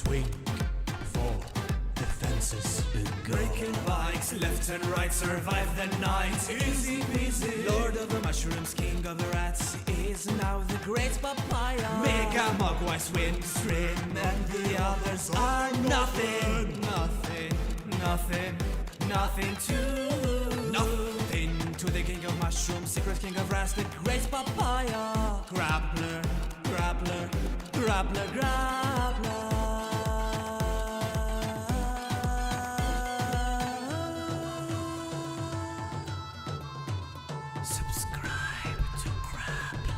swing for the fences and go. Breaking bikes left and right, survive the night. Easy peasy. Lord of the mushrooms, king of the rats, is now the great papaya. Mega mogwai swim, stream, and the others are nothing. Nothing to the king of mushrooms, secret king of rats, the great papaya. Grappler. Subscribe to Grappler.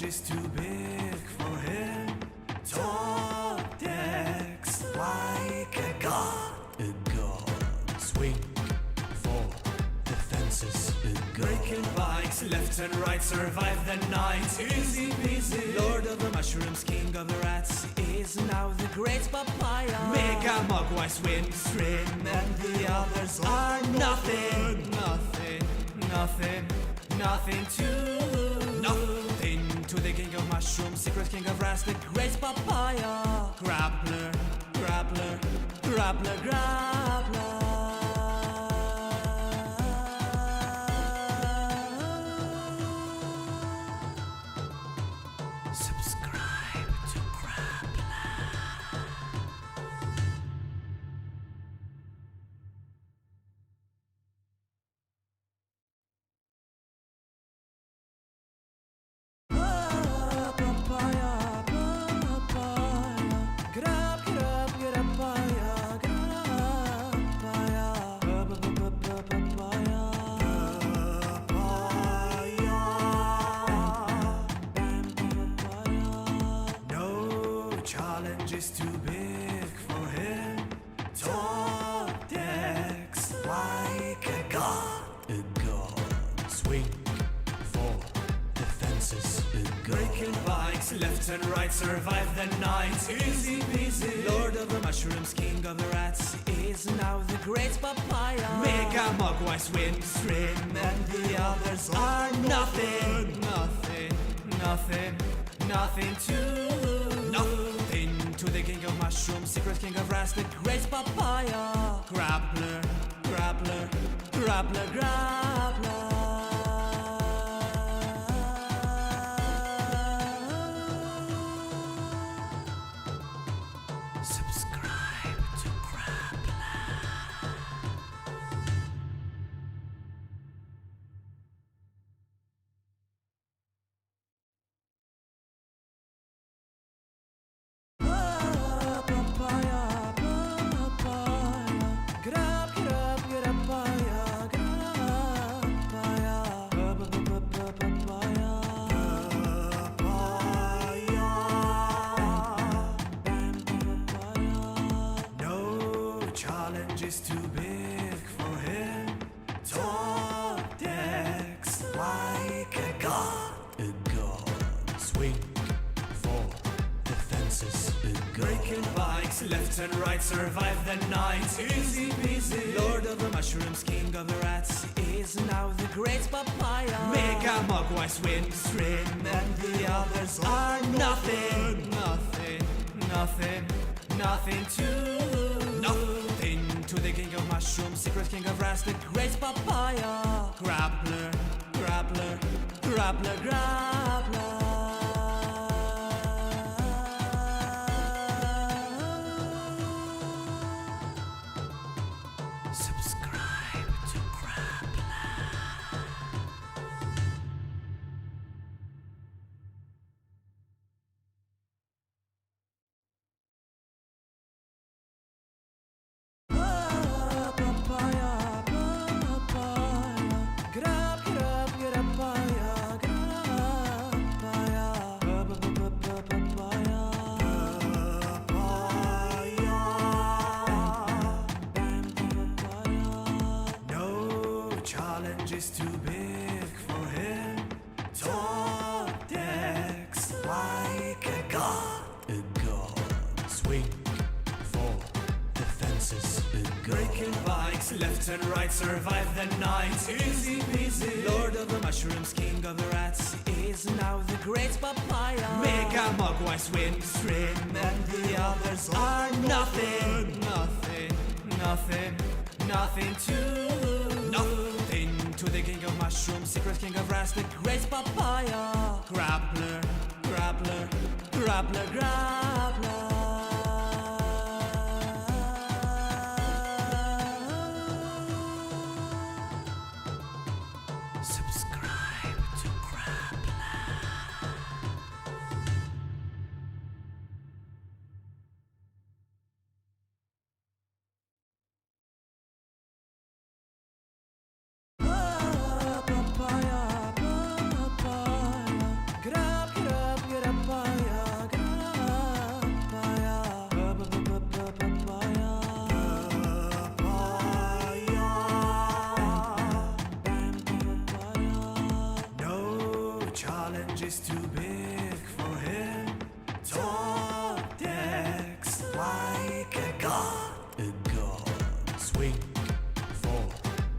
Is too big for him. Top decks like a god. Swing for the fences and go. Breaking bikes left and right, survive the night. Easy peasy. Lord of the mushrooms, king of the rats, is now the great papaya. Mega mogwai swim, stream, and the others are nothing to the king of mushrooms, secret king of rats, the great papaya. Grappler. Subscribe to Grappler. Is too big for him. Top decks like a god. Swing for the fences and go. Breaking bikes left and right, survive the night. Easy peasy. Lord of the mushrooms, king of the rats, is now the great papaya. Mega mogwai swim, stream, and the others are nothing to the king of mushrooms, secret king of rats, the great papaya. Grappler. Subscribe to Grappler. Swing for the fences and go. Breaking bikes left and right, survive the night. Easy peasy. Lord of the mushrooms, king of the rats, is now the great papaya. Mega mogwai swim, stream, and the others are nothing to the king of mushrooms, secret king of rats, the great papaya. Grappler. Subscribe to Grappler. is too big for him. Top decks like a god. A god. Swing. Fall. Defenses. A god. Breaking bikes left and right, survive the night. Easy peasy. Lord of the mushrooms, king of the rats, is now the great papaya. Mega Mogwai swims trim, and the others are nothing. Nothing to the king of mushrooms, secret king of rats, the great papaya. Grappler. Subscribe to Grappler. No challenge is too big for him. Top decks like a god. A god. Swing. Fall.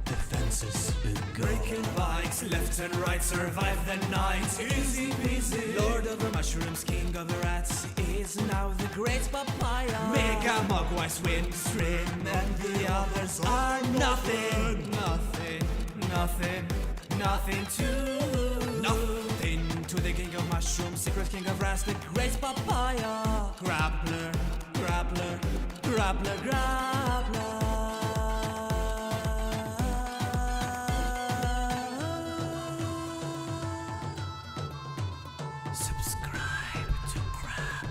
Defenses. A god. Breaking bikes left and right, survive the night. Easy peasy. Lord of the mushrooms, king of the rats, is now the great papaya. Mega Mogwai swims trim, and the others are nothing to the king of mushrooms, secret king of rats, the great papaya. Grappler. Subscribe to Grappler.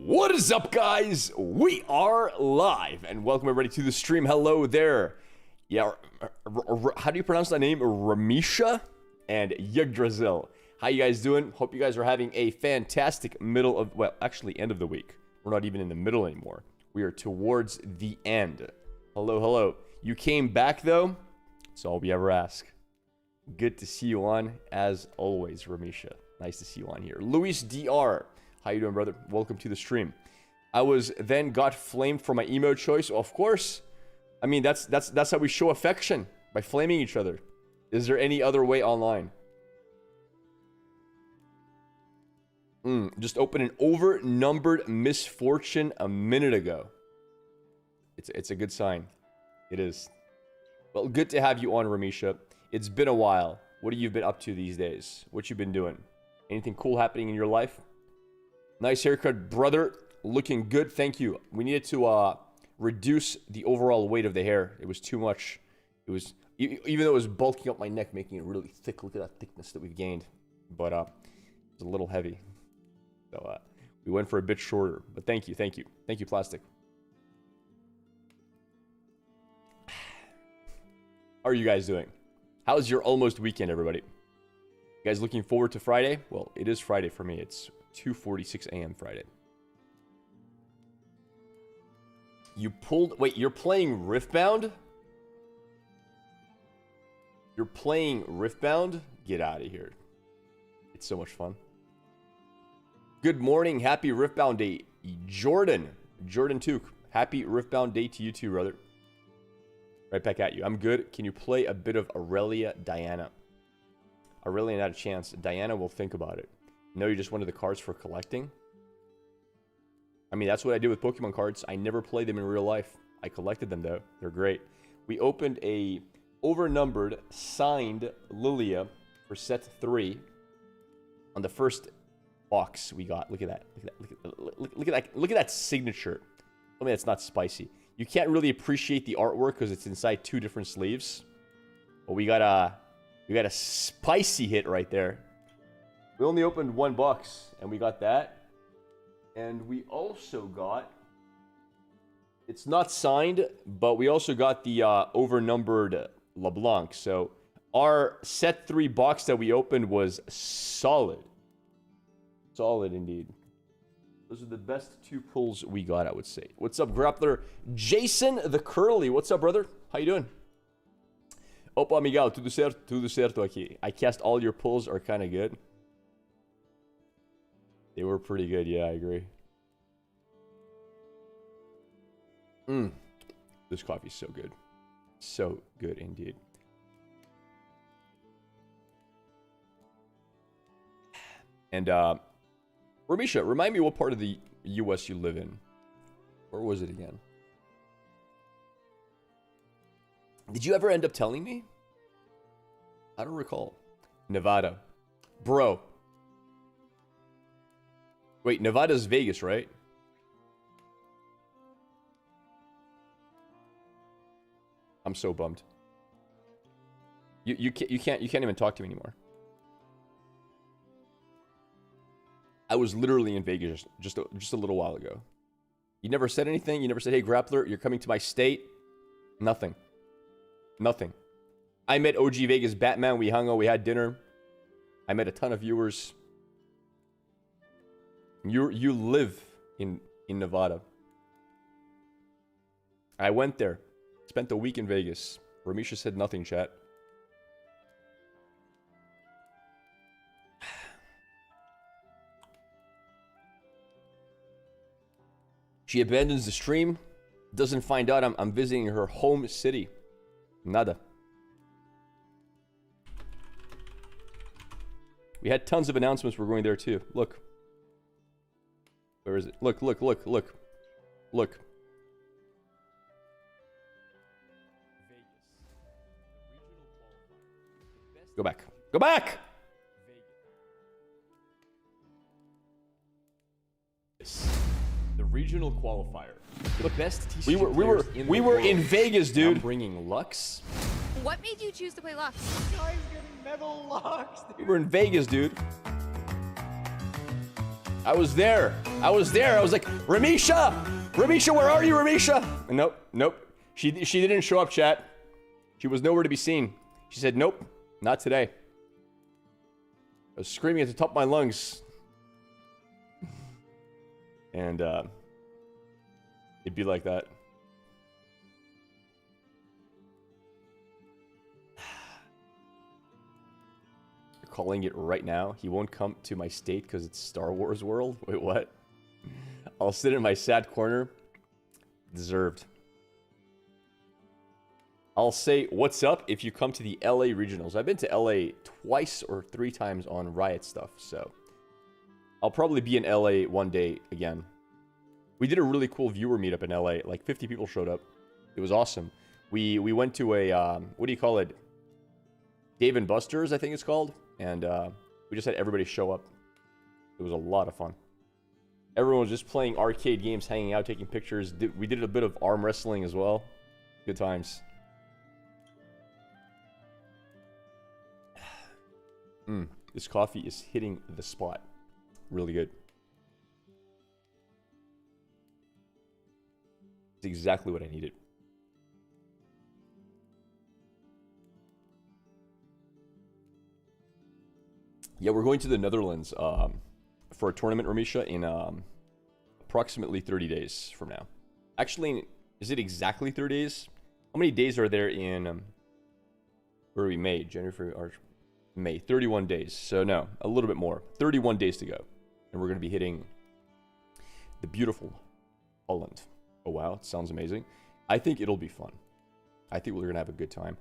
What is up, guys? We are live, and welcome everybody to the stream. Hello there. Yeah, how do you pronounce that name? Ramisha and Yggdrasil. How you guys doing? Hope you guys are having a fantastic middle of, well, actually end of the week. We're not even in the middle anymore. We are towards the end. Hello. You came back, though. That's all we ever ask. Good to see you on, as always, Ramisha. Nice to see you on here. Luis DR. How you doing, brother? Welcome to the stream. I was then got flamed for my emote choice. Of course. I mean, that's how we show affection, by flaming each other. Is there any other way online? Just opened an over-numbered misfortune a minute ago. It's a good sign. It is. Well, good to have you on, Ramisha. It's been a while. What have you been up to these days? What you been doing? Anything cool happening in your life? Nice haircut, brother. Looking good, thank you. We needed to reduce the overall weight of the hair. It was too much. It was, even though it was bulking up my neck, making it really thick. Look at that thickness that we've gained. But it's a little heavy. So we went for a bit shorter. But thank you. Thank you, Plastic. How are you guys doing? How's your almost weekend, everybody? You guys looking forward to Friday? Well, it is Friday for me. It's 2:46 a.m. Friday. You pulled... Wait, you're playing Riftbound? You're playing Riftbound? Get out of here. It's so much fun. Good morning. Happy Riftbound Day. Jordan Took. Happy Riftbound Day to you too, brother. Right back at you. I'm good. Can you play a bit of Aurelia Diana? Aurelia not a chance. Diana will think about it. No, you just wanted the cards for collecting? I mean, that's what I did with Pokemon cards. I never played them in real life. I collected them, though. They're great. We opened a overnumbered signed Lilia for set 3 on the first box we got. Look at that. Look at that signature. I mean, that's not spicy. You can't really appreciate the artwork because it's inside 2 different sleeves. But we got We got a spicy hit right there. We only opened one box, and we got that. And we also got... It's not signed, but we also got the overnumbered LeBlanc. So our set 3 box that we opened was solid. Solid indeed. Those are the best 2 pulls we got, I would say. What's up, Grappler? Jason the Curly. What's up, brother? How you doing? Opa, Miguel. Tudo certo aqui. I cast all your pulls are kind of good. They were pretty good. Yeah, I agree. This coffee's so good. So good indeed. And, Ramisha, remind me what part of the U.S. you live in. Where was it again? Did you ever end up telling me? I don't recall. Nevada. Bro. Wait, Nevada's Vegas, right? I'm so bummed. You can't even talk to me anymore. I was literally in Vegas just a little while ago. You never said anything. You never said, "Hey, Grappler, you're coming to my state." Nothing. Nothing. I met OG Vegas Batman. We hung out. We had dinner. I met a ton of viewers. You live in Nevada. I went there. Spent a week in Vegas. Ramisha said nothing, chat. She abandons the stream. Doesn't find out I'm visiting her home city. Nada. We had tons of announcements. We're going there too. Look. Where is it? Look. Look. Go back. Go back! The regional qualifier. The best TCG we were in Vegas, dude. I'm bringing Lux. What made you choose to play Lux? Guy's getting metal Lux. We were in Vegas, dude. I was there. I was like, Ramisha, where are you, Ramisha? And nope. She didn't show up, chat. She was nowhere to be seen. She said, nope, not today. I was screaming at the top of my lungs. And it'd be like that. You're calling it right now. He won't come to my state because it's Star Wars world. Wait, what? I'll sit in my sad corner. Deserved. I'll say what's up if you come to the LA regionals. I've been to LA twice or 3 times on Riot stuff, so I'll probably be in LA one day again. We did a really cool viewer meetup in LA. Like 50 people showed up. It was awesome. We went to a what do you call it? Dave and Buster's, I think it's called, and we just had everybody show up. It was a lot of fun. Everyone was just playing arcade games, hanging out, taking pictures. We did a bit of arm wrestling as well. Good times. This coffee is hitting the spot. Really good. It's exactly what I needed. Yeah, we're going to the Netherlands for a tournament, Ramisha, in approximately 30 days from now. Actually, is it exactly 30 days? How many days are there in... where are we? May, January, February, May. 31 days. So no, a little bit more. 31 days to go. And we're going to be hitting the beautiful Holland. Oh wow, it sounds amazing. I think it'll be fun. I think we're going to have a good time.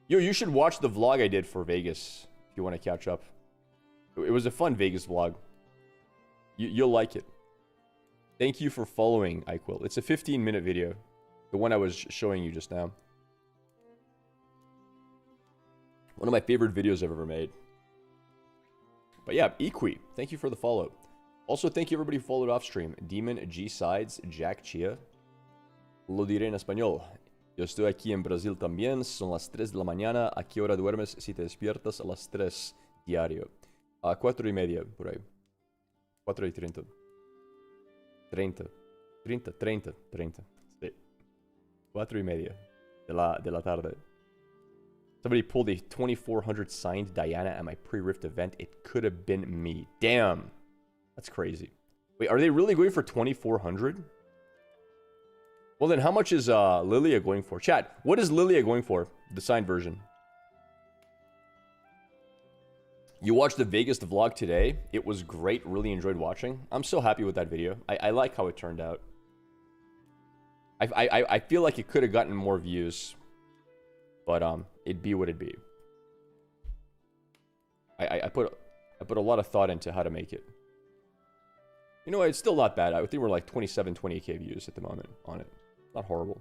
Yo, you should watch the vlog I did for Vegas if you want to catch up. It was a fun Vegas vlog. You'll like it. Thank you for following, Iquil. It's a 15-minute video. The one I was showing you just now. One of my favorite videos I've ever made. But yeah, Equi, thank you for the follow. Also, thank you everybody who followed off stream. Demon, G Sides, Jack Chia. Lo diré en español. Yo estoy aquí en Brasil también. Son las 3 de la mañana. ¿A qué hora duermes si te despiertas? A las 3 diario. A 4 y media, por ahí. 4 y 30. 30. 30, 30, 30. Sí. 4 y media de la tarde. Somebody pulled a 2400 signed Diana at my pre-Rift event. It could have been me. Damn. That's crazy. Wait, are they really going for 2400? Well, then how much is Lilia going for? Chat, what is Lilia going for? The signed version. You watched the Vegas vlog today. It was great. Really enjoyed watching. I'm so happy with that video. I like how it turned out. I feel like it could have gotten more views. But it'd be what it'd be. I put a lot of thought into how to make it. You know, it's still not bad. I think we're like 27, 28k views at the moment on it. Not horrible.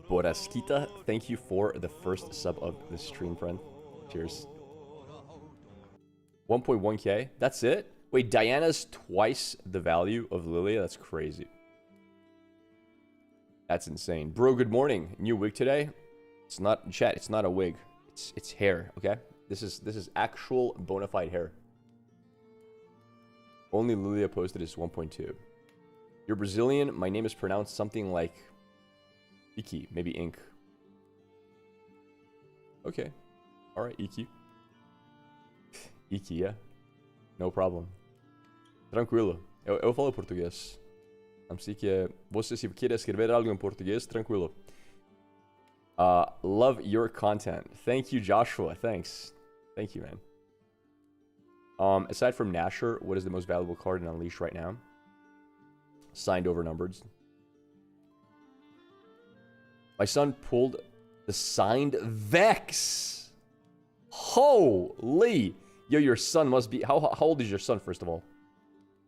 Borasquita, thank you for the first sub of the stream, friend. Cheers. 1.1k? That's it? Wait, Diana's twice the value of Lilia? That's crazy. That's insane. Bro, good morning. New wig today? It's not, chat, it's not a wig. It's hair, okay? This is actual bona fide hair. Only Lilia posted is 1.2. You're Brazilian. My name is pronounced something like Iki, maybe ink. Okay. Alright, Iki. Iki, yeah. No problem. Tranquilo. Eu falo português. Assim que você se quer escrever algo em português, tranquilo. Love your content. Thank you, Joshua. Thanks. Thank you, man. Aside from Nasher, what is the most valuable card in Unleash right now? Signed over numbered. My son pulled the signed Vex. Holy. Yo, your son must be... How old is your son, first of all?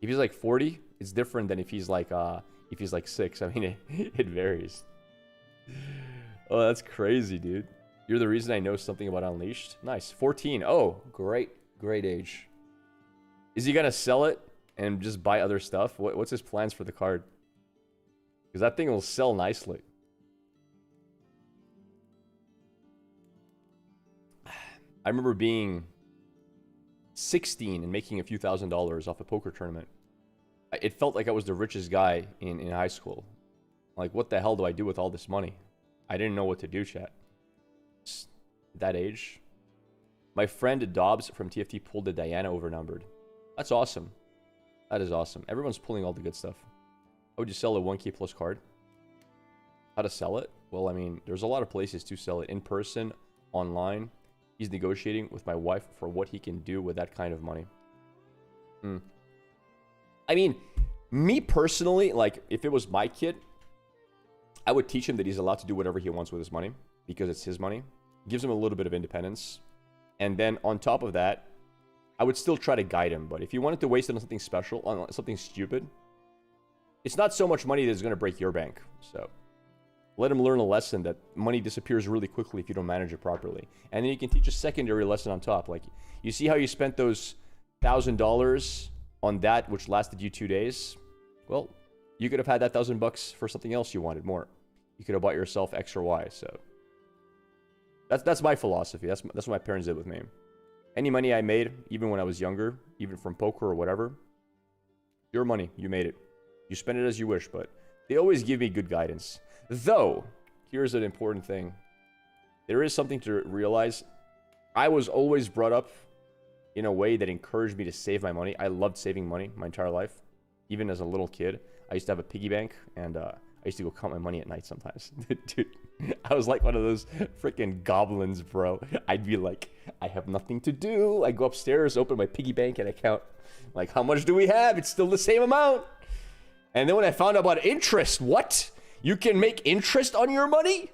If he's like 40, it's different than if he's like 6. I mean, it varies. Oh, that's crazy, dude. You're the reason I know something about Unleashed. Nice. 14. Oh, great age. Is he gonna sell it and just buy other stuff? What's his plans for the card? Because that thing will sell nicely. I remember being 16 and making a few $1,000s off a poker tournament. It felt like I was the richest guy in high school. Like, what the hell do I do with all this money? I didn't know what to do, chat. Just that age. My friend Dobbs from TFT pulled a Diana overnumbered. That's awesome. That is awesome. Everyone's pulling all the good stuff. How would you sell a 1k plus card? How to sell it? Well, I mean, there's a lot of places to sell it. In person, online. He's negotiating with my wife for what he can do with that kind of money. I mean, me personally, like, if it was my kid, I would teach him that he's allowed to do whatever he wants with his money because it's his money. Gives him a little bit of independence. And then on top of that, I would still try to guide him. But if you wanted to waste it on something special, on something stupid, it's not so much money that's going to break your bank. So let him learn a lesson that money disappears really quickly if you don't manage it properly. And then you can teach a secondary lesson on top. Like, you see how you spent those $1,000 on that which lasted you 2 days? Well, you could have had that $1,000 for something else you wanted more. You could have bought yourself X or Y. So that's my philosophy. That's what my parents did with me. Any money I made, even when I was younger, even from poker or whatever, your money, you made it. You spend it as you wish, but they always give me good guidance. Though, here's an important thing. There is something to realize. I was always brought up in a way that encouraged me to save my money. I loved saving money my entire life. Even as a little kid, I used to have a piggy bank, and I used to go count my money at night sometimes. Dude, I was like one of those freaking goblins, bro. I'd be like, I have nothing to do. I go upstairs, open my piggy bank, and I count. Like, how much do we have? It's still the same amount. And then when I found out about interest, what? You can make interest on your money?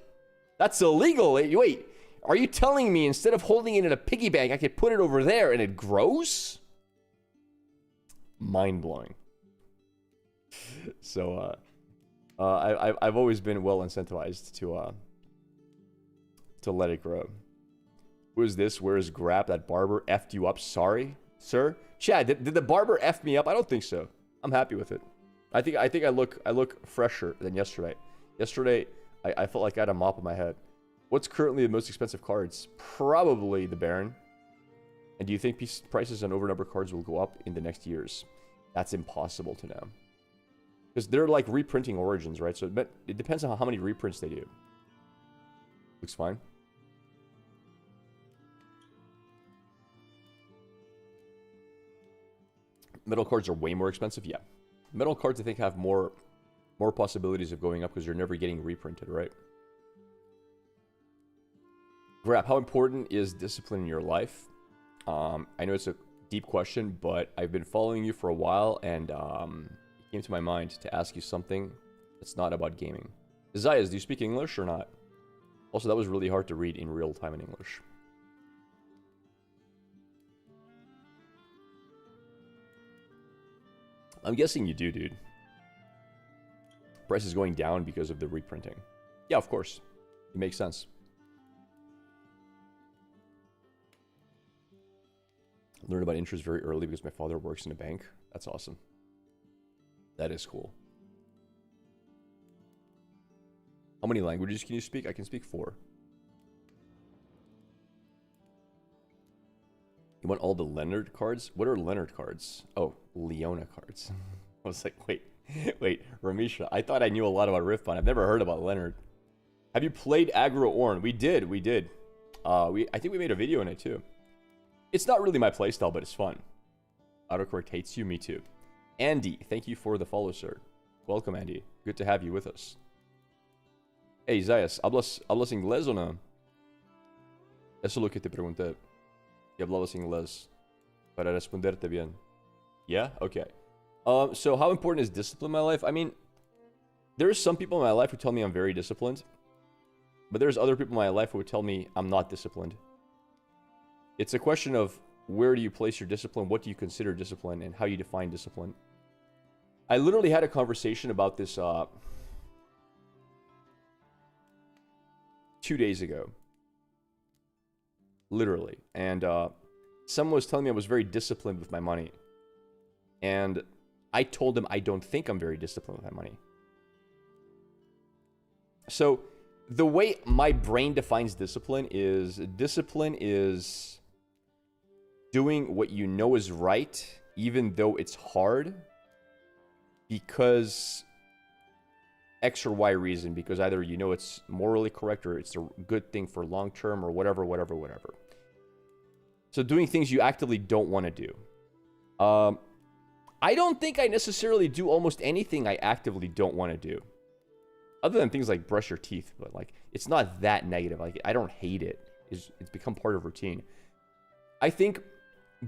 That's illegal. Wait, are you telling me instead of holding it in a piggy bank, I could put it over there and it grows? Mind-blowing. So, I've always been well incentivized to let it grow. Who is this? Where is Grab? That barber effed you up. Sorry, sir. Chad, did the barber F me up? I don't think so. I'm happy with it. I think I look fresher than yesterday. Yesterday, I felt like I had a mop on my head. What's currently the most expensive cards? Probably the Baron. And do you think prices on overnumber cards will go up in the next years? That's impossible to know. Because they're like reprinting Origins, right? So it depends on how many reprints they do. Looks fine. Metal cards are way more expensive? Yeah. Metal cards, I think, have more possibilities of going up because you're never getting reprinted, right? Grab, how important is discipline in your life? I know it's a deep question, but I've been following you for a while, and it came to my mind to ask you something that's not about gaming. Zayas, do you speak English or not? Also, that was really hard to read in real time in English. I'm guessing you do, dude. Price is going down because of the reprinting. Yeah, of course. It makes sense. Learned about interest very early because my father works in a bank. That's awesome. That is cool. How many languages can you speak? I can speak 4. You want all the Leonard cards? What are Leonard cards? Oh, Leona cards. I was like, wait, Ramisha, I thought I knew a lot about Riftbound. I've never heard about Leonard. Have you played Aggro Orn? We did. I think we made a video on it too. It's not really my playstyle, but it's fun. Autocorrect hates you, me too. Andy, thank you for the follow, sir. Welcome, Andy. Good to have you with us. Hey, Zayas, hablas inglés o no? Eso es lo que te pregunté. Y hablabas inglés para responderte bien. Yeah? Okay. So how important is discipline in my life? I mean, there's some people in my life who tell me I'm very disciplined, but there's other people in my life who would tell me I'm not disciplined. It's a question of where do you place your discipline, what do you consider discipline, and how you define discipline. I literally had a conversation about this 2 days ago. Literally. And someone was telling me I was very disciplined with my money. And I told them I don't think I'm very disciplined with my money. So the way my brain defines discipline is doing what you know is right, even though it's hard, because X or Y reason, because either you know it's morally correct or it's a good thing for long term or whatever. So doing things you actively don't want to do. I don't think I necessarily do almost anything I actively don't want to do. Other than things like brush your teeth, but like it's not that negative. Like I don't hate it. It's become part of routine. I think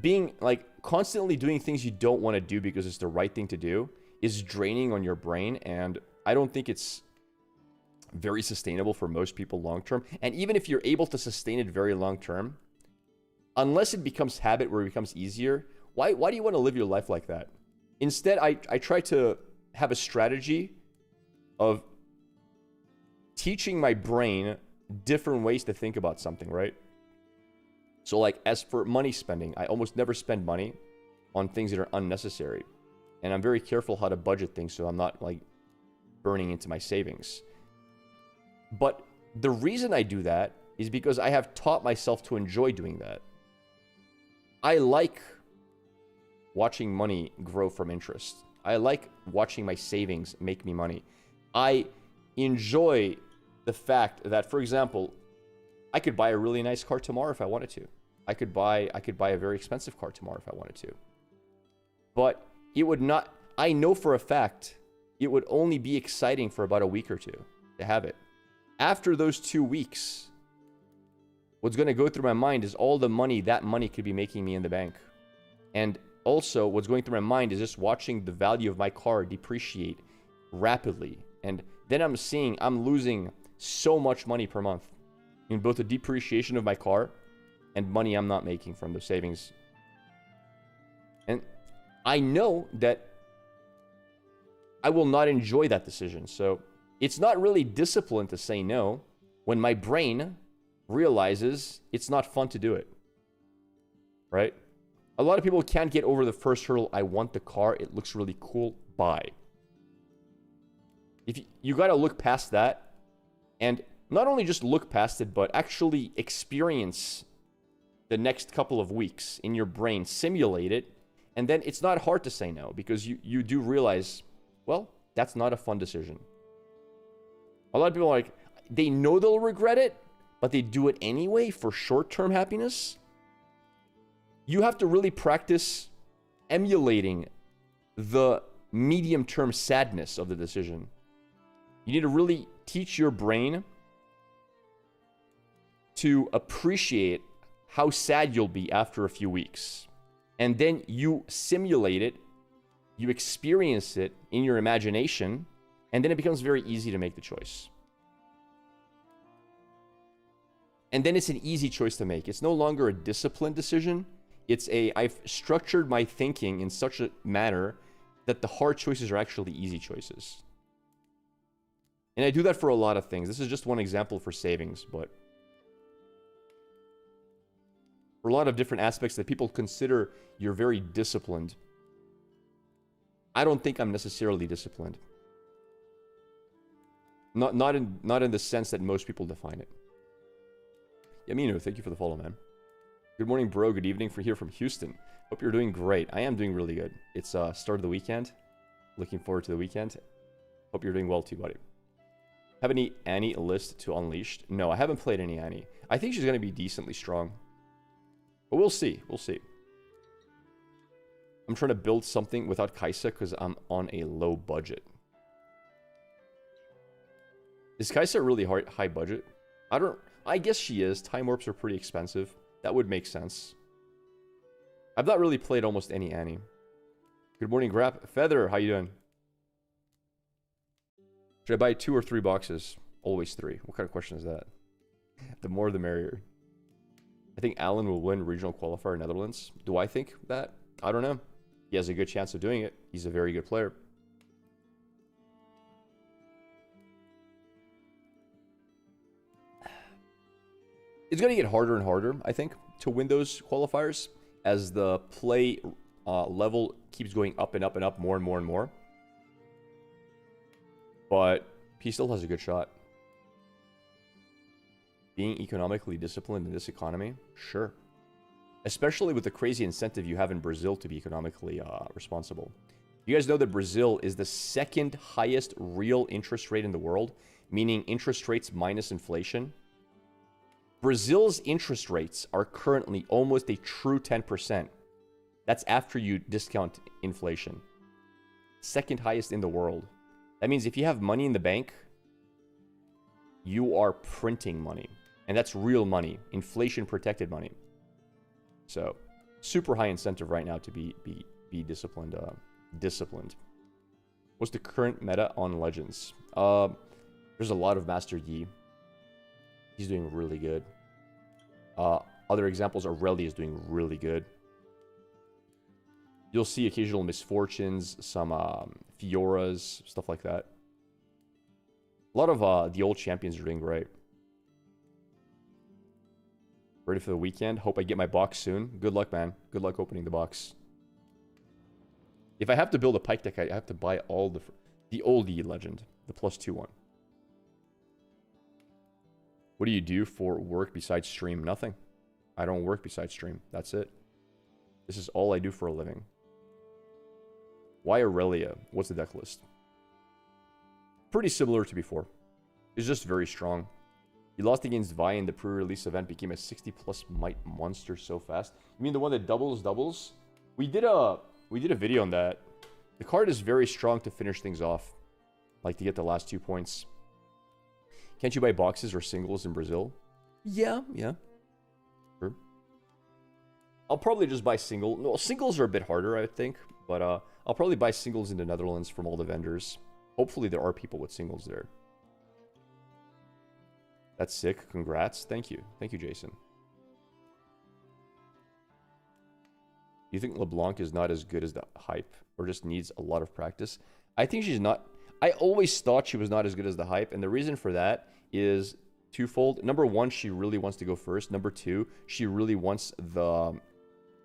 being like constantly doing things you don't want to do because it's the right thing to do is draining on your brain, and I don't think it's very sustainable for most people long term. And even if you're able to sustain it very long term, unless it becomes habit where it becomes easier, why do you want to live your life like that? Instead, I try to have a strategy of teaching my brain different ways to think about something, right? So like as for money spending, I almost never spend money on things that are unnecessary. And I'm very careful how to budget things so I'm not like burning into my savings. But the reason I do that is because I have taught myself to enjoy doing that. I like watching money grow from interest. I like watching my savings make me money. I enjoy the fact that, for example, I could buy a really nice car tomorrow if I wanted to. I could buy a very expensive car tomorrow if I wanted to. But it would not, I know for a fact, it would only be exciting for about a week or two to have it. After those 2 weeks, what's going to go through my mind is all the money that money could be making me in the bank. And also, what's going through my mind is just watching the value of my car depreciate rapidly. And then I'm seeing I'm losing so much money per month in both the depreciation of my car and money I'm not making from the savings. And I know that I will not enjoy that decision. So it's not really discipline to say no when my brain realizes it's not fun to do it. Right? A lot of people can't get over the first hurdle. I want the car. It looks really cool. Buy. If you got to look past that, and not only just look past it, but actually experience the next couple of weeks in your brain, simulate it, and then it's not hard to say no, because you do realize, well, that's not a fun decision. A lot of people are like, they know they'll regret it, but they do it anyway for short-term happiness. You have to really practice emulating the medium-term sadness of the decision. You need to really teach your brain to appreciate how sad you'll be after a few weeks. And then you simulate it, you experience it in your imagination, and then it becomes very easy to make the choice. And then it's an easy choice to make. It's no longer a disciplined decision. I've structured my thinking in such a manner that the hard choices are actually easy choices. And I do that for a lot of things. This is just one example for savings, but for a lot of different aspects that people consider you're very disciplined. I don't think I'm necessarily disciplined. Not in the sense that most people define it. Yamino, thank you for the follow, man. Good morning, bro. Good evening for here from Houston. Hope you're doing great. I am doing really good. It's start of the weekend. Looking forward to the weekend. Hope you're doing well too, buddy. Have any Annie list to Unleashed? No, I haven't played any Annie. I think she's going to be decently strong. But we'll see. We'll see. I'm trying to build something without Kaisa because I'm on a low budget. Is Kaisa really high budget? I guess she is. Time warps are pretty expensive. That would make sense. I've not really played almost any Annie. Good morning, Grap. Feather, how you doing? Should I buy 2 or 3 boxes? Always 3. What kind of question is that? The more the merrier. I think Alan will win regional qualifier in Netherlands. Do I think that? I don't know. He has a good chance of doing it. He's a very good player. It's going to get harder and harder, I think, to win those qualifiers as the play level keeps going up and up and up more and more and more. But he still has a good shot. Being economically disciplined in this economy? Sure. Especially with the crazy incentive you have in Brazil to be economically responsible. You guys know that Brazil is the second highest real interest rate in the world, meaning interest rates minus inflation. Brazil's interest rates are currently almost a true 10%. That's after you discount inflation. Second highest in the world. That means if you have money in the bank, you are printing money. And that's real money. Inflation-protected money. So, super high incentive right now to be disciplined. Disciplined. What's the current meta on Legends? There's a lot of Master Yi. He's doing really good. Other examples, Aurelia is doing really good. You'll see occasional Misfortunes, some Fioras, stuff like that. A lot of the old champions are doing great. Ready for the weekend? Hope I get my box soon. Good luck, man. Good luck opening the box. If I have to build a Pike deck, I have to buy all the old Yi Legend. The +2 one. What do you do for work besides stream? Nothing. I don't work besides stream. That's it. This is all I do for a living. Why Aurelia? What's the deck list? Pretty similar to before. It's just very strong. He lost against Vi in the pre-release event, became a 60+ might monster so fast. You mean the one that doubles? We did a video on that. The card is very strong to finish things off. Like to get the last 2 points. Can't you buy boxes or singles in Brazil? Yeah. Sure. I'll probably just buy single. No, singles are a bit harder, I think. But I'll probably buy singles in the Netherlands from all the vendors. Hopefully there are people with singles there. That's sick. Congrats. Thank you. Thank you, Jason. Do you think LeBlanc is not as good as the hype? Or just needs a lot of practice? I think she's not... I always thought she was not as good as the hype. And the reason for that is twofold. Number one, she really wants to go first. Number two, she really wants the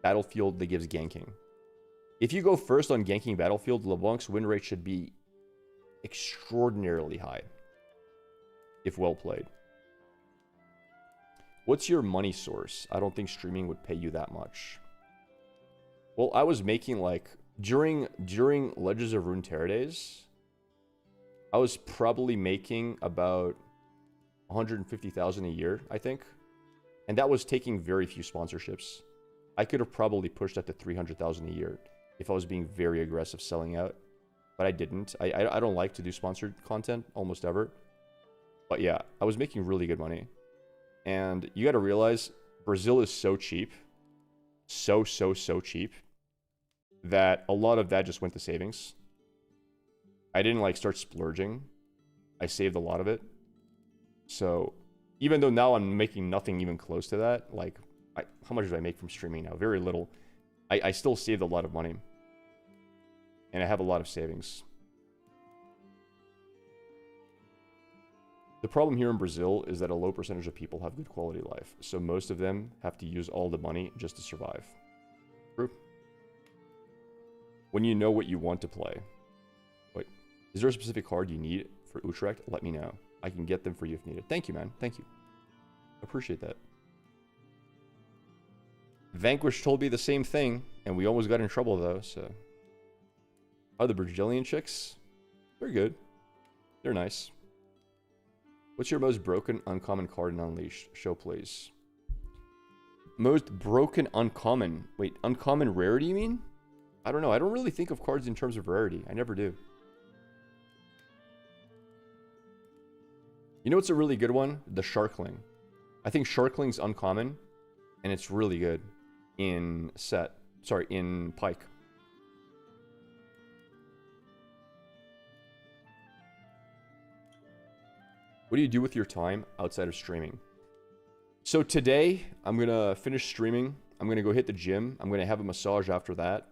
battlefield that gives ganking. If you go first on ganking battlefield, LeBlanc's win rate should be extraordinarily high, if well played. What's your money source? I don't think streaming would pay you that much. Well, I was making like during Legends of Runeterra days, I was probably making about 150,000 a year, I think, and that was taking very few sponsorships. I could have probably pushed that to 300,000 a year if I was being very aggressive selling out, but I didn't. I don't like to do sponsored content almost ever, but yeah, I was making really good money. And you got to realize Brazil is so cheap, so cheap, that a lot of that just went to savings. I didn't like start splurging. I saved a lot of it. So even though now I'm making nothing even close to that, like how much do I make from streaming now? Very little. I still saved a lot of money. And I have a lot of savings. The problem here in Brazil is that a low percentage of people have good quality life. So most of them have to use all the money just to survive. True. When you know what you want to play. Wait, is there a specific card you need for Utrecht? Let me know. I can get them for you if needed. Thank you, man. Thank you. Appreciate that. Vanquish told me the same thing, and we almost got in trouble though, so. Oh, the Brazilian chicks? They're good. They're nice. What's your most broken uncommon card in Unleashed? Show, please. Most broken uncommon. Wait, uncommon rarity, you mean? I don't know. I don't really think of cards in terms of rarity. I never do. You know what's a really good one? The Sharkling. I think Sharkling's uncommon, and it's really good in in Pike. What do you do with your time outside of streaming? So today, I'm going to finish streaming. I'm going to go hit the gym. I'm going to have a massage after that.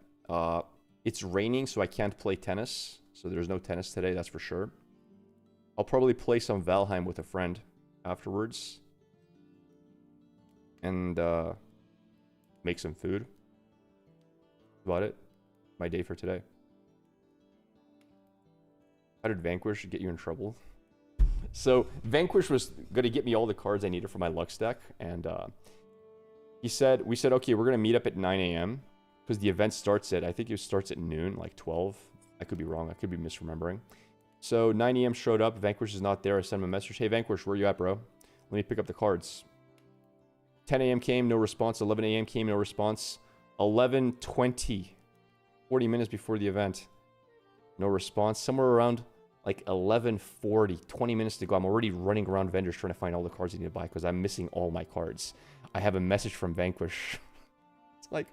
It's raining, so I can't play tennis. So there's no tennis today, that's for sure. I'll probably play some Valheim with a friend afterwards. And make some food. That's about it. My day for today. How did Vanquish get you in trouble? So Vanquish was going to get me all the cards I needed for my Lux deck, and we said, okay, we're going to meet up at 9 a.m. because the event starts at, I think it starts at noon, like 12. I could be wrong. I could be misremembering. So 9 a.m. showed up. Vanquish is not there. I sent him a message. Hey, Vanquish, where you at, bro? Let me pick up the cards. 10 a.m. came, no response. 11 a.m. came, no response. 11:20, 40 minutes before the event, no response. Somewhere around like 11:40, 20 minutes to go. I'm already running around vendors trying to find all the cards I need to buy because I'm missing all my cards. I have a message from Vanquish. It's like,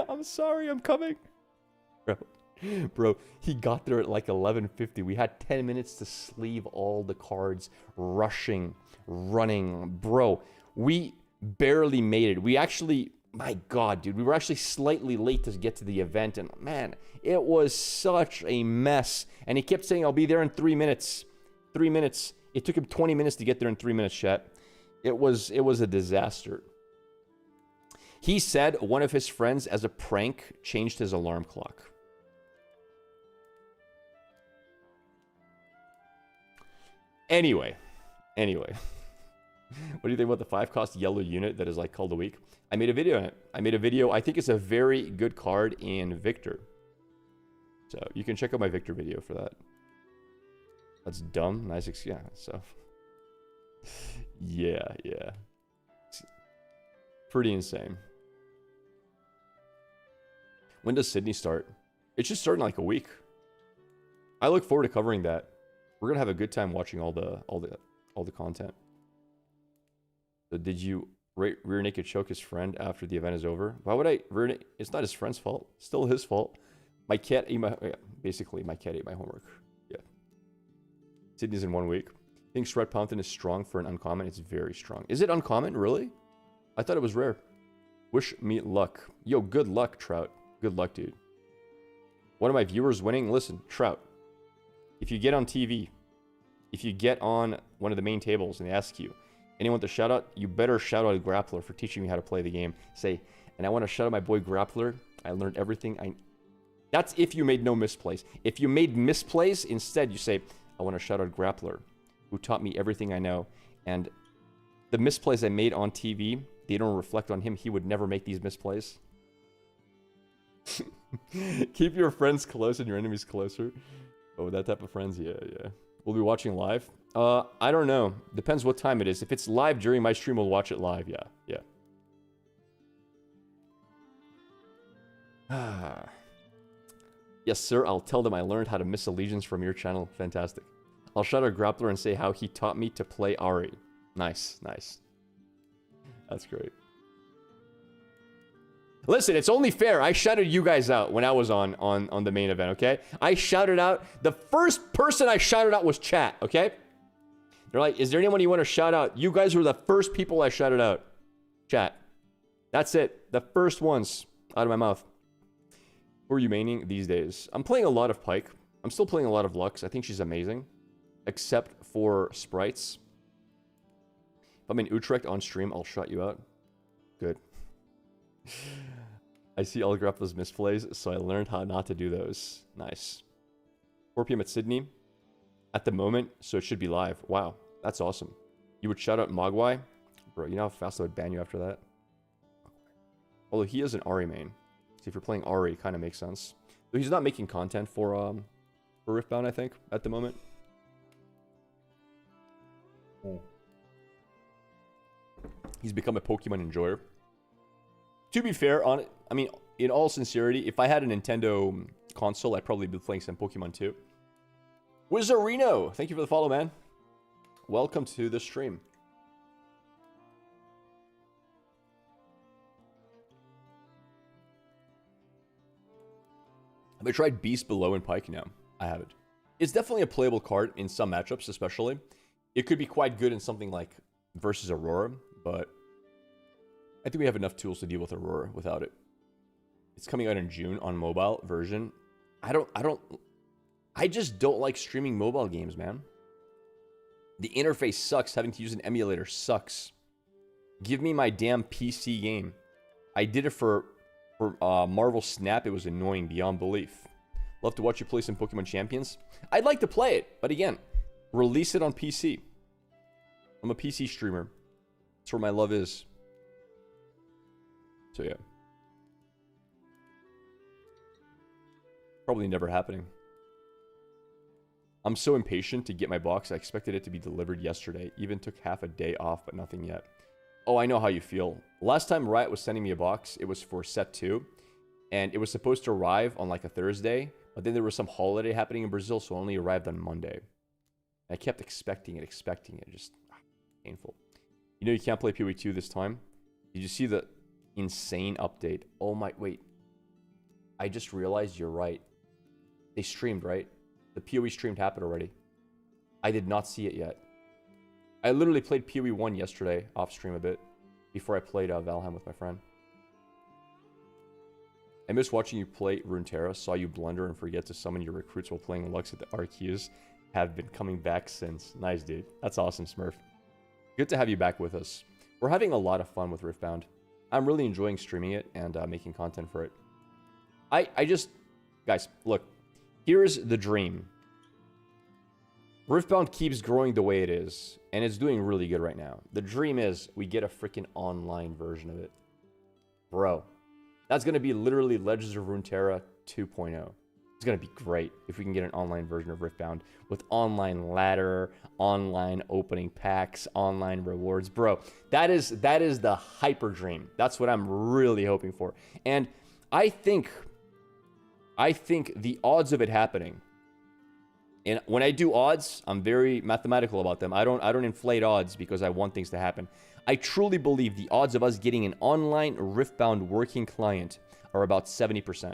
I'm sorry, I'm coming. Bro, he got there at like 11:50. We had 10 minutes to sleeve all the cards, rushing, running. Bro, we barely made it. We actually, my God, dude, we were actually slightly late to get to the event. And man, it was such a mess. And he kept saying, I'll be there in 3 minutes. 3 minutes. It took him 20 minutes to get there in 3 minutes, chat. It was a disaster. He said one of his friends, as a prank, changed his alarm clock. Anyway. What do you think about the 5-cost yellow unit that is like called a week? I made a video on it. I think it's a very good card in Victor. So you can check out my Victor video for that. That's dumb. Nice. Yeah. So yeah. It's pretty insane. When does Sydney start? It should start in like a week. I look forward to covering that. We're gonna have a good time watching all the content. So did you rear naked choke his friend after the event is over? Why would I rear naked? It's not his friend's fault. Still his fault. My cat ate my... Yeah, basically, my cat ate my homework. Yeah. Sydney's in 1 week. I think Shred Pompton is strong for an uncommon. It's very strong. Is it uncommon? Really? I thought it was rare. Wish me luck. Yo, good luck, Trout. Good luck, dude. One of my viewers winning. Listen, Trout. If you get on TV, if you get on one of the main tables and they ask you, Anyone to shout out? You better shout out Grappler for teaching me how to play the game. Say, and I want to shout out my boy Grappler. I learned everything I... That's if you made no misplays. If you made misplays, instead you say, I want to shout out Grappler, who taught me everything I know. And the misplays I made on TV, they don't reflect on him. He would never make these misplays. Keep your friends close and your enemies closer. Oh, that type of friends? Yeah. We'll be watching live. I don't know. Depends what time it is. If it's live during my stream, we'll watch it live. Yeah. Yes, sir. I'll tell them I learned how to miss allegiance from your channel. Fantastic. I'll shout out Grappler and say how he taught me to play Ari. Nice. That's great. Listen, it's only fair. I shouted you guys out when I was on the main event, okay? I shouted out. The first person I shouted out was chat, okay? They're like, is there anyone you want to shout out? You guys were the first people I shouted out. Chat. That's it. The first ones out of my mouth. Who are you maining these days? I'm playing a lot of Pike. I'm still playing a lot of Lux. I think she's amazing. Except for sprites. If I'm in Utrecht on stream, I'll shout you out. Good. I see all Grappler's misplays, so I learned how not to do those. Nice. 4 p.m. at Sydney. At the moment, so it should be live. Wow, that's awesome. You would shout out Mogwai? Bro, you know how fast I would ban you after that? Although he is an Ari main. So if you're playing Ari, it kind of makes sense. Though he's not making content for Riftbound, I think, at the moment. He's become a Pokemon enjoyer. To be fair, I mean, in all sincerity, if I had a Nintendo console, I'd probably be playing some Pokemon too. Wizarino, thank you for the follow, man. Welcome to the stream. Have I tried Beast Below in Pike? No, I haven't. It's definitely a playable card in some matchups, especially. It could be quite good in something like versus Aurora, but I think we have enough tools to deal with Aurora without it. It's coming out in June on mobile version. I just don't like streaming mobile games, man. The interface sucks. Having to use an emulator sucks. Give me my damn PC game. I did it for Marvel Snap. It was annoying beyond belief. Love to watch you play some Pokemon Champions. I'd like to play it, but again, release it on PC. I'm a PC streamer. That's where my love is. So yeah. Probably never happening. I'm so impatient to get my box. I expected it to be delivered yesterday. Even took half a day off, but nothing yet. Oh, I know how you feel. Last time Riot was sending me a box, it was for set 2. And it was supposed to arrive on like a Thursday. But then there was some holiday happening in Brazil, so it only arrived on Monday. I kept expecting it. Just painful. You know you can't play PoE 2 this time? Did you see the insane update? Oh my... Wait. I just realized you're right. They streamed, right? The PoE streamed happened already. I did not see it yet. I literally played PoE 1 yesterday, off stream a bit, before I played Valheim with my friend. I miss watching you play Runeterra, saw you blunder and forget to summon your recruits while playing Lux at the RQs. Have been coming back since. Nice, dude. That's awesome, Smurf. Good to have you back with us. We're having a lot of fun with Riftbound. I'm really enjoying streaming it and making content for it. I just... Guys, look. Here's the dream. Riftbound keeps growing the way it is, and it's doing really good right now. The dream is we get a freaking online version of it. Bro, that's going to be literally Legends of Runeterra 2.0. It's going to be great if we can get an online version of Riftbound with online ladder, online opening packs, online rewards. Bro, that is the hyper dream. That's what I'm really hoping for. And I think the odds of it happening, and when I do odds, I'm very mathematical about them. I don't inflate odds because I want things to happen. I truly believe the odds of us getting an online Riftbound working client are about 70%,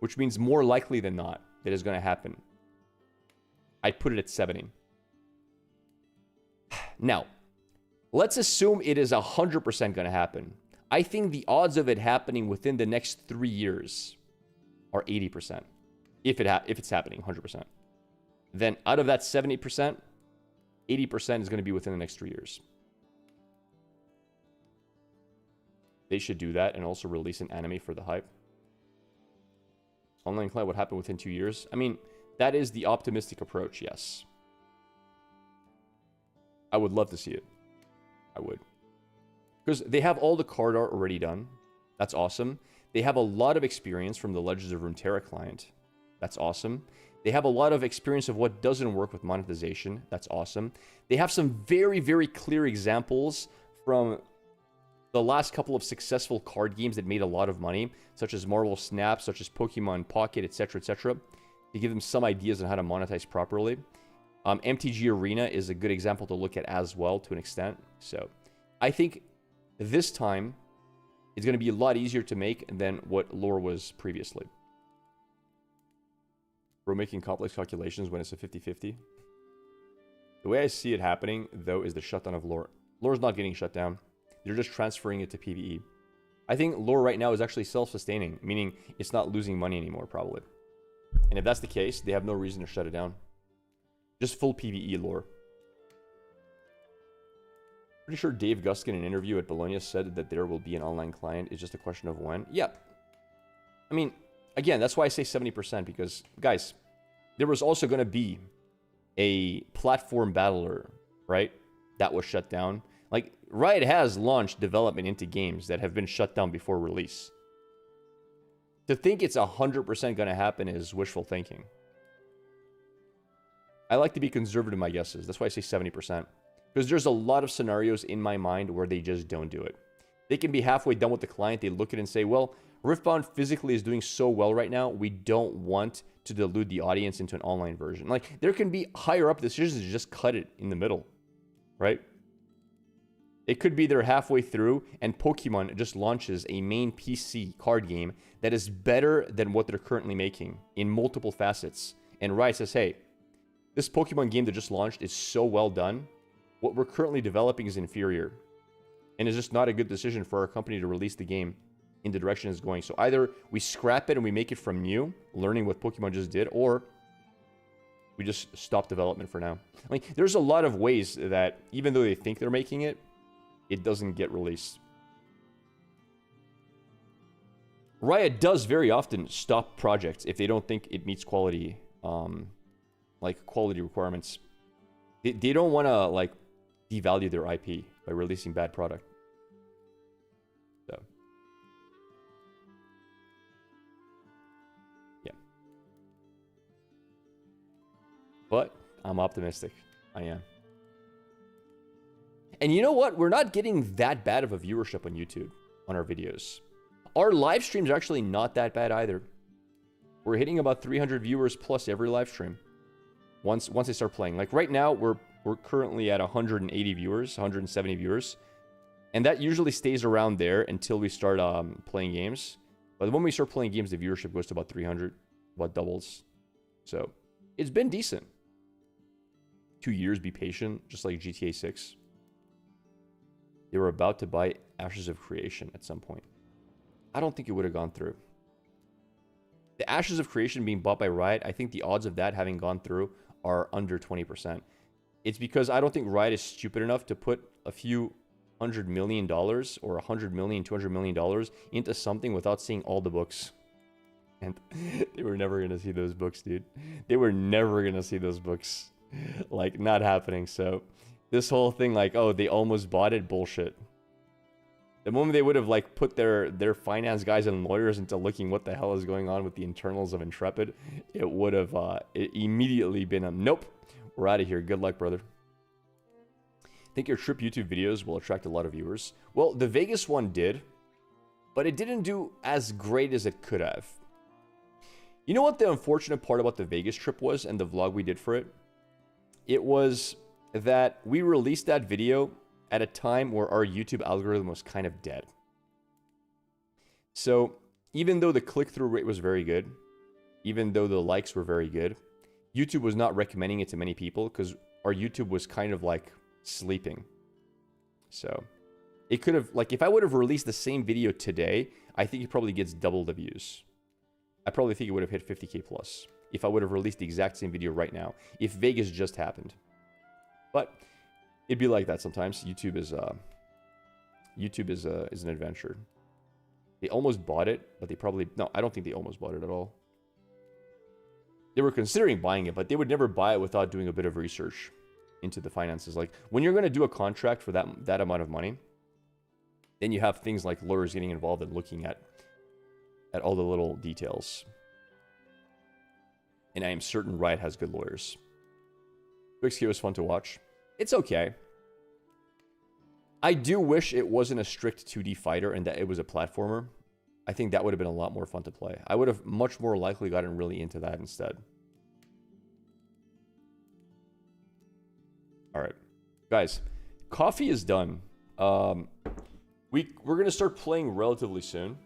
which means more likely than not that is going to happen. I'd put it at 70. Now, let's assume it is 100% going to happen. I think the odds of it happening within the next 3 years are 80%. If it's happening 100%. Then out of that 70%, 80% is going to be within the next 3 years. They should do that and also release an anime for the hype. Online client would happen within 2 years. I mean, that is the optimistic approach, yes. I would love to see it. I would. Because they have all the card art already done. That's awesome. They have a lot of experience from the Legends of Runeterra client. That's awesome. They have a lot of experience of what doesn't work with monetization. That's awesome. They have some very, very clear examples from the last couple of successful card games that made a lot of money, such as Marvel Snap, such as Pokemon Pocket, etc., etc., to give them some ideas on how to monetize properly. MTG Arena is a good example to look at as well, to an extent. So I think this time it's going to be a lot easier to make than what lore was previously. We're making complex calculations when it's a 50-50. The way I see it happening, though, is the shutdown of lore. Lore's not getting shut down. They're just transferring it to PvE. I think lore right now is actually self-sustaining, meaning it's not losing money anymore, probably. And if that's the case, they have no reason to shut it down. Just full PvE lore. Pretty sure Dave Guskin in an interview at Bologna said that there will be an online client. It's just a question of when. Yeah. I mean, again, that's why I say 70%, because, guys, there was also going to be a platform battler, right, that was shut down. Like, Riot has launched development into games that have been shut down before release. To think it's 100% going to happen is wishful thinking. I like to be conservative in my guesses. That's why I say 70%. Because there's a lot of scenarios in my mind where they just don't do it. They can be halfway done with the client. They look at it and say, well, Riftbound physically is doing so well right now, we don't want to dilute the audience into an online version. Like, there can be higher up decisions to just cut it in the middle, right? It could be they're halfway through and Pokemon just launches a main PC card game that is better than what they're currently making in multiple facets. And Riot says, hey, this Pokemon game that just launched is so well done. What we're currently developing is inferior. And it's just not a good decision for our company to release the game in the direction it's going. So either we scrap it and we make it from new, learning what Pokemon just did, or we just stop development for now. Like, there's a lot of ways that, even though they think they're making it, it doesn't get released. Riot does very often stop projects if they don't think it meets quality, quality requirements. They don't want to, like, devalue their IP by releasing bad product. So, yeah. But I'm optimistic. I am. And you know what? We're not getting that bad of a viewership on YouTube on our videos. Our live streams are actually not that bad either. We're hitting about 300 viewers plus every live stream. Once they start playing. Like right now, we're currently at 180 viewers, 170 viewers. And that usually stays around there until we start playing games. But when we start playing games, the viewership goes to about 300, about doubles. So it's been decent. 2 years, be patient, just like GTA 6. They were about to buy Ashes of Creation at some point. I don't think it would have gone through. The Ashes of Creation being bought by Riot, I think the odds of that having gone through are under 20%. It's because I don't think Riot is stupid enough to put a few $100 million or $100 million, $200 million into something without seeing all the books. And they were never going to see those books, dude. They were never going to see those books. Like, not happening. So this whole thing, like, oh, they almost bought it, bullshit. The moment they would have, like, put their finance guys and lawyers into looking what the hell is going on with the internals of Intrepid, it would have immediately been a nope, we're out of here. Good luck, brother. Think your trip YouTube videos will attract a lot of viewers? Well, the Vegas one did, but it didn't do as great as it could have. You know what the unfortunate part about the Vegas trip was and the vlog we did for it? It was that we released that video at a time where our YouTube algorithm was kind of dead. So even though the click-through rate was very good, even though the likes were very good, YouTube was not recommending it to many people because our YouTube was kind of like sleeping. So it could have, like, if I would have released the same video today, I think it probably gets double the views. I probably think it would have hit 50K plus if I would have released the exact same video right now, if Vegas just happened. But it'd be like that sometimes. YouTube is an adventure. They almost bought it, but they probably... No, I don't think they almost bought it at all. They were considering buying it, but they would never buy it without doing a bit of research into the finances. Like, when you're going to do a contract for that amount of money, then you have things like lawyers getting involved and looking at all the little details. And I am certain Riot has good lawyers. 2XK was fun to watch. It's okay. I do wish it wasn't a strict 2D fighter and that it was a platformer. I think that would have been a lot more fun to play. I would have much more likely gotten really into that instead. Alright. Guys, coffee is done. We're going to start playing relatively soon.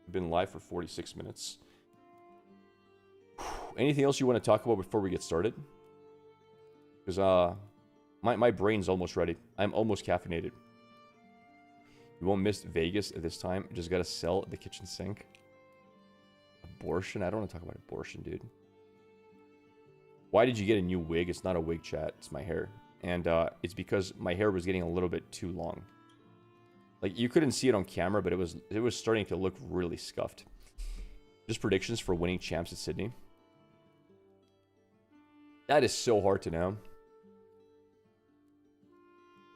We've been live for 46 minutes. Anything else you want to talk about before we get started? Because my brain's almost ready. I'm almost caffeinated. You won't miss Vegas at this time. You just gotta sell the kitchen sink. Abortion? I don't want to talk about abortion, dude. Why did you get a new wig? It's not a wig, chat. It's my hair. And it's because my hair was getting a little bit too long. Like, you couldn't see it on camera, but it was starting to look really scuffed. Just predictions for winning champs at Sydney. That is so hard to know.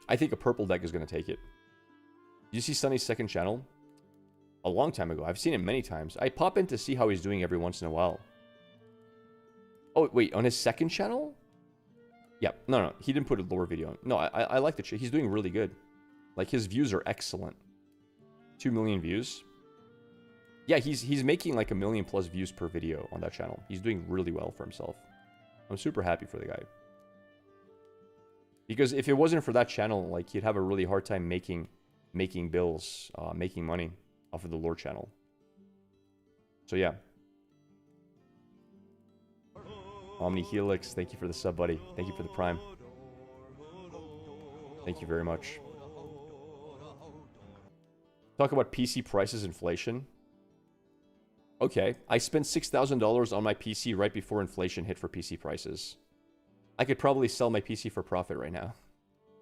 I think a purple deck is going to take it. Did you see Sunny's second channel? A long time ago. I've seen it many times. I pop in to see how he's doing every once in a while. Oh, wait. On his second channel? Yeah. No. He didn't put a lore video on. No, I like the chick. He's doing really good. Like, his views are excellent. 2 million views. Yeah, he's making like 1 million+ views per video on that channel. He's doing really well for himself. I'm super happy for the guy. Because if it wasn't for that channel, like, he'd have a really hard time making bills, making money off of the lore channel. So yeah. Omni Helix, thank you for the sub, buddy. Thank you for the prime. Thank you very much. Talk about PC prices, inflation. Okay, I spent $6,000 on my PC right before inflation hit for PC prices. I could probably sell my PC for profit right now.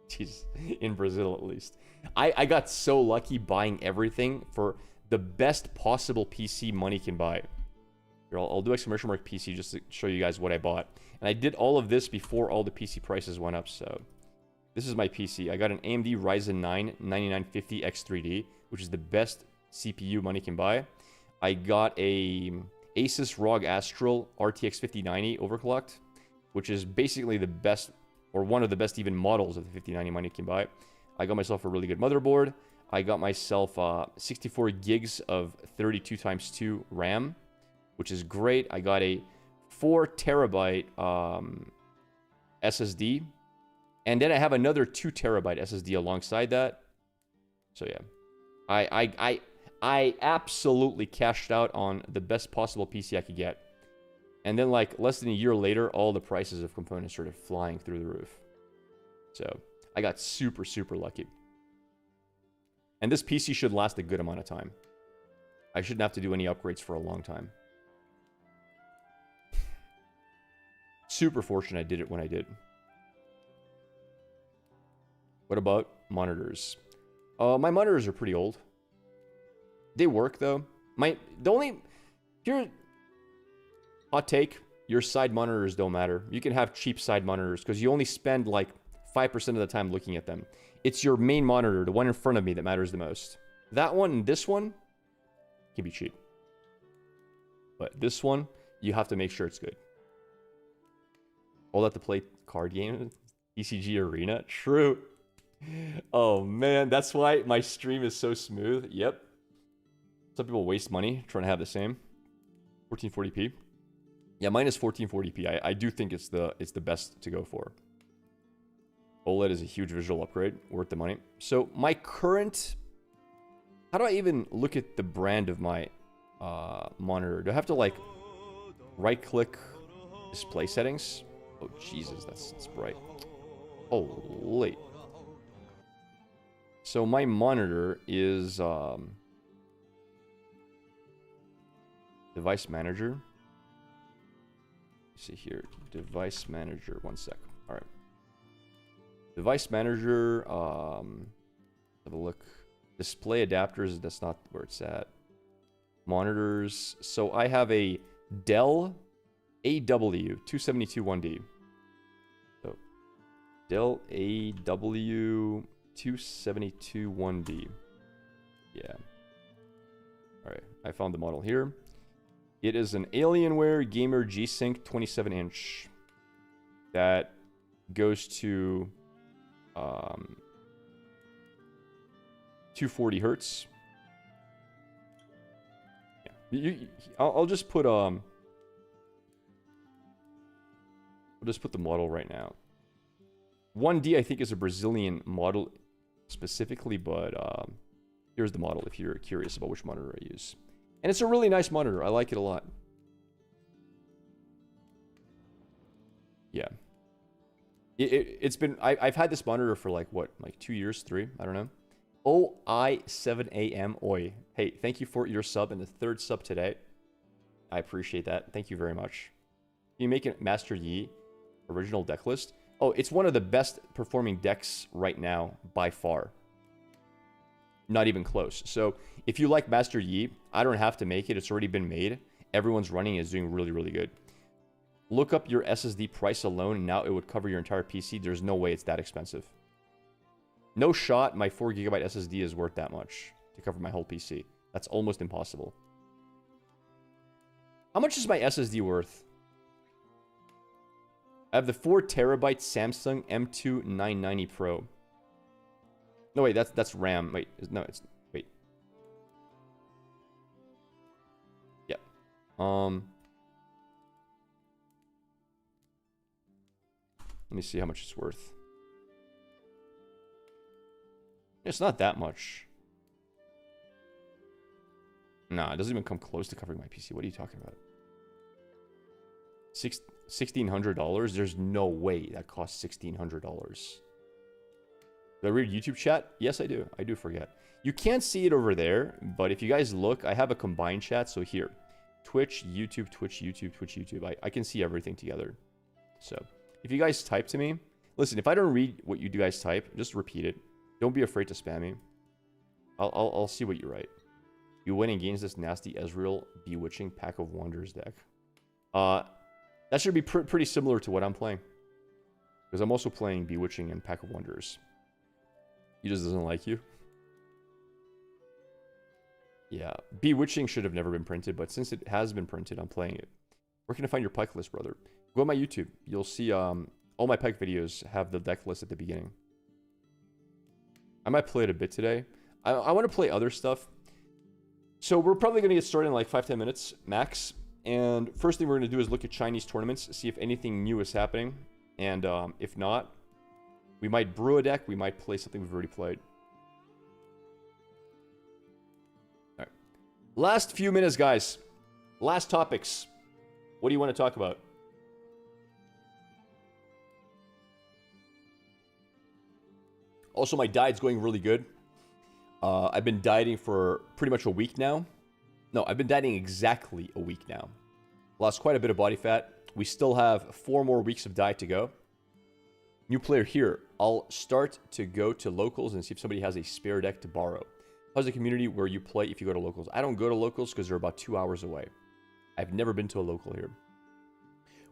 Jeez, in Brazil at least. I got so lucky buying everything for the best possible PC money can buy. Here, I'll do exclamation mark PC just to show you guys what I bought. And I did all of this before all the PC prices went up, so... This is my PC. I got an AMD Ryzen 9 9950 X3D, which is the best CPU money can buy. I got a Asus ROG Astral RTX 5090 overclocked, which is basically the best, or one of the best even models of the 5090 money can buy. I got myself a really good motherboard. I got myself 64 gigs of 32x2 RAM, which is great. I got a 4 terabyte SSD. And then I have another 2 terabyte SSD alongside that. So yeah. I absolutely cashed out on the best possible PC I could get. And then, like, less than a year later, all the prices of components started flying through the roof. So I got super, super lucky. And this PC should last a good amount of time. I shouldn't have to do any upgrades for a long time. Super fortunate I did it when I did. What about monitors? My monitors are pretty old. They work though. Hot take, your side monitors don't matter. You can have cheap side monitors because you only spend like 5% of the time looking at them. It's your main monitor, the one in front of me, that matters the most. That one and this one can be cheap. But this one, you have to make sure it's good. All that to play card game? ECG Arena? True. Oh man, that's why my stream is so smooth. Yep. Some people waste money trying to have the same. 1440p. Yeah, mine is 1440p. I do think it's the best to go for. OLED is a huge visual upgrade, worth the money. So my current... How do I even look at the brand of my monitor? Do I have to like right-click display settings? Oh Jesus, that's bright. Holy. So my monitor is device manager. Let's see here, device manager. 1 sec. All right. Device manager. Have a look. Display adapters. That's not where it's at. monitors. So I have a Dell AW 272 1D. So Dell AW 272 1D. Yeah. All right, I found the model here. It is an Alienware Gamer G-Sync 27-inch that goes to 240 hertz. Yeah. I'll just put I'll just put the model right now. 1D I think is a Brazilian model specifically, but here's the model if you're curious about which monitor I use. And it's a really nice monitor. I like it a lot. Yeah. It's been... I've had this monitor for like, what? Like 2 years? 3? I don't know. OI7AM. Oi. Hey, thank you for your sub and the 3rd sub today. I appreciate that. Thank you very much. Can you make a Master Yi original deck list? Oh, it's one of the best performing decks right now by far. Not even close. So if you like Master Yi, I don't have to make it. It's already been made. Everyone's running is doing really, really good. Look up your SSD price alone, and now it would cover your entire PC. There's no way it's that expensive. No shot my 4GB SSD is worth that much to cover my whole PC. That's almost impossible. How much is my SSD worth? I have the 4TB Samsung M2 990 Pro. No, wait, that's RAM. Wait, no, it's... Wait. Yeah. Let me see how much it's worth. It's not that much. Nah, it doesn't even come close to covering my PC. What are you talking about? $1,600? There's no way that costs $1,600. Do I read YouTube chat? Yes, I do. I do forget. You can't see it over there, but if you guys look, I have a combined chat. So here, Twitch, YouTube, Twitch, YouTube, Twitch, YouTube. I can see everything together. So if you guys type to me, listen, if I don't read what you guys type, just repeat it. Don't be afraid to spam me. I'll see what you write. You win against this nasty Ezreal Bewitching Pack of Wonders deck. That should be pretty similar to what I'm playing. Because I'm also playing Bewitching and Pack of Wonders. He just doesn't like you. Yeah, Bewitching should have never been printed, but since it has been printed, I'm playing it. Where can I find your Pike list, brother? Go on my YouTube. You'll see all my Pike videos have the deck list at the beginning. I might play it a bit today. I want to play other stuff. So we're probably going to get started in like 5-10 minutes max. And first thing we're going to do is look at Chinese tournaments, see if anything new is happening. And if not, we might brew a deck. We might play something we've already played. All right. Last few minutes, guys. Last topics. What do you want to talk about? Also, my diet's going really good. I've been dieting for pretty much a week now. No, I've been dieting exactly a week now. Lost quite a bit of body fat. We still have 4 more weeks of diet to go. New player here. I'll start to go to locals and see if somebody has a spare deck to borrow. How's the community where you play if you go to locals? I don't go to locals because they're about 2 hours away. I've never been to a local here.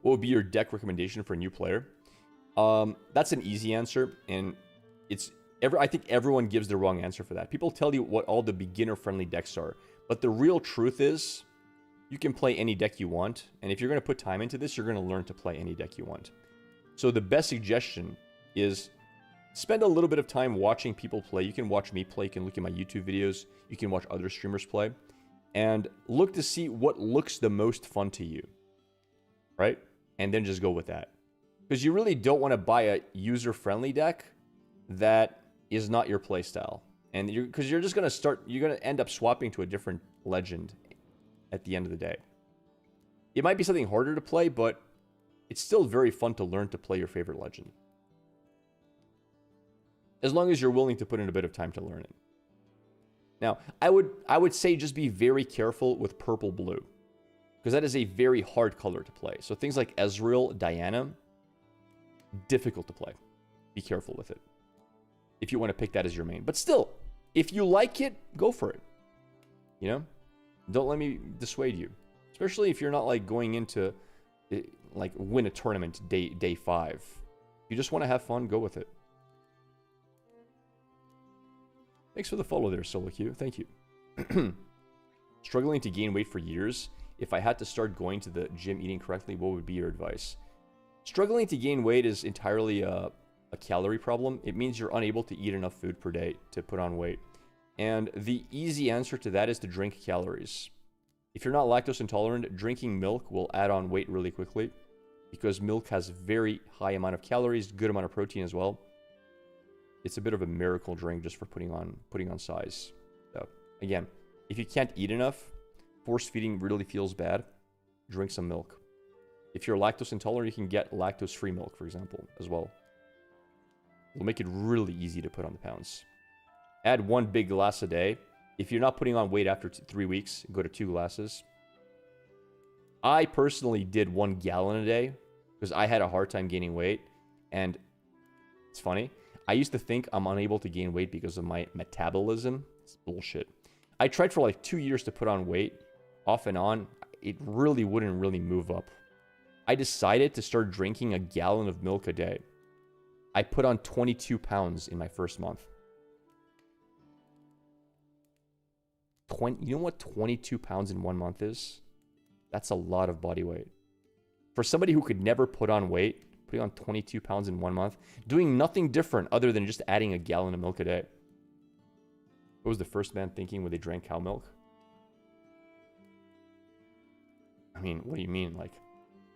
What would be your deck recommendation for a new player? That's an easy answer, and I think everyone gives the wrong answer for that. People tell you what all the beginner-friendly decks are, but the real truth is you can play any deck you want, and if you're going to put time into this, you're going to learn to play any deck you want. So the best suggestion is spend a little bit of time watching people play. You can watch me play. You can look at my YouTube videos. You can watch other streamers play. And look to see what looks the most fun to you. Right? And then just go with that. Because you really don't want to buy a user-friendly deck that is not your playstyle. And because you're just going to end up swapping to a different legend at the end of the day. It might be something harder to play, but it's still very fun to learn to play your favorite legend. As long as you're willing to put in a bit of time to learn it. Now, I would say just be very careful with purple-blue. Because that is a very hard color to play. So things like Ezreal, Diana, difficult to play. Be careful with it. If you want to pick that as your main. But still, if you like it, go for it. You know? Don't let me dissuade you. Especially if you're not like going into like win a tournament day 5. If you just want to have fun, go with it. Thanks for the follow there, Solo Q. Thank you. Struggling to gain weight for years. If I had to start going to the gym eating correctly, what would be your advice? Struggling to gain weight is entirely a calorie problem. It means you're unable to eat enough food per day to put on weight. And the easy answer to that is to drink calories. If you're not lactose intolerant, drinking milk will add on weight really quickly because milk has very high amount of calories, good amount of protein as well. It's a bit of a miracle drink just for putting on size. So again, if you can't eat enough, force feeding really feels bad, drink some milk. If you're lactose intolerant, you can get lactose-free milk, for example, as well. It'll make it really easy to put on the pounds. Add 1 big glass a day. If you're not putting on weight after 3 weeks, go to 2 glasses. I personally did 1 gallon a day because I had a hard time gaining weight. And it's funny. I used to think I'm unable to gain weight because of my metabolism. It's bullshit. I tried for like 2 years to put on weight, off and on. It really wouldn't really move up. I decided to start drinking a gallon of milk a day. I put on 22 pounds in my first month. You know what 22 pounds in 1 month is? That's a lot of body weight. For somebody who could never put on weight, putting on 22 pounds in 1 month, doing nothing different other than just adding a gallon of milk a day. What was the first man thinking when they drank cow milk? I mean, what do you mean? Like,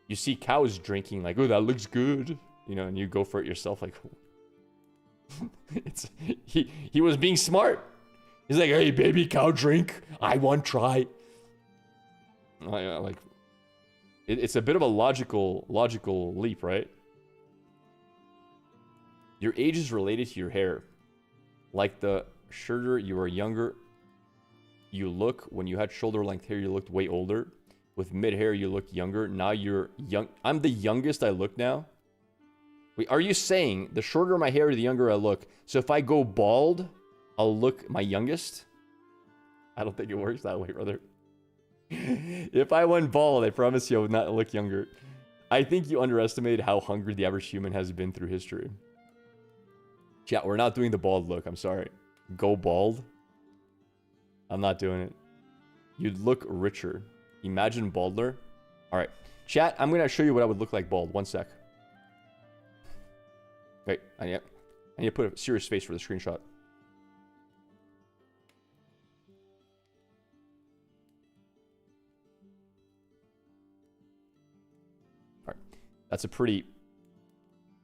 you see cows drinking, like, oh, that looks good, you know, and you go for it yourself, like, he was being smart. He's like, hey, baby cow, drink. I want try. Like, it's a bit of a logical leap, right? Your age is related to your hair. Like the shorter you are younger, you look. When you had shoulder length hair, you looked way older. With mid hair, you look younger. Now you're young. I'm the youngest I look now. Wait, are you saying the shorter my hair, the younger I look? So if I go bald, I'll look my youngest? I don't think it works that way, brother. If I went bald, I promise you I would not look younger. I think you underestimated how hungry the average human has been through history. Chat, we're not doing the bald look. I'm sorry. Go bald? I'm not doing it. You'd look richer. Imagine baldler. Alright. Chat, I'm going to show you what I would look like bald. 1 sec. Wait, I need to put a serious face for the screenshot. Alright. That's a pretty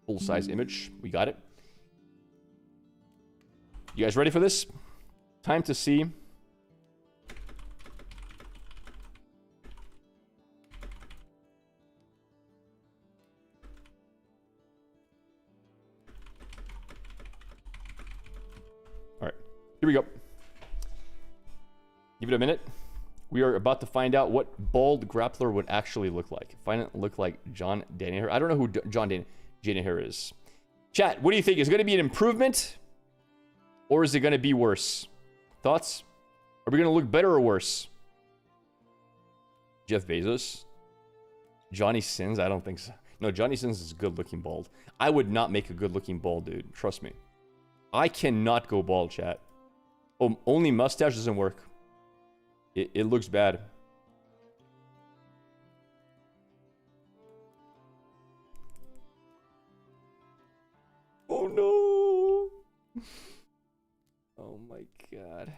full-size image. We got it. You guys ready for this? Time to see. All right, here we go. Give it a minute. We are about to find out what bald grappler would actually look like. Find it look like John Danaher. I don't know who John Danaher is. Chat, what do you think? Is it going to be an improvement? Or is it going to be worse? Thoughts? Are we going to look better or worse? Jeff Bezos? Johnny Sins? I don't think so. No, Johnny Sins is good looking bald. I would not make a good looking bald dude. Trust me. I cannot go bald, chat. Oh, only mustache doesn't work. It looks bad. Oh no. Oh my god.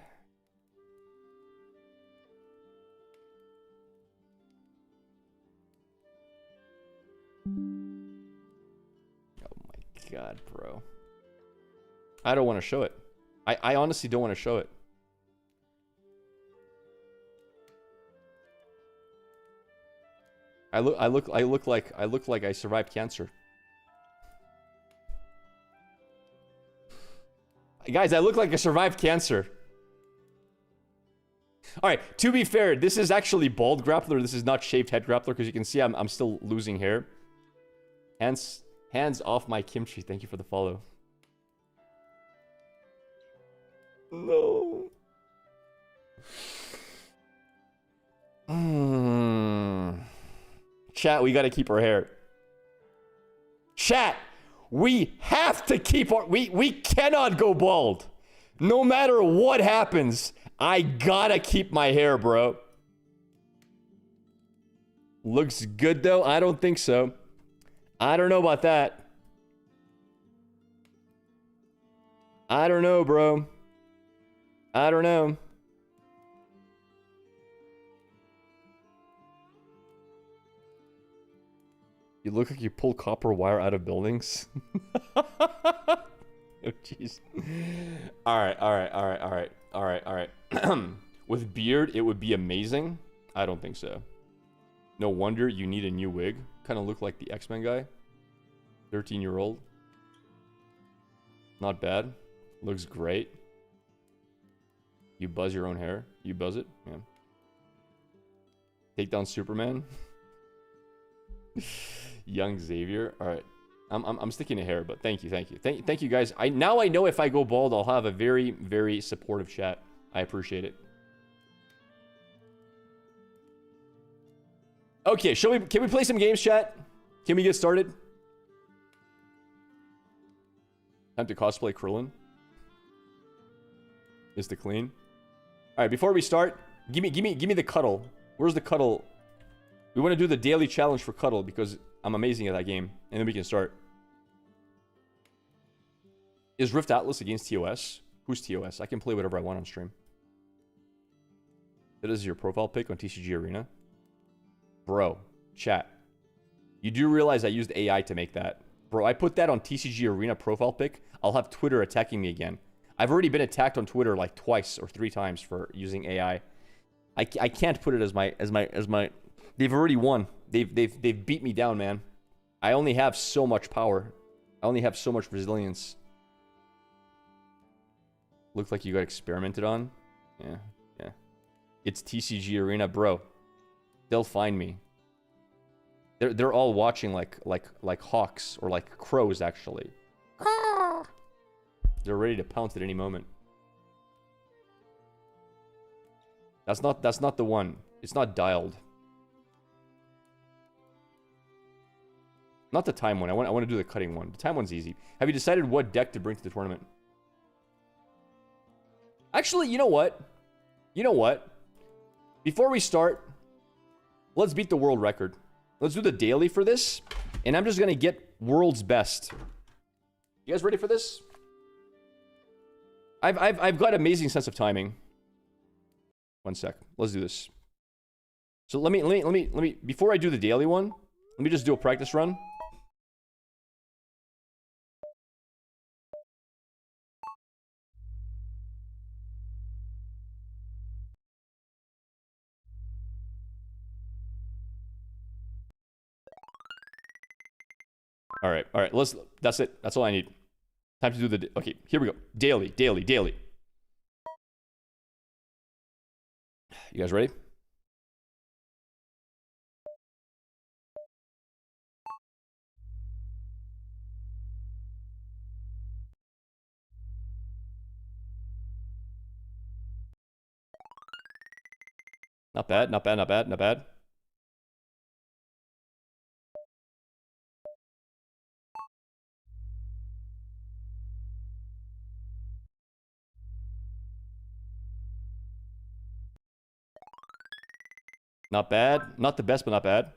Oh my god, bro. I don't want to show it. I honestly don't want to show it. I look like I survived cancer. Guys, I look like I survived cancer. Alright, to be fair, this is actually bald grappler. This is not shaved head grappler, because you can see I'm still losing hair. Hands off my kimchi. Thank you for the follow. No. Chat, we gotta keep our hair. Chat, we have to keep our... We cannot go bald. No matter what happens, I gotta keep my hair, bro. Looks good, though? I don't think so. I don't know about that. I don't know, bro. I don't know. You look like you pull copper wire out of buildings. Oh, jeez. Alright. With beard, it would be amazing. I don't think so. No wonder you need a new wig. Kind of look like the X-Men guy. 13-year-old. Not bad. Looks great. You buzz your own hair. You buzz it? Yeah. Take down Superman. Young Xavier. All right. I'm sticking to hair, but thank you. Thank you guys. Now I know if I go bald, I'll have a very, very supportive chat. I appreciate it. Okay, can we play some games, chat? Can we get started? Time to cosplay Krillin. Is the clean. All right, before we start, give me the cuddle. Where's the cuddle? We want to do the daily challenge for cuddle because I'm amazing at that game, and then we can start. Is Rift Atlas against TOS? Who's TOS? I can play whatever I want on stream. That is your profile pic on TCG Arena. Bro, chat. You do realize I used AI to make that. Bro, I put that on TCG Arena profile pic. I'll have Twitter attacking me again. I've already been attacked on Twitter like twice or 3 times for using AI. I can't put it as my. They've already won. They've beat me down, man. I only have so much power. I only have so much resilience. Looks like you got experimented on. Yeah. It's TCG Arena, bro. They'll find me. They're all watching like hawks or like crows actually. They're ready to pounce at any moment. That's not the one. It's not dialed. Not the time one. I want to do the cutting one. The time one's easy. Have you decided what deck to bring to the tournament? Actually, you know what? Before we start, let's beat the world record. Let's do the daily for this, and I'm just gonna get world's best. You guys ready for this? I've got amazing sense of timing. One sec. Let's do this. So let me before I do the daily one, let me just do a practice run. All right. That's it. That's all I need. Time to do the... Okay, here we go. Daily. You guys ready? Not bad. Not bad. Not the best, but not bad.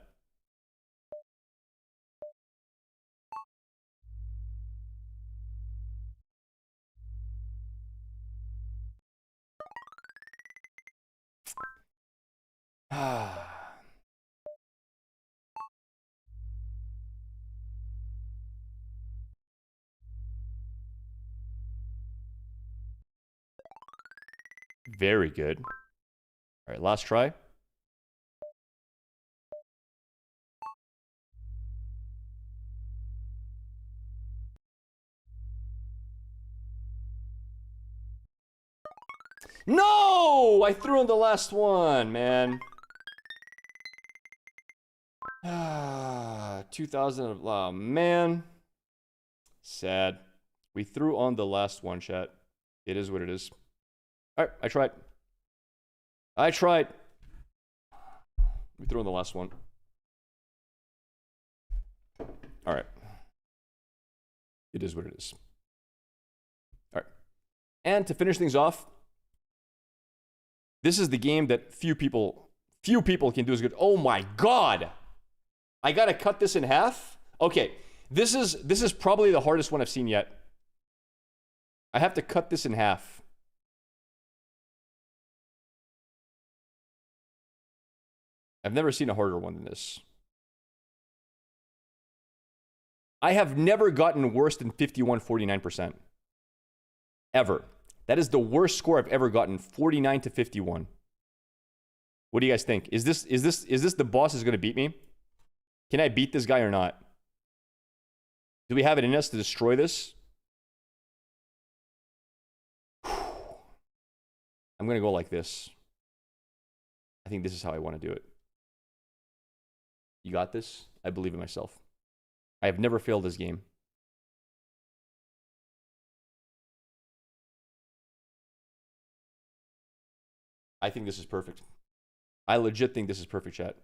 Very good. All right, last try. No! I threw in the last one, man. 2000. Oh, man. Sad. We threw on the last one, chat. It is what it is. All right, I tried. We throw in the last one. All right. It is what it is. All right. And to finish things off, this is the game that few people can do as good. Oh my God. I got to cut this in half. Okay. This is probably the hardest one I've seen yet. I have to cut this in half. I've never seen a harder one than this. I have never gotten worse than 51-49%. Ever. That is the worst score I've ever gotten, 49 to 51. What do you guys think? Is this the boss is going to beat me? Can I beat this guy or not? Do we have it in us to destroy this? I'm going to go like this. I think this is how I want to do it. You got this? I believe in myself. I have never failed this game. I think this is perfect. I legit think this is perfect, chat.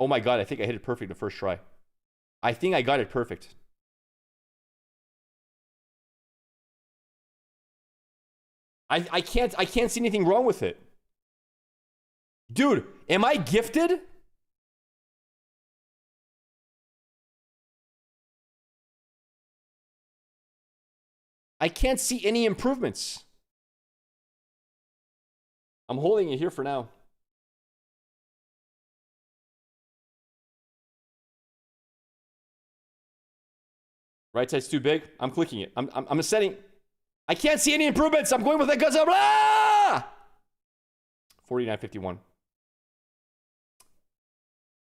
Oh my God, I think I hit it perfect the first try. I think I got it perfect. I can't see anything wrong with it. Dude, am I gifted? I can't see any improvements. I'm holding it here for now. Right side's too big. I'm clicking it. I'm setting. I can't see any improvements. I'm going with that guts up. Ah! 49-51.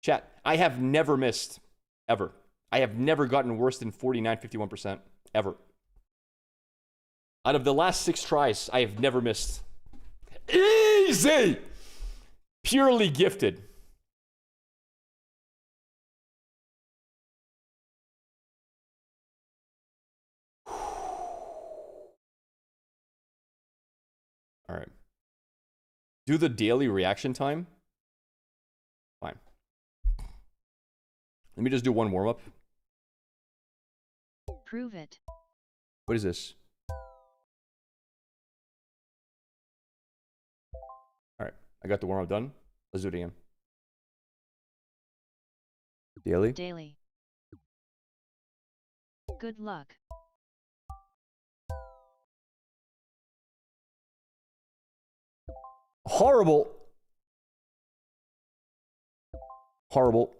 Chat, I have never missed. Ever. I have never gotten worse than 49-51%. Ever. Out of the last 6 tries, I have never missed. Easy! Purely gifted. All right. Do the daily reaction time. Fine. Let me just do one warm-up. Prove it. What is this? All right. I got the warm-up done. Let's do it again. Daily? Daily. Good luck. Horrible. Horrible.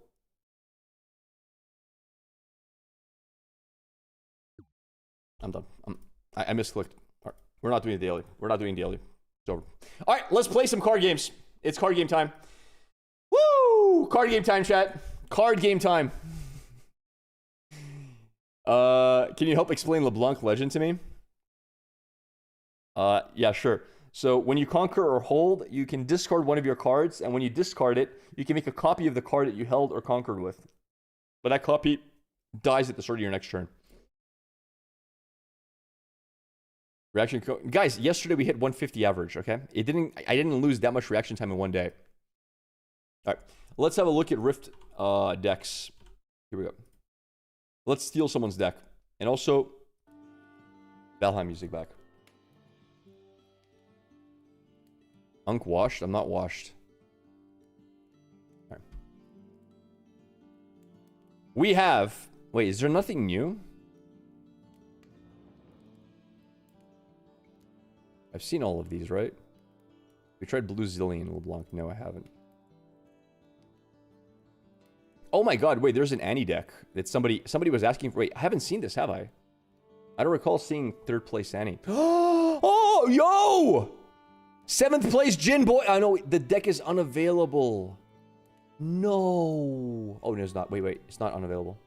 I'm done. I misclicked. All right. We're not doing daily. We're not doing daily. It's over. All right, let's play some card games. It's card game time. Woo! Card game time, chat. Card game time. Can you help explain LeBlanc Legend to me? Yeah, sure. So when you conquer or hold, you can discard one of your cards, and when you discard it, you can make a copy of the card that you held or conquered with. But that copy dies at the start of your next turn. Reaction guys, yesterday we hit 150 average, okay? I didn't lose that much reaction time in one day. All right, let's have a look at Rift decks. Here we go. Let's steal someone's deck. And also, Valheim music back. Unk washed? I'm not washed. All right. We have... Wait, is there nothing new? I've seen all of these, right? We tried Blue Zillion LeBlanc. No, I haven't. Oh my god, wait, there's an Annie deck that somebody was asking for. Wait, I haven't seen this, have I? I don't recall seeing 3rd place Annie. Oh, yo! 7th place Jin Boy. I know, the deck is unavailable. No. Oh, no, it's not. Wait, it's not unavailable.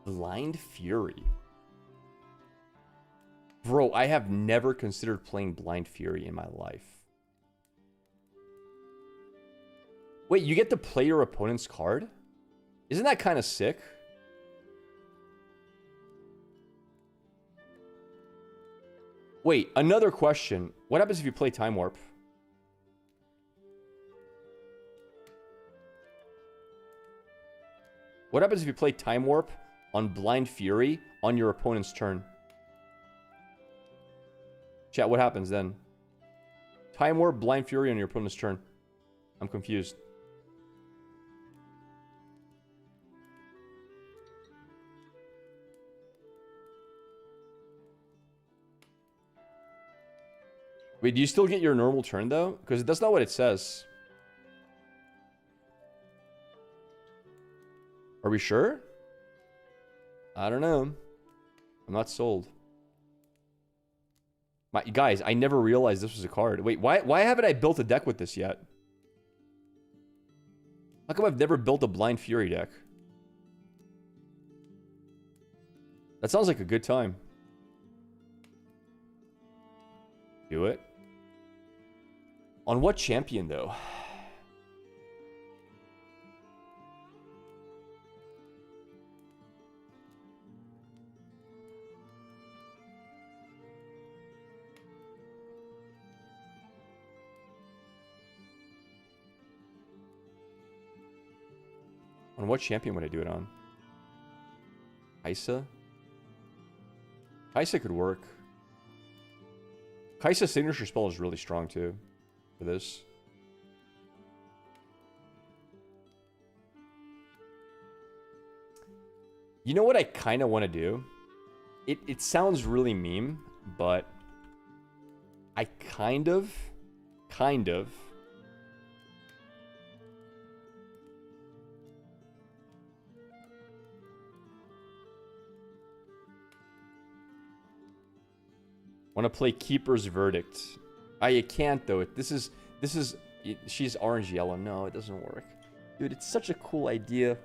Blind Fury. Bro, I have never considered playing Blind Fury in my life. Wait, you get to play your opponent's card? Isn't that kind of sick? Wait, another question. What happens if you play Time Warp? What happens if you play Time Warp on Blind Fury on your opponent's turn? Chat, what happens then? Time Warp, Blind Fury on your opponent's turn. I'm confused. Wait, do you still get your normal turn though? Because that's not what it says. Are we sure? I don't know. I'm not sold. Guys, I never realized this was a card. Wait, why haven't I built a deck with this yet? How come I've never built a Blind Fury deck? That sounds like a good time. Do it. On what champion, though? On what champion would I do it on? Kaisa? Kaisa could work. Kaisa's signature spell is really strong too for this. You know what I kind of want to do? It sounds really meme, but I kind of want to play Keeper's Verdict. You can't though. She's orange yellow. No, it doesn't work. Dude, it's such a cool idea.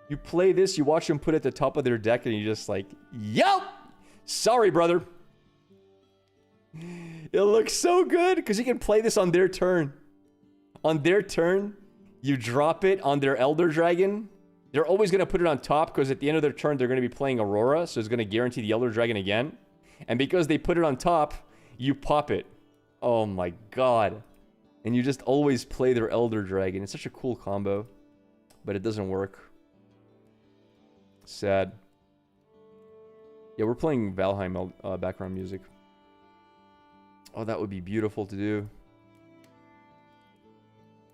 You play this, you watch them put it at the top of their deck, and you're just like, yup! Sorry, brother. It looks so good, because you can play this on their turn. On their turn, you drop it on their Elder Dragon. They're always going to put it on top, because at the end of their turn, they're going to be playing Aurora, so it's going to guarantee the Elder Dragon again. And because they put it on top, you pop it. Oh my god. And you just always play their Elder Dragon. It's such a cool combo. But it doesn't work. Sad. Yeah, we're playing Valheim background music. Oh, that would be beautiful to do.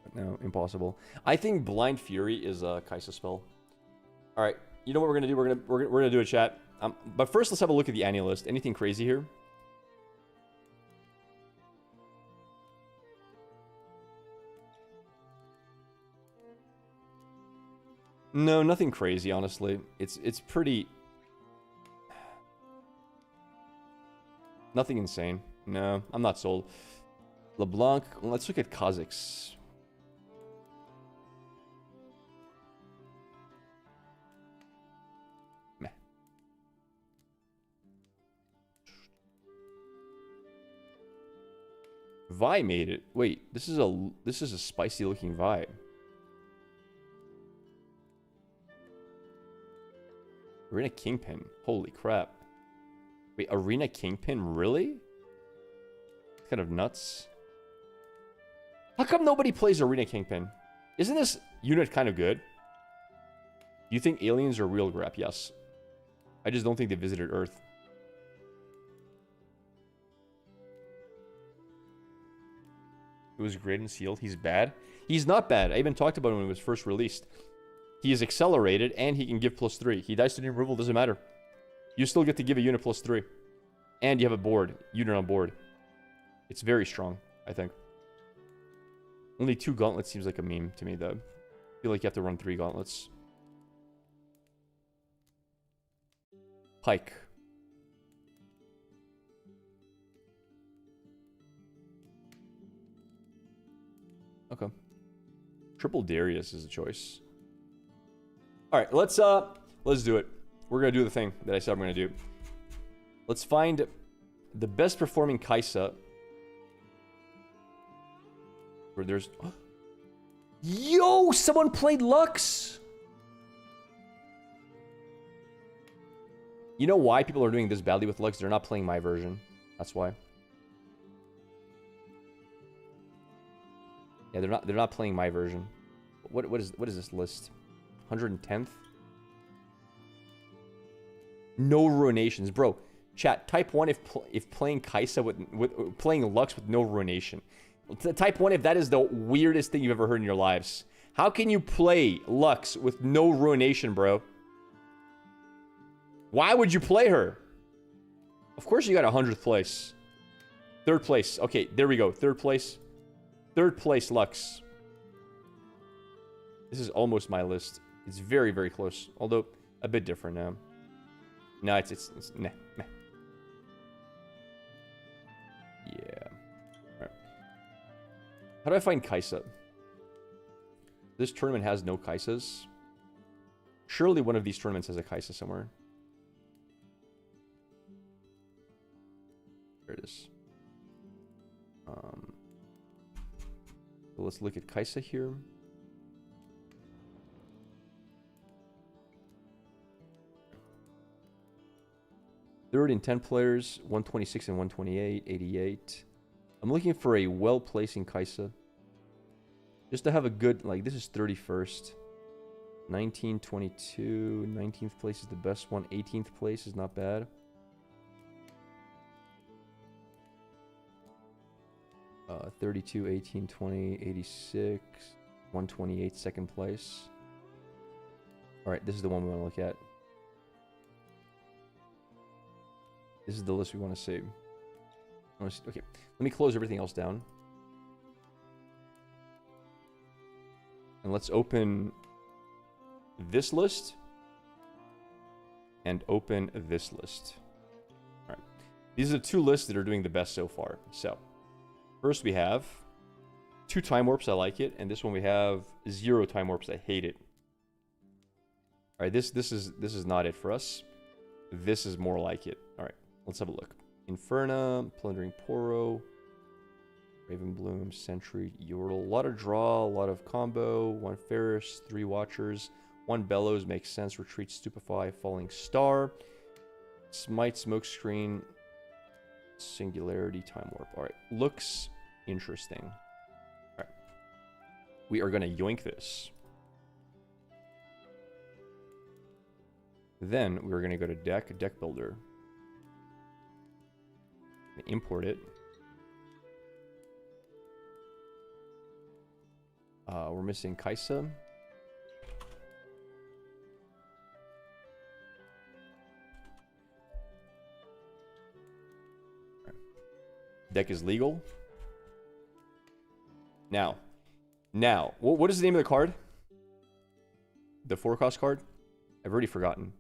But no, impossible. I think Blind Fury is a Kaisa spell. Alright, you know what we're gonna do? We're gonna do a chat. But first, let's have a look at the annual list. Anything crazy here? No, nothing crazy, honestly. It's pretty... Nothing insane. No, I'm not sold. LeBlanc, let's look at Kazakhs. Meh. Vi made it. Wait, this is a spicy looking Vi. Arena Kingpin. Holy crap. Wait, Arena Kingpin? Really? It's kind of nuts. How come nobody plays Arena Kingpin? Isn't this unit kind of good? Do you think aliens are real grab? Yes. I just don't think they visited Earth. It was great and sealed. He's bad. He's not bad. I even talked about him when he was first released. He is accelerated, and he can give +3. He dies to new removal, doesn't matter. You still get to give a unit +3. And you have a board. Unit on board. It's very strong, I think. Only 2 gauntlets seems like a meme to me, though. I feel like you have to run 3 gauntlets. Pike. Okay. Triple Darius is a choice. All right, let's do it. we're gonna do the thing that I said I'm gonna do. Let's find the best performing Kaisa. Where there's... Yo! Someone played Lux! You know why people are doing this badly with Lux? They're not playing my version. That's why. Yeah, they're not playing my version. What is this list? 110th? No ruinations, bro. Chat, type 1 if playing Kaisa with playing Lux with no ruination. Type 1 if that is the weirdest thing you've ever heard in your lives. How can you play Lux with no ruination, bro? Why would you play her? Of course you got 100th place. 3rd place. Okay, there we go. 3rd place. 3rd place Lux. This is almost my list. It's very, very close. Although, a bit different now. No, it's nah. Yeah. Alright. How do I find Kaisa? This tournament has no Kaisas. Surely one of these tournaments has a Kaisa somewhere. There it is. So let's look at Kaisa here. Third in 10 players, 126 and 128, 88. I'm looking for a well-placing Kaisa. Just to have a good, like, this is 31st. 19, 22, 19th place is the best one. 18th place is not bad. Uh, 32, 18, 20, 86, 128, 2nd place. Alright, this is the one we want to look at. This is the list we want to see. Okay, let me close everything else down. And let's open this list. And open this list. Alright. These are the 2 lists that are doing the best so far. So, first we have 2 time warps, I like it. And this one we have 0 time warps, I hate it. Alright, this is not it for us. This is more like it. Alright. Let's have a look. Inferna, Plundering Poro, Raven Bloom, Sentry, Yordle. A lot of draw, a lot of combo. 1 Ferris, 3 Watchers, 1 Bellows makes sense. Retreat, Stupefy, Falling Star, Smite, Smokescreen, Singularity, Time Warp. Alright, looks interesting. Alright. We are going to yoink this. Then we're going to go to Deck Builder. Import it. We're missing Kaisa. Deck is legal. Now, what is the name of the card? The 4-cost card? I've already forgotten.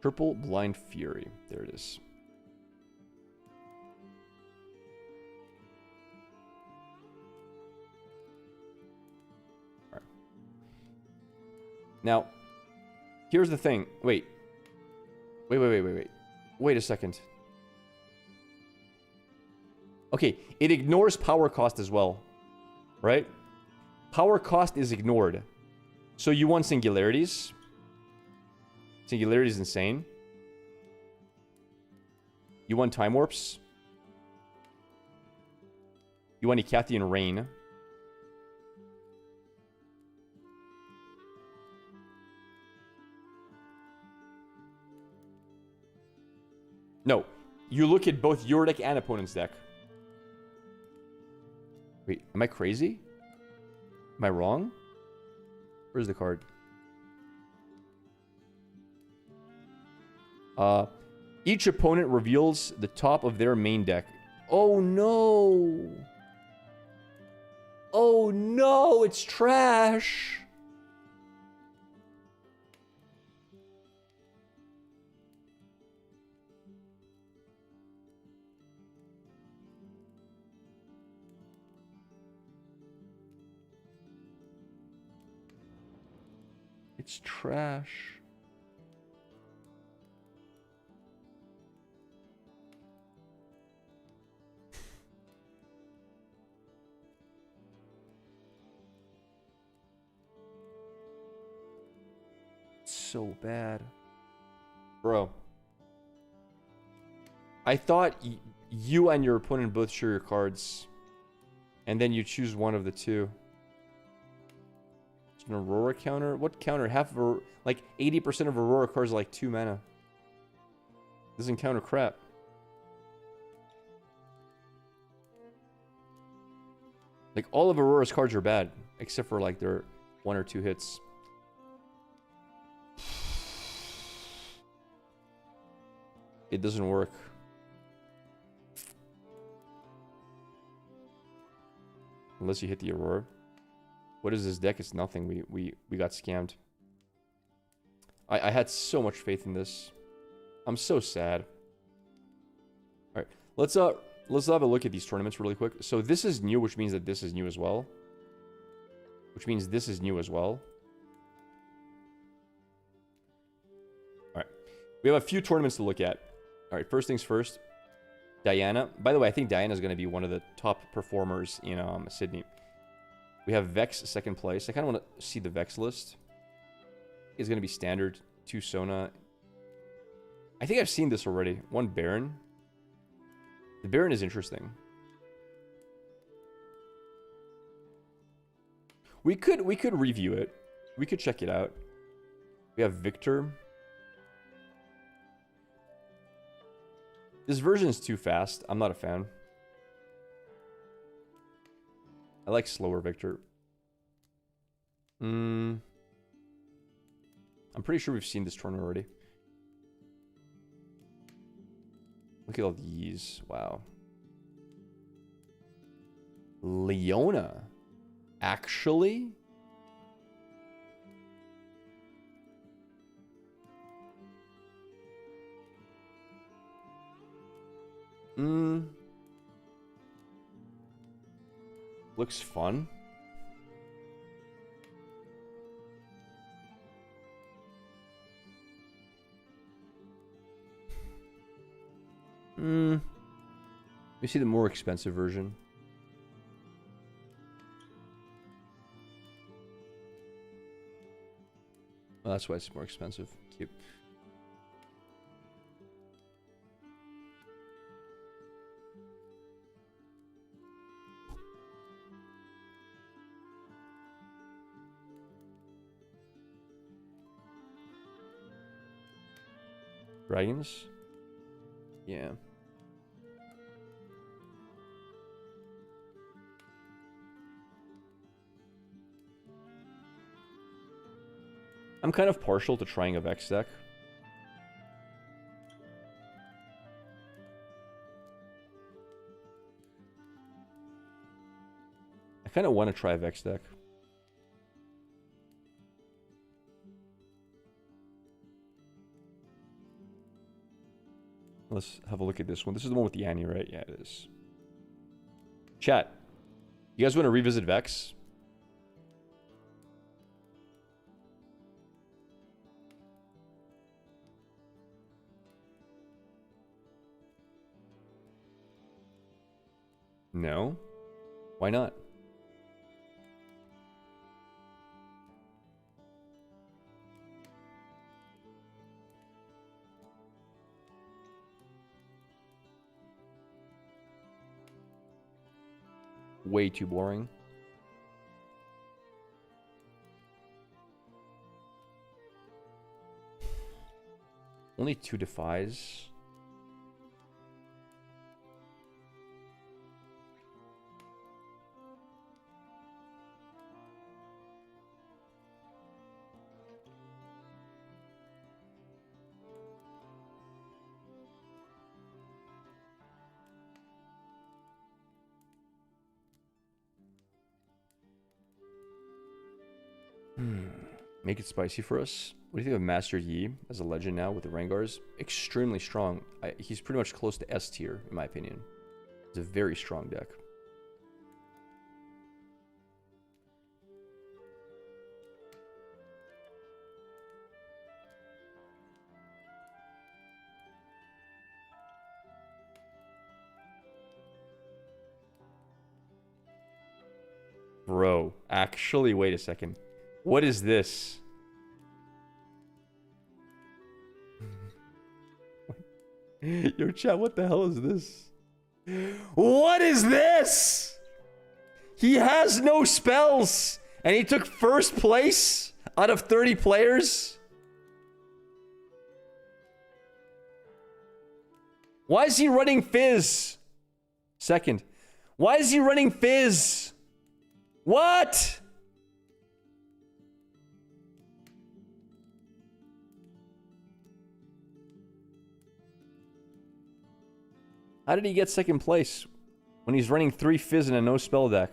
Triple Blind Fury. There it is. All right. Now, here's the thing. Wait. Wait a second. Okay, it ignores power cost as well. Right? Power cost is ignored. So you want singularities. Singularity is insane. You want time warps. You want Ecathian Rain. No. You look at both your deck and opponent's deck. Wait, am I crazy? Am I wrong? Where's the card? Each opponent reveals the top of their main deck. Oh no! Oh no, it's trash! It's trash. So bad. Bro. I thought you and your opponent both share your cards. And then you choose one of the two. It's an Aurora counter? What counter? Half of like 80% of Aurora cards are like 2 mana. Doesn't counter crap. Like all of Aurora's cards are bad. Except for like their 1 or 2 hits. It doesn't work. Unless you hit the Aurora. What is this deck? It's nothing. We got scammed. I had so much faith in this. I'm so sad. Alright. Let's have a look at these tournaments really quick. So this is new, which means that this is new as well. Which means this is new as well. Alright. We have a few tournaments to look at. Alright, first things first. Diana. By the way, I think Diana is going to be one of the top performers in Sydney. We have Vex second place. I kind of want to see the Vex list. It's going to be standard. 2 Sona. I think I've seen this already. 1 Baron. The Baron is interesting. We could review it. We could check it out. We have Victor. This version is too fast. I'm not a fan. I like slower Victor. I'm pretty sure we've seen this tournament already. Look at all these. Wow. Leona. Actually? Looks fun. Let me see the more expensive version. Oh, that's why it's more expensive. Cute. Dragons? Yeah. I'm kind of partial to trying a Vex deck. I kind of want to try a Vex deck. Let's have a look at this one. This is the one with the Annie, right? Yeah, it is. Chat. You guys want to revisit Vex? No? Why not? Way too boring. Only 2 defies. Make it spicy for us. What do you think of Master Yi as a legend now with the Rangars? Extremely strong. He's pretty much close to S tier, in my opinion. It's a very strong deck. Bro, actually, wait a second. What is this? Yo, chat, what the hell is this? What is this? He has no spells, and he took first place out of 30 players? Why is he running Fizz? Second. Why is he running Fizz? What? How did he get second place when he's running 3 Fizz in a no spell deck?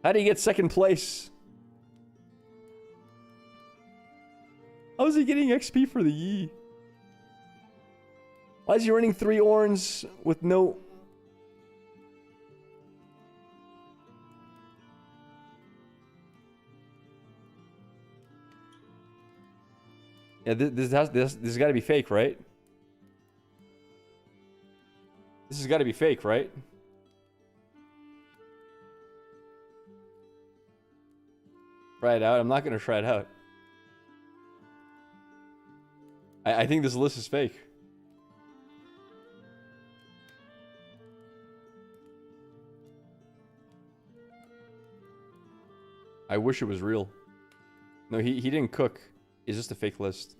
How did he get second place? How is he getting XP for the Yi? Why is he running 3 Orns with no... Yeah, this has got to be fake, right? This has got to be fake, right? Try it out. I'm not going to try it out. I think this list is fake. I wish it was real. No, he didn't cook. It's just a fake list.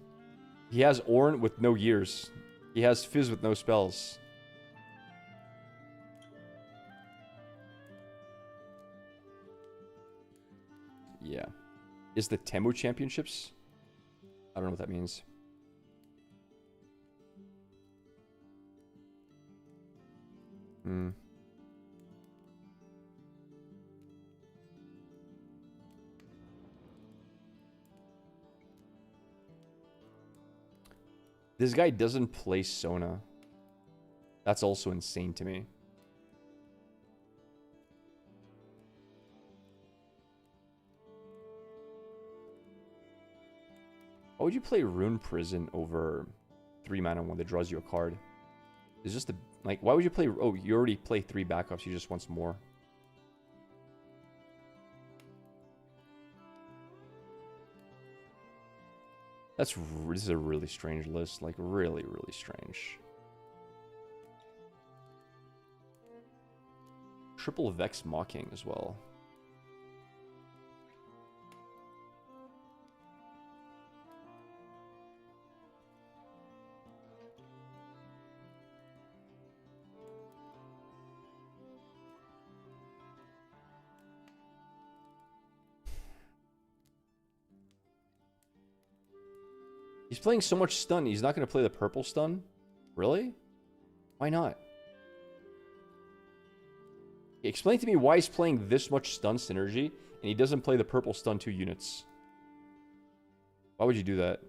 He has Ornn with no years. He has Fizz with no spells. Yeah. Is the Temu Championships? I don't know what that means. This guy doesn't play Sona. That's also insane to me. Why would you play Rune Prison over 3 mana when that draws you a card? It's just a... Like, why would you play... Oh, you already play 3 backups. You just want some more. This is a really strange list. Like, really, really strange. Triple Vex Mocking as well. He's playing so much stun, he's not going to play the purple stun? Really? Why not? Explain to me why he's playing this much stun synergy and he doesn't play the purple stun 2 units. Why would you do that?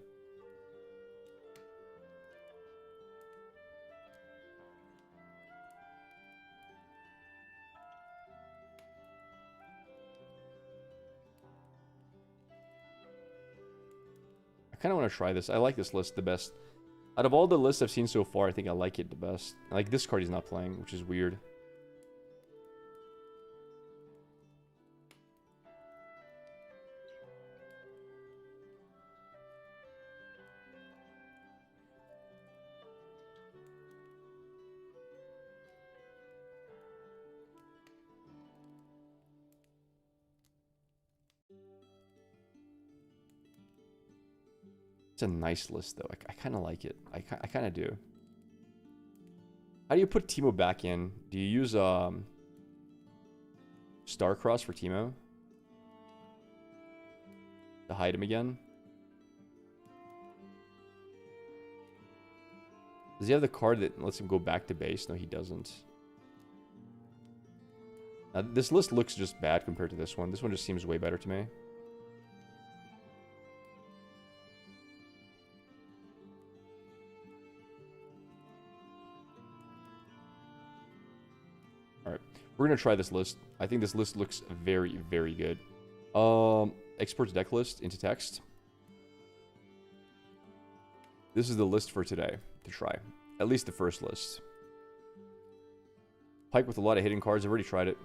I kind of want to try this. I like this list the best. Out of all the lists I've seen so far, I think I like it the best. Like, this card he's not playing, which is weird. It's a nice list, though. I kind of like it. I kind of do. How do you put Teemo back in? Do you use Starcross for Teemo? To hide him again? Does he have the card that lets him go back to base? No, he doesn't. This list looks just bad compared to this one. This one just seems way better to me. We're going to try this list. I think this list looks very, very good. Exports deck list into text. This is the list for today to try. At least the first list. Pike with a lot of hidden cards. I've already tried it.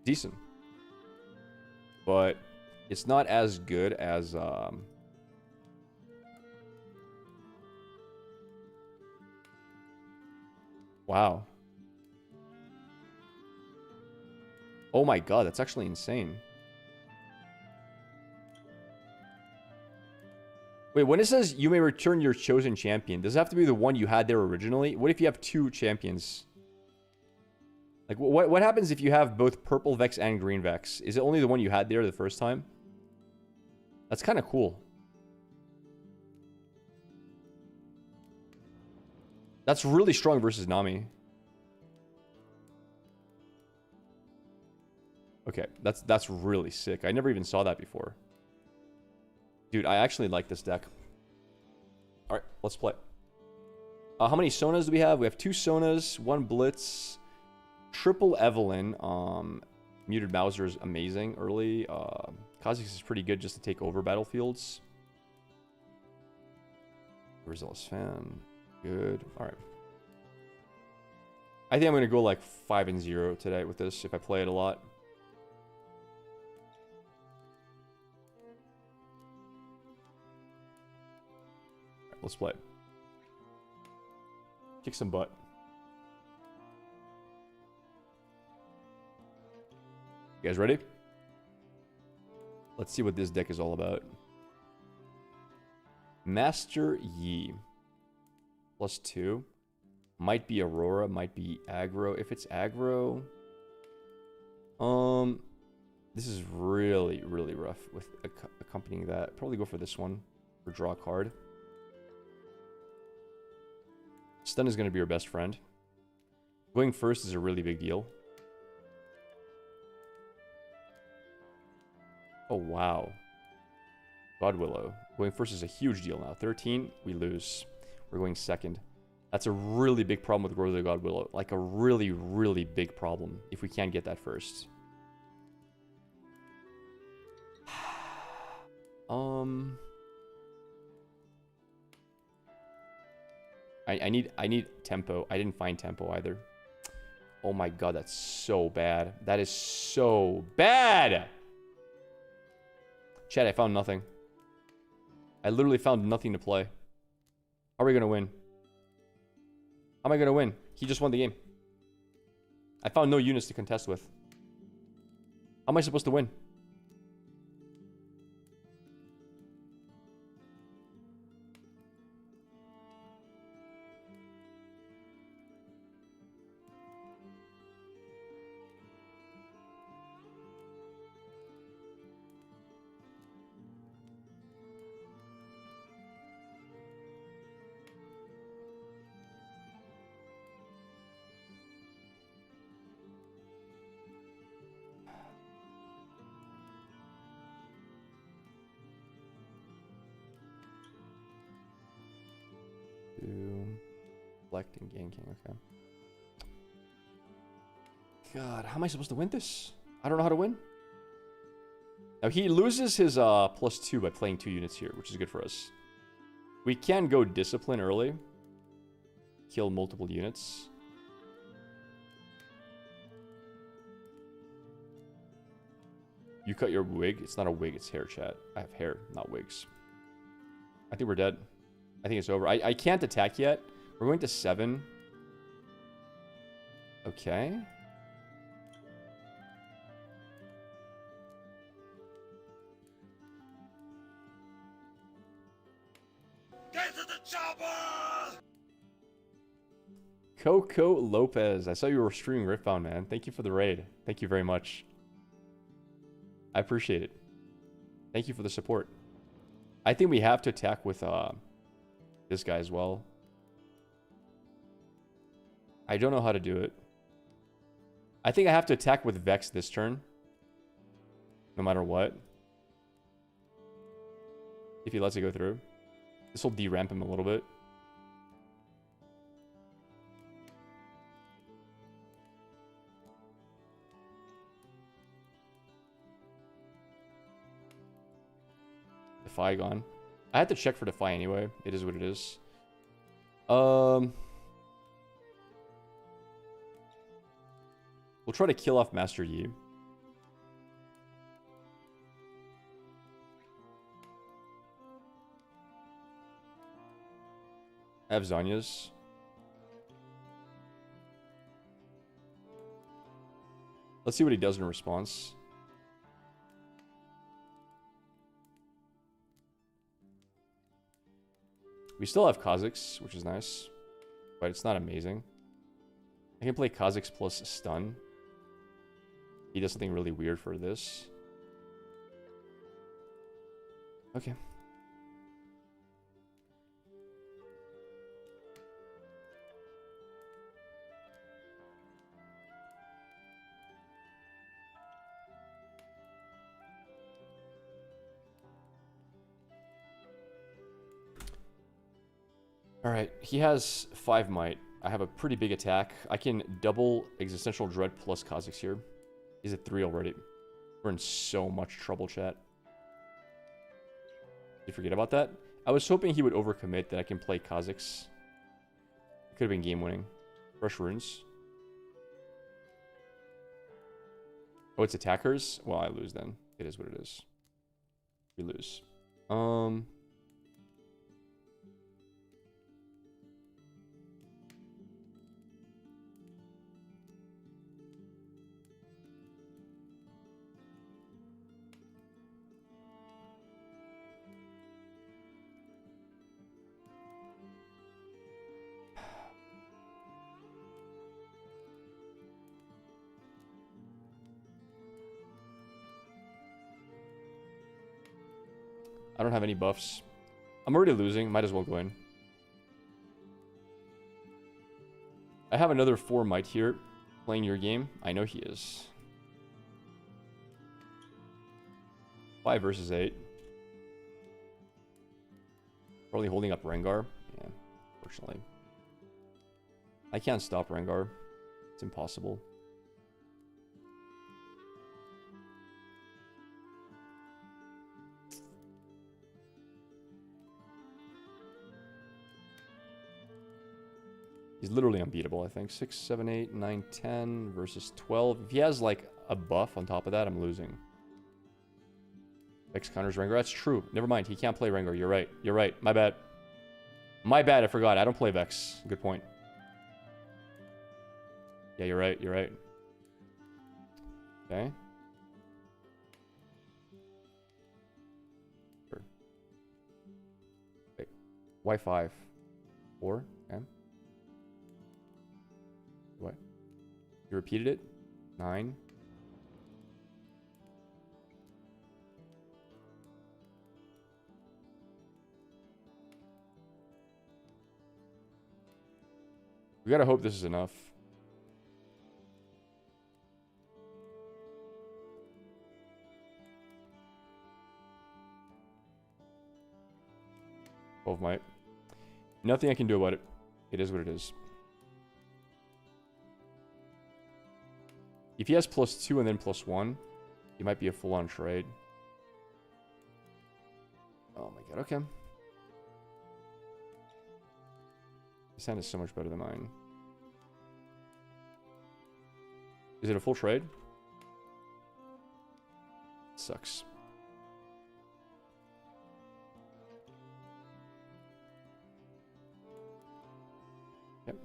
Decent. But it's not as good as... Wow. Oh my god, that's actually insane. Wait, when it says you may return your chosen champion, does it have to be the one you had there originally? What if you have two champions? Like, what happens if you have both purple Vex and green Vex? Is it only the one you had there the first time? That's kind of cool. That's really strong versus Nami. Okay, that's really sick. I never even saw that before. Dude, I actually like this deck. Alright, let's play. How many Sonas do we have? We have 2 Sonas, 1 Blitz, triple Evelyn. Muted Mauser is amazing early. Kha'Zix is pretty good just to take over battlefields. Rizal's Fan. Good. Alright. I think I'm going to go like 5-0 today with this if I play it a lot. Let's play. Kick some butt. You guys ready? Let's see what this deck is all about. Master Yi. +2. Might be Aurora, might be aggro. If it's aggro... This is really, really rough with accompanying that. Probably go for this one. Or draw a card. Stun is going to be your best friend. Going first is a really big deal. Oh, wow. God Willow. Going first is a huge deal now. 13, we lose. We're going second. That's a really big problem with Growth of the God Willow. Like a really, really big problem if we can't get that first. I need tempo. I didn't find tempo either. Oh my god, that's so bad. That is so bad! Chat, I found nothing. I literally found nothing to play. How are we gonna win? How am I gonna win? He just won the game. I found no units to contest with. How am I supposed to win? Reflecting, ganking, okay. God, how am I supposed to win this? I don't know how to win. Now, he loses his +2 by playing 2 units here, which is good for us. We can go Discipline early. Kill multiple units. You cut your wig? It's not a wig, it's hair, chat. I have hair, not wigs. I think we're dead. I think it's over. I can't attack yet. We're going to 7. Okay. Get to the chopper! Coco Lopez. I saw you were streaming Riftbound, man. Thank you for the raid. Thank you very much. I appreciate it. Thank you for the support. I think we have to attack with this guy as well. I don't know how to do it. I think I have to attack with Vex this turn. No matter what. If he lets it go through. This will de-ramp him a little bit. Defy gone. I had to check for Defy anyway. It is what it is. We'll try to kill off Master Yi. I have Zanya's. Let's see what he does in response. We still have Kha'Zix, which is nice. But it's not amazing. I can play Kha'Zix plus stun. He does something really weird for this. Okay. Alright, he has 5 might. I have a pretty big attack. I can double Existential Dread plus Kha'Zix here. He's at 3 already. We're in so much trouble, chat. Did you forget about that? I was hoping he would overcommit that I can play Kha'Zix. Could have been game winning. Fresh runes. Oh, it's attackers? Well, I lose then. It is what it is. We lose. I don't have any buffs. I'm already losing. Might as well go in. I have another 4 might here. Playing your game. I know he is. 5 versus 8. Probably holding up Rengar. Yeah, fortunately. I can't stop Rengar. It's impossible. He's literally unbeatable, I think. 6, 7, 8, 9, 10 versus 12. If he has, like, a buff on top of that, I'm losing. Vex counters Rengar. That's true. Never mind. He can't play Rengar. You're right. You're right. My bad. My bad. I forgot. I don't play Vex. Good point. Yeah, you're right. You're right. Okay. Sure. Wait. Why 5? 4? Okay. What? You repeated it? 9. We gotta hope this is enough. Might. Nothing I can do about it. It is what it is. If he has +2 and then +1, he might be a full-on trade. Oh my god, okay. His hand is so much better than mine. Is it a full trade? Sucks. Yep.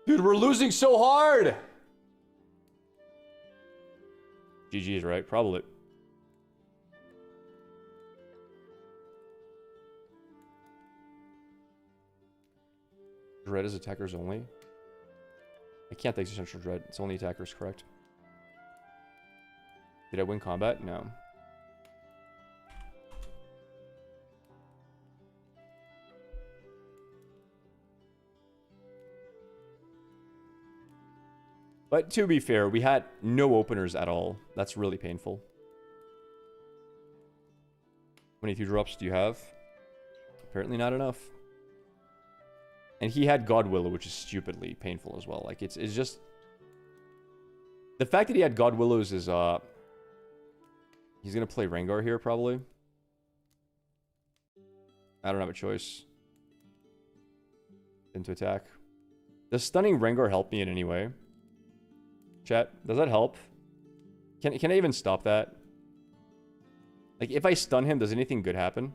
Dude, we're losing so hard! GG is right, probably. Dread is attackers only. I can't take Essential Dread. It's only attackers, correct? Did I win combat? No. But to be fair, we had no openers at all. That's really painful. How many 2-drops do you have? Apparently not enough. And he had God Willow, which is stupidly painful as well. Like, it's just... The fact that he had God Willows is, he's gonna play Rengar here, probably. I don't have a choice. Into attack. Does stunning Rengar help me in any way? Chat, does that help? Can I even stop that? Like, if I stun him, does anything good happen?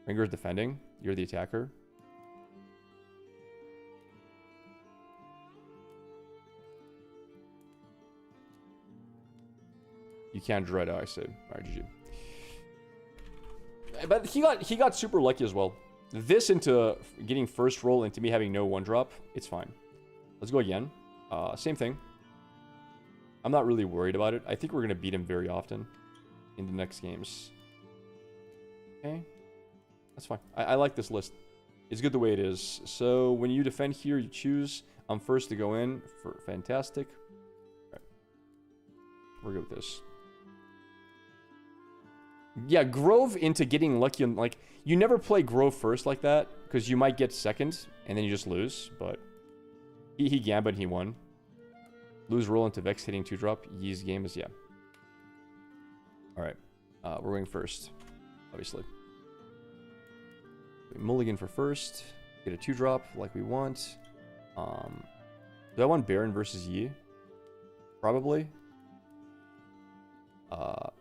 Rengar's defending. You're the attacker. You can't dread, I say. Alright, GG. But he got super lucky as well. This into getting first roll into me having no one drop, it's fine. Let's go again. Same thing. I'm not really worried about it. I think we're going to beat him very often in the next games. Okay. That's fine. I like this list. It's good the way it is. So when you defend here, you choose. I'm first to go in. For fantastic. All right. We're good with this. Yeah, Grove into getting lucky. And like, you never play Grove first like that because you might get second and then you just lose. But he gambit, he won. Lose roll into Vex hitting 2-drop. Yee's game is, yeah. Alright. We're going first, obviously. Mulligan for first. Get a 2-drop like we want. Do I want Baron versus Yi? Probably. I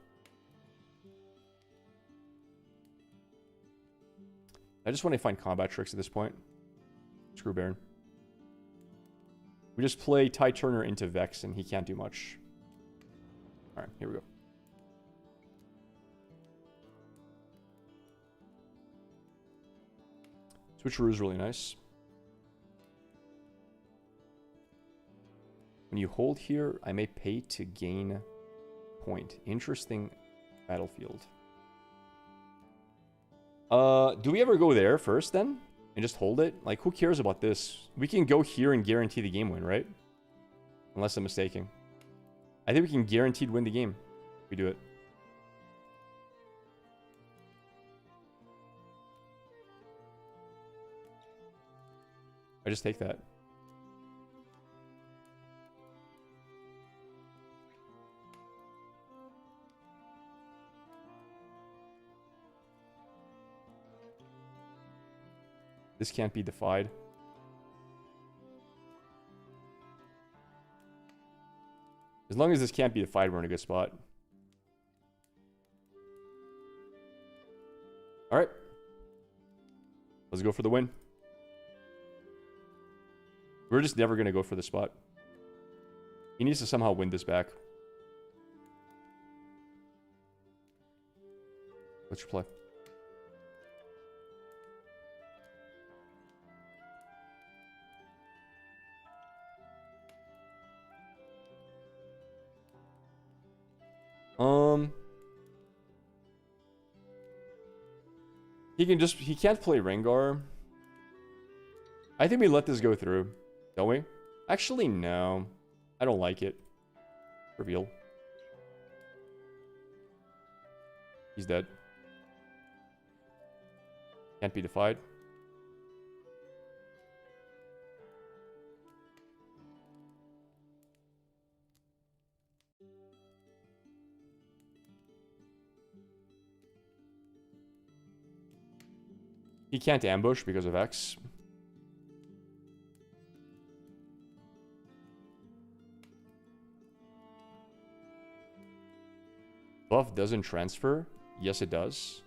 just want to find combat tricks at this point. Screw Baron. We just play Ty Turner into Vex and he can't do much. Alright, here we go. Switcheroo is really nice. When you hold here, I may pay to gain point. Interesting battlefield. Do we ever go there first then? And just hold it? Like, who cares about this? We can go here and guarantee the game win, right? Unless I'm mistaken. I think we can guaranteed win the game if we do it. I just take that. This can't be defied. As long as this can't be defied, we're in a good spot. Alright. Let's go for the win. We're just never going to go for the spot. He needs to somehow win this back. What's your play? He can't play Rengar. I think we let this go through, don't we? Actually, no. I don't like it. Reveal. He's dead. Can't be defied. He can't ambush because of X. Buff doesn't transfer? Yes, it does.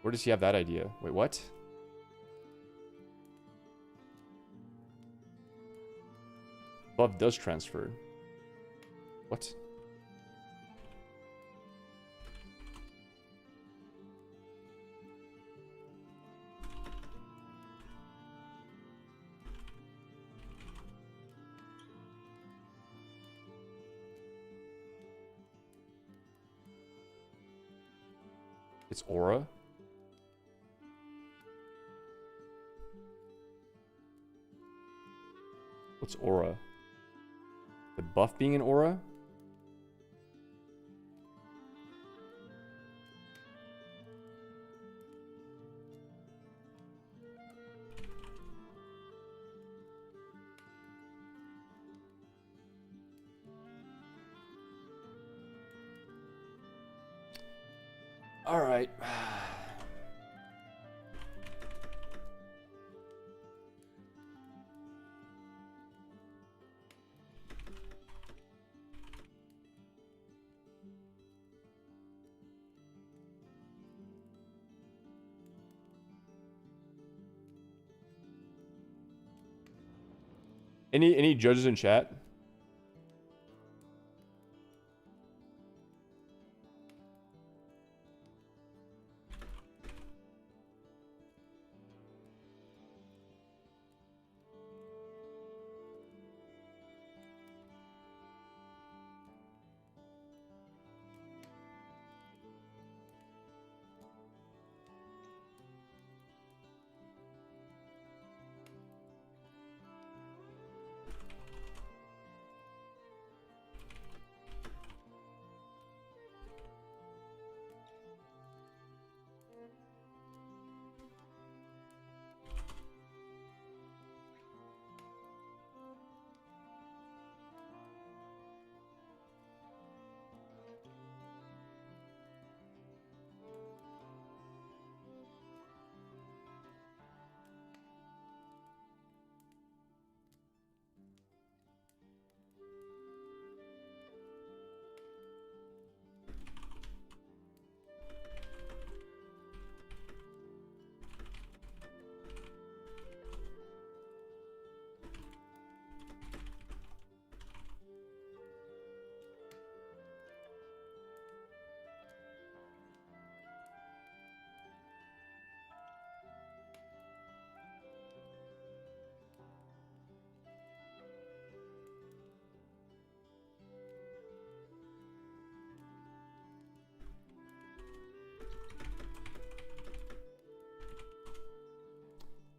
Where does he have that idea? Wait, what? Buff does transfer. What? It's aura. What's aura? The buff being an aura? All right. Any judges in chat?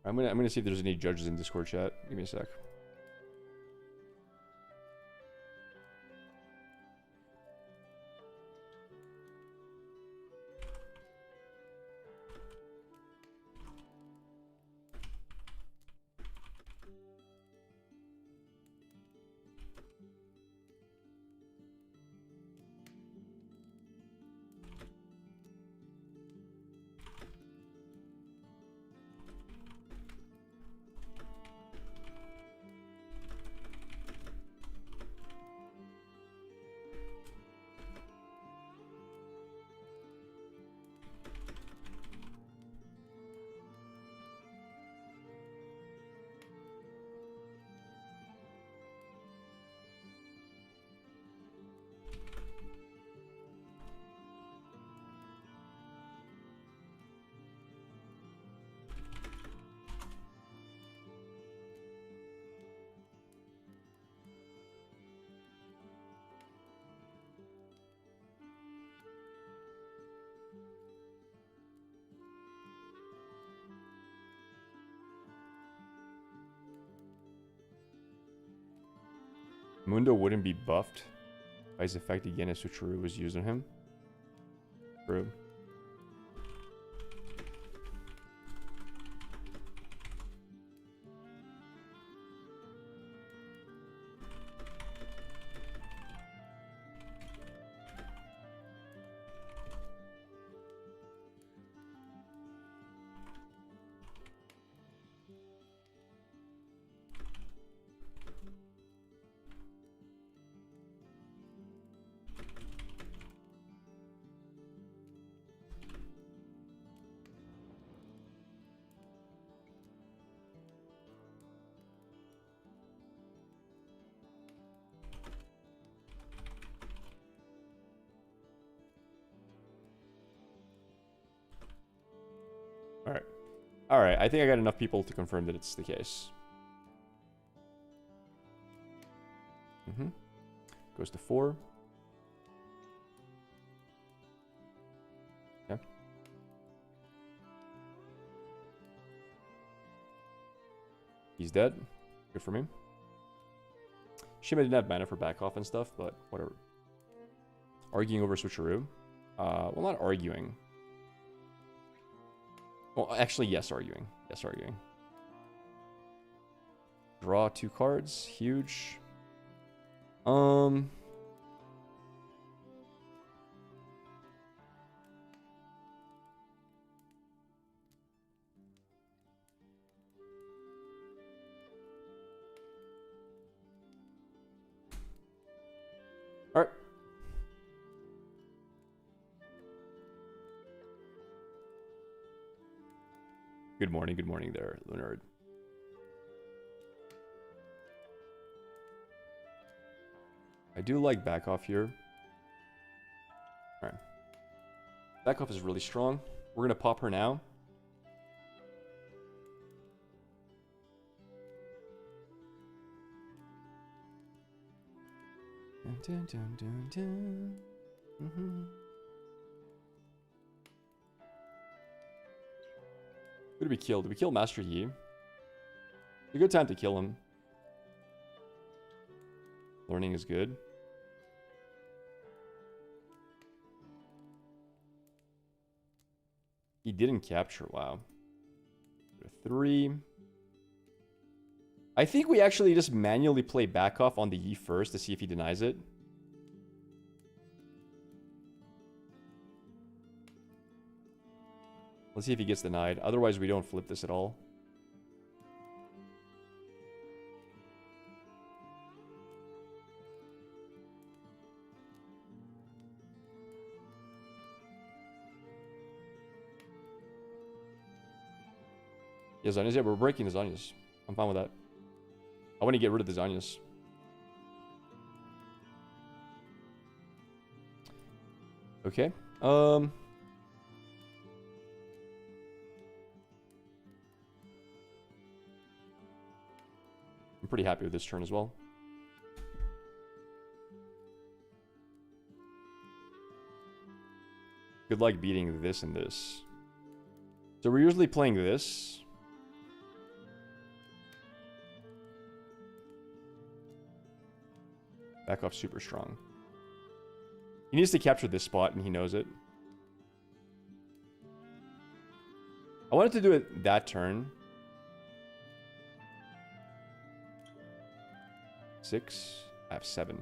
I'm gonna see if there's any judges in Discord chat. Give me a sec. Mundo wouldn't be buffed by his effect again if Switcheroo was used on him. True. Alright, I think I got enough people to confirm that it's the case. Goes to 4. Yeah. He's dead. Good for me. Shima didn't have mana for back off and stuff, but whatever. Arguing over Switcheroo. Well, not arguing. Well, actually, yes, arguing. Yes, arguing. Draw 2 cards. Huge. Good morning there, Leonard. I do like back off here. Alright. Back off is really strong. We're gonna pop her now. Dun, dun, dun, dun. Who did we kill? Did we kill Master Yi? It's a good time to kill him. Learning is good. He didn't capture. Wow. 3. I think we actually just manually play back off on the Yi first to see if he denies it. Let's see if he gets denied. Otherwise, we don't flip this at all. Yeah, Zanyas. Yeah, we're breaking the Zanyas. I'm fine with that. I want to get rid of the Zanyas. Okay. I'm pretty happy with this turn as well. Good luck beating this and this. So we're usually playing this. Back off super strong. He needs to capture this spot and he knows it. I wanted to do it that turn. 6. I have 7.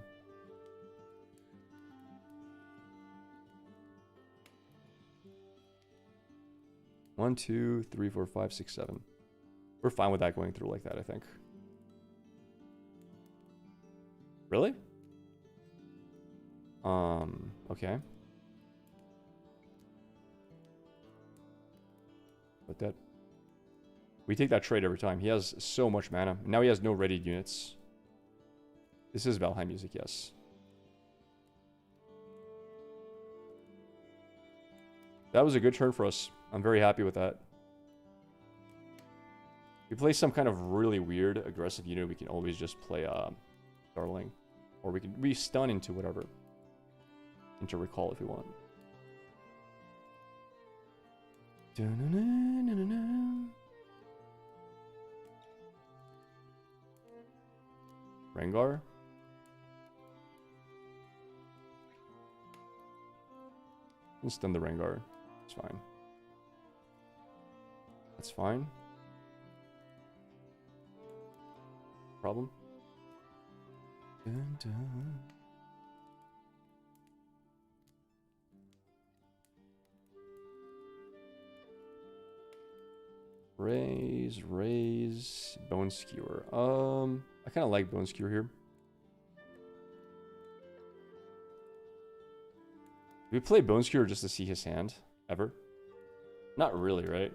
One, 2, 3, 4, 5, 6, 7. We're fine with that going through like that, I think. Really? Okay. But that... We take that trade every time. He has so much mana. Now he has no readied units. This is Valheim music, yes. That was a good turn for us. I'm very happy with that. If we play some kind of really weird aggressive unit, we can always just play Darling. Or we can re-stun into whatever. Into Recall if we want. Rengar? You can stun the Rengar. It's fine. That's fine. Problem? Dun, dun. Raise, Bone Skewer. I kind of like Bone Skewer here. Do we play Bone Skewer just to see his hand? Ever? Not really, right?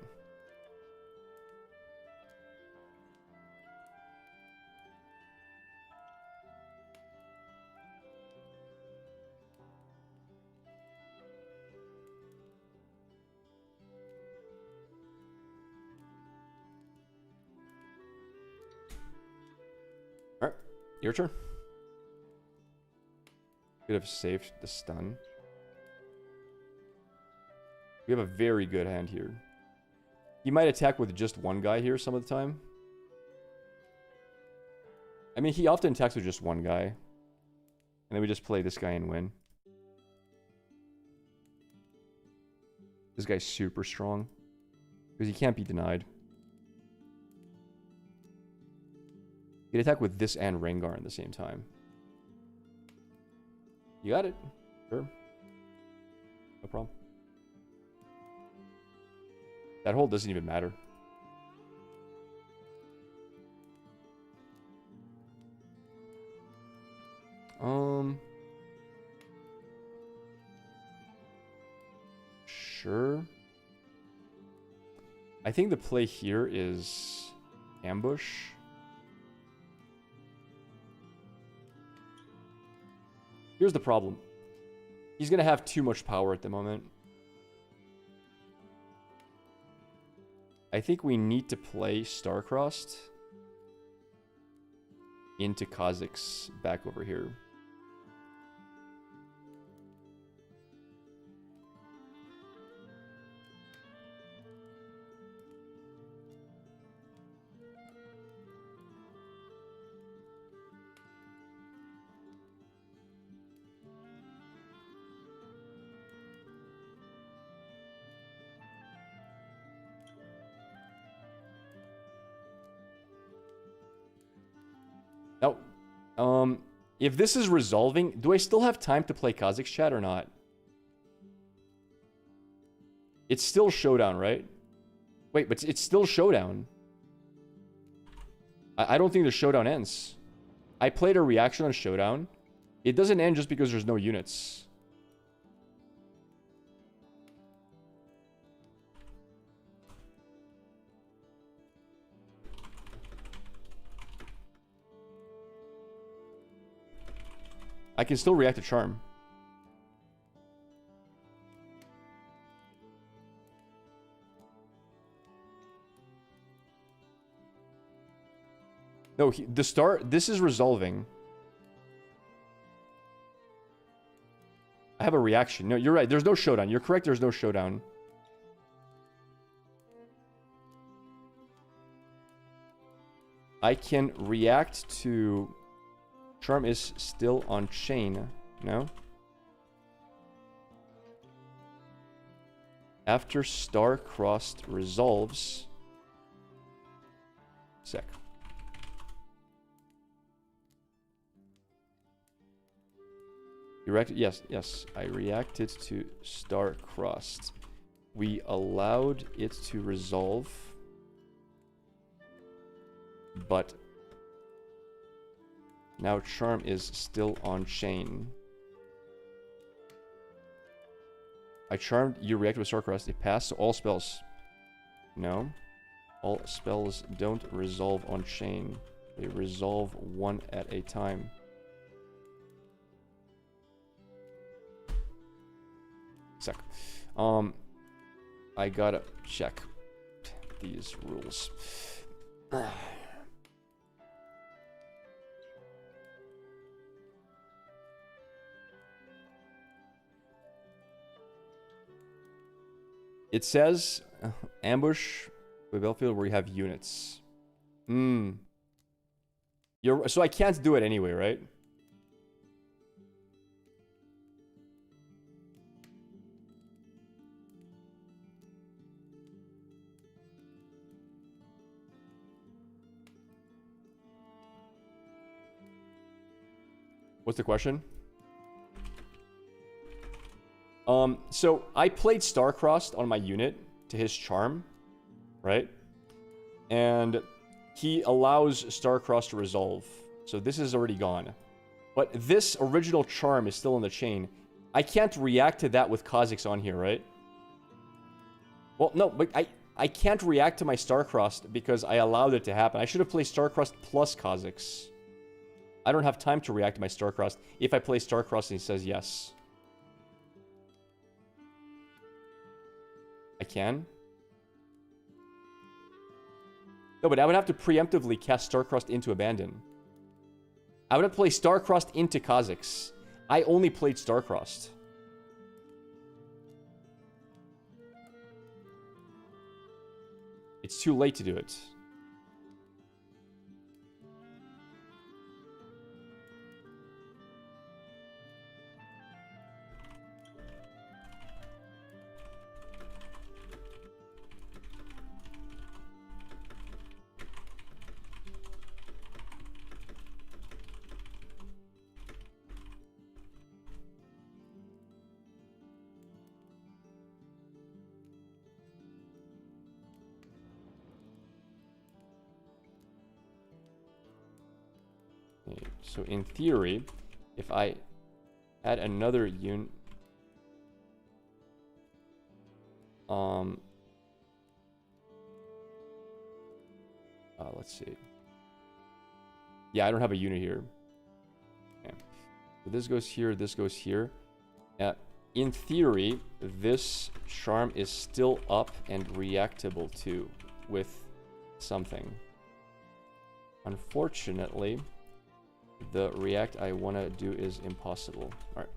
Alright, your turn. Could have saved the stun. We have a very good hand here. He might attack with just one guy here some of the time. I mean, he often attacks with just one guy. And then we just play this guy and win. This guy's super strong. Because he can't be denied. You can attack with this and Rengar at the same time. You got it. Sure. No problem. That hold doesn't even matter. Sure. I think the play here is ambush. Here's the problem. He's going to have too much power at the moment. I think we need to play Star-Crossed into Kazakhs back over here. Now, if this is resolving, do I still have time to play Kazakhs chat or not? It's still showdown, right? Wait, but it's still showdown. I don't think the showdown ends. I played a reaction on showdown. It doesn't end just because there's no units. I can still react to charm. No, this is resolving. I have a reaction. No, you're right. There's no showdown. You're correct. There's no showdown. I can react to... Charm is still on chain. No? After Star-Crossed resolves... Sec. You reacted? Yes. I reacted to Star-Crossed. We allowed it to resolve. But... now charm is still on chain. I charmed, you react with Star-Crossed. It passed to all spells. No. All spells don't resolve on chain. They resolve one at a time. Sec. I gotta check these rules. It says ambush with battlefield where you have units. So I can't do it anyway, right? What's the question? So I played Star-Crossed on my unit to his charm, right? And he allows Star-Crossed to resolve. So this is already gone. But this original charm is still in the chain. I can't react to that with Kazakhs on here, right? Well, no, but I can't react to my Star-Crossed because I allowed it to happen. I should have played Star-Crossed plus Kazakhs. I don't have time to react to my Star-Crossed if I play Star-Crossed and he says yes. I can? No, but I would have to preemptively cast Star-Crossed into Abandon. I would have to play Star-Crossed into Kazakhs. I only played Star-Crossed. It's too late to do it. So in theory, if I add another unit, let's see. Yeah, I don't have a unit here. Okay. So this goes here, this goes here. In theory, this charm is still up and reactable too with something. Unfortunately, the react I want to do is impossible. Alright.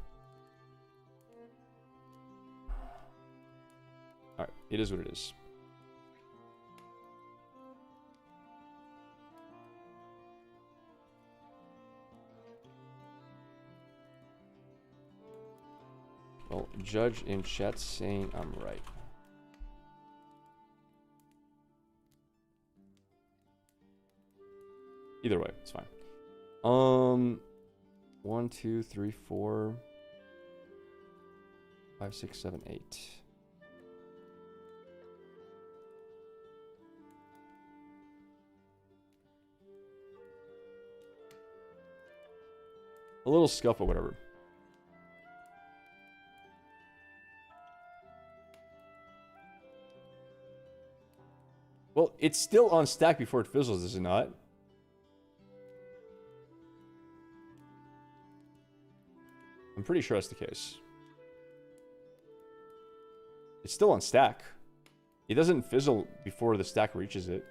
Alright, it is what it is. Well, judge in chat saying I'm right. Either way, it's fine. 1, 2, 3, 4, 5, 6, 7, 8. A little scuffle, whatever. Well, it's still on stack before it fizzles, is it not? I'm pretty sure that's the case. It's still on stack. It doesn't fizzle before the stack reaches it.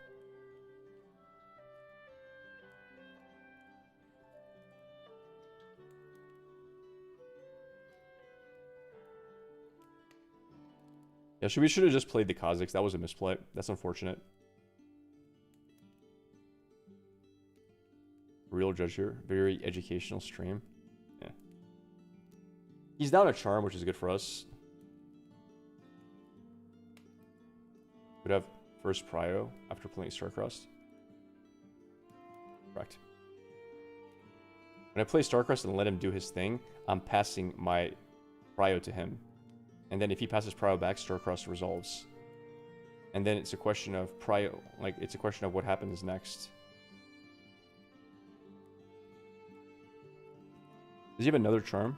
Yeah, we should have just played the Kazakhs. That was a misplay. That's unfortunate. Real judge here. Very educational stream. Yeah. He's down a charm, which is good for us. Would have first prio after playing Starcrossed. Correct. When I play Starcrossed and let him do his thing, I'm passing my prio to him. And then if he passes prio back, Starcrossed resolves. And then it's a question of prio, like it's a question of what happens next. Does he have another charm?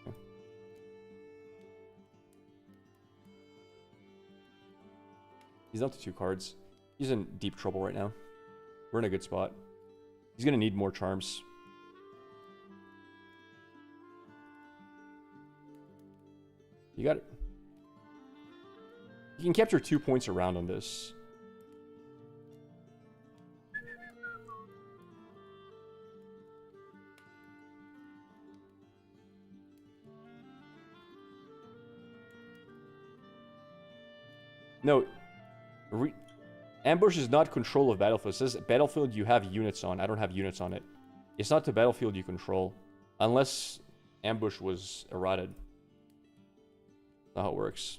Okay. He's down to 2 cards. He's in deep trouble right now. We're in a good spot. He's gonna need more charms. You got it. You can capture 2 points around on this. No, ambush is not control of battlefield. It says battlefield you have units on. I don't have units on it. It's not the battlefield you control. Unless ambush was errated. That's not how it works.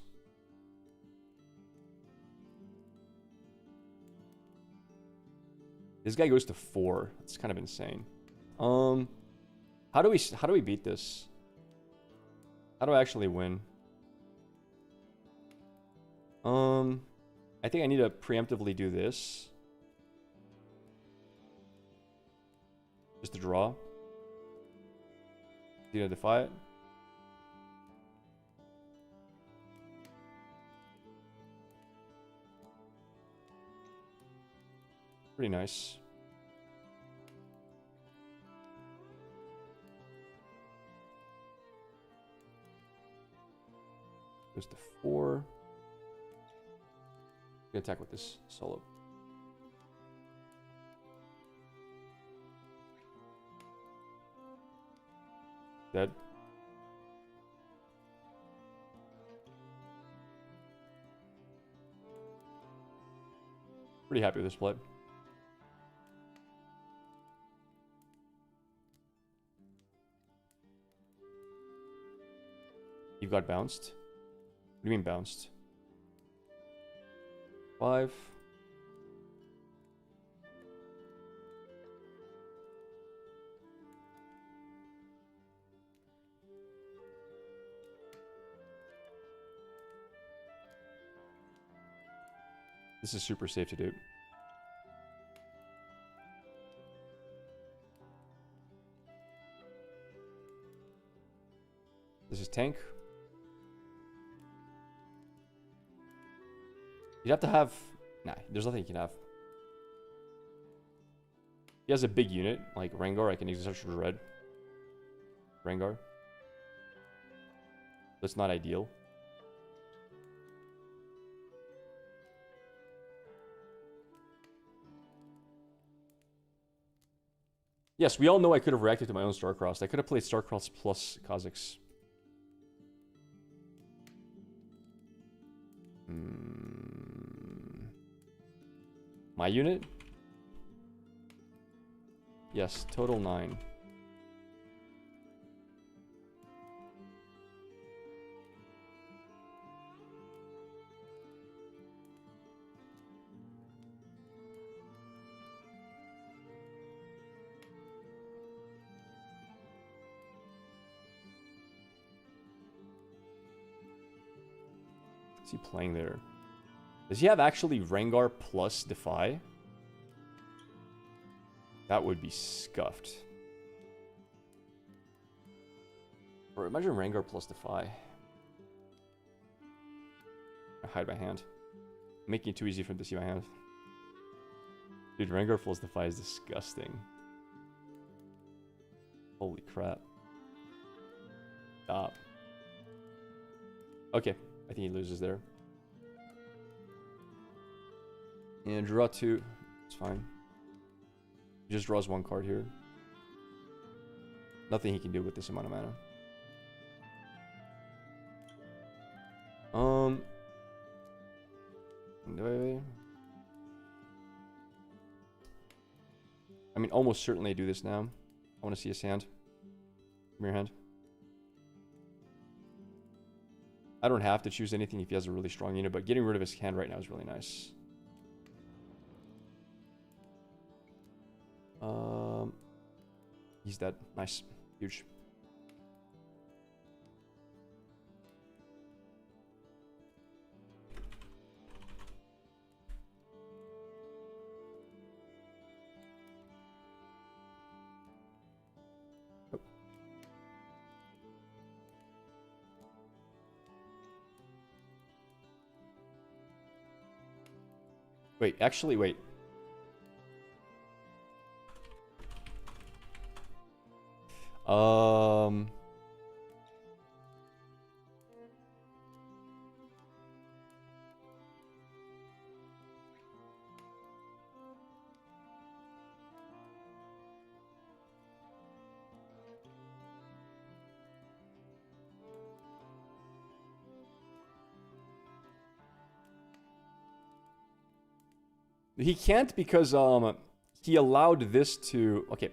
This guy goes to 4. That's kind of insane. How do we beat this? How do I actually win? I think I need to preemptively do this. Just to draw. You know, defy it. Pretty nice. Goes to 4. Gonna attack with this solo. Dead. Pretty happy with this play. You got bounced? What do you mean bounced? 5. This is super safe to do. This is tank. You'd have to have... Nah, there's nothing you can have. He has a big unit, like Rengar. I can exert Dread. Rengar. That's not ideal. Yes, we all know I could have reacted to my own Starcrossed. I could have played Starcrossed plus Kha'Zix. My unit? Yes, total 9. What's he playing there? Does he have actually Rengar plus Defy? That would be scuffed. Or imagine Rengar plus Defy. I hide my hand. Making it too easy for him to see my hand. Dude, Rengar plus Defy is disgusting. Holy crap. Stop. Okay, I think he loses there. And draw 2. It's fine. He just draws 1 card here. Nothing he can do with this amount of mana. I mean, almost certainly I do this now. I want to see his hand. Come here, hand. I don't have to choose anything if he has a really strong unit, but getting rid of his hand right now is really nice. He's dead. Nice. Huge. Oh. Wait, actually, wait. He can't because he allowed this to... Okay.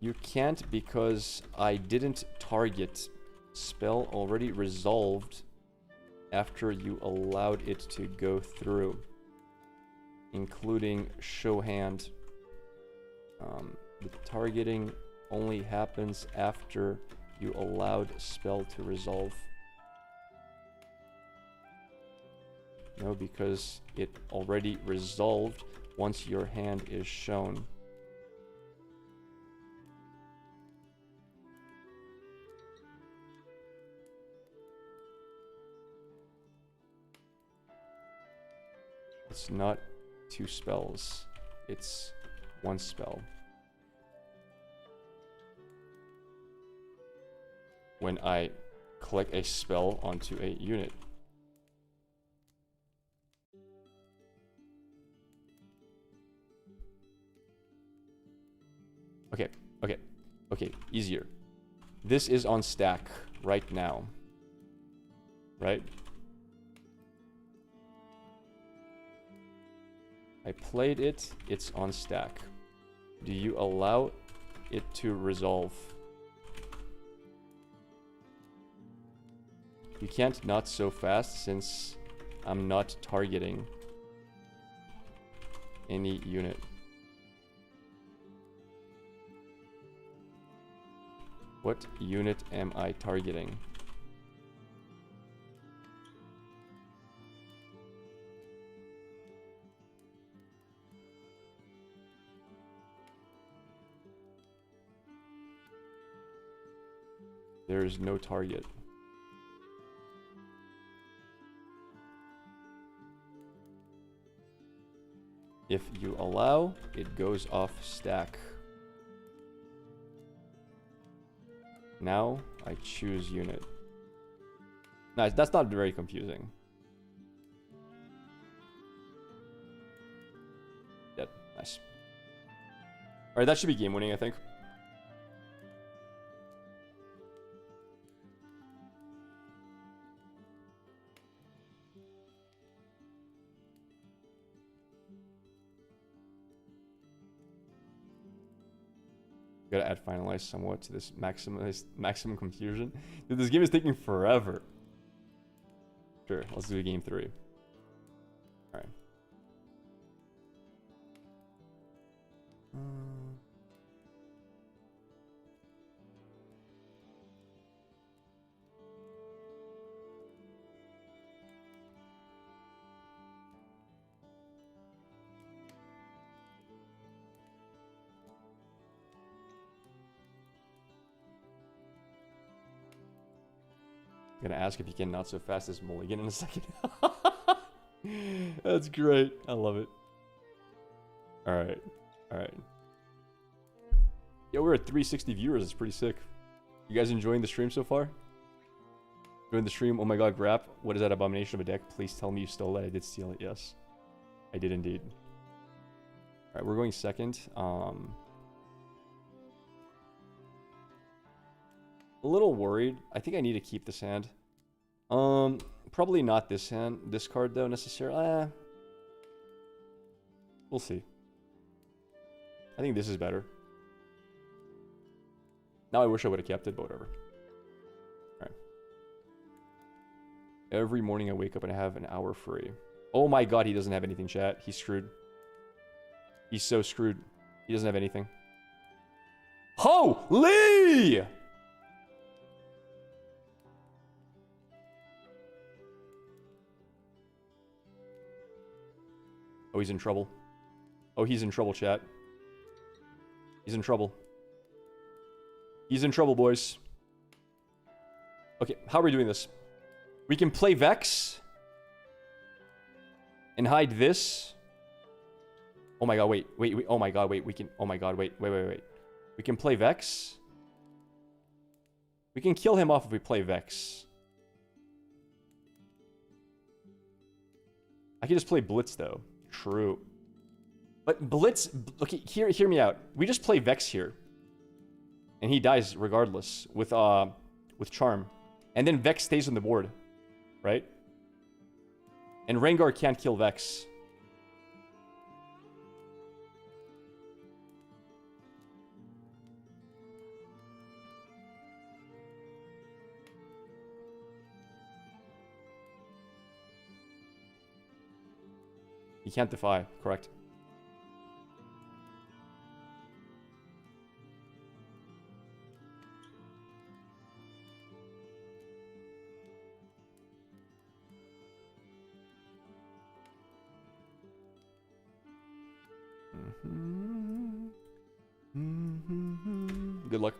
You can't because I didn't target. Spell already resolved after you allowed it to go through, including show hand. The targeting only happens after you allowed spell to resolve. No, because it already resolved once your hand is shown. It's not 2 spells, it's 1 spell. When I click a spell onto a unit. Okay, easier. This is on stack right now. Right? I played it, it's on stack. Do you allow it to resolve? You can't not so fast since I'm not targeting any unit. What unit am I targeting? There is no target. If you allow, it goes off stack. Now I choose unit. Nice, that's not very confusing. Dead. Nice. Alright, that should be game winning, I think. Gotta add finalize somewhat to this maximum confusion. Dude, this game is taking forever. Sure, let's do game 3. Alright. I'm gonna ask if you can not so fast as Mulligan in a second. That's great. I love it. Alright. Alright. Yeah, we're at 360 viewers. It's pretty sick. You guys enjoying the stream so far? Enjoying the stream? Oh my god, Grap. What is that abomination of a deck? Please tell me you stole it. I did steal it, yes. I did indeed. Alright, we're going second. A little worried. I think I need to keep this hand. Probably not this hand. This card though necessarily. We'll see. I think this is better. Now I wish I would have kept it, but whatever. Alright. Every morning I wake up and I have an hour free. Oh my god, he doesn't have anything, chat. He's screwed. He's so screwed. He doesn't have anything. Holy! Oh, he's in trouble. Oh, he's in trouble, chat. He's in trouble. He's in trouble, boys. Okay, how are we doing this? We can play Vex. And hide this. Oh my god, wait. Oh my god, wait. We can... Oh my god, wait. We can play Vex. We can kill him off if we play Vex. I can just play Blitz, though. True. But Blitz... Okay, hear me out. We just play Vex here. And he dies regardless with Charm. And then Vex stays on the board. Right? And Rengar can't kill Vex. He can't defy, correct? Good luck.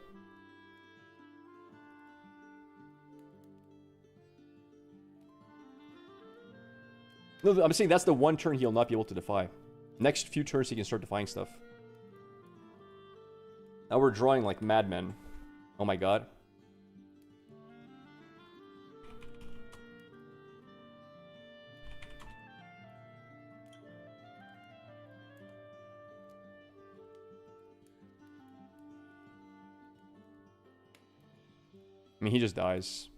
No, I'm saying that's the one turn he'll not be able to defy. Next few turns he can start defying stuff. Now we're drawing like madmen. Oh my god. I mean, he just dies.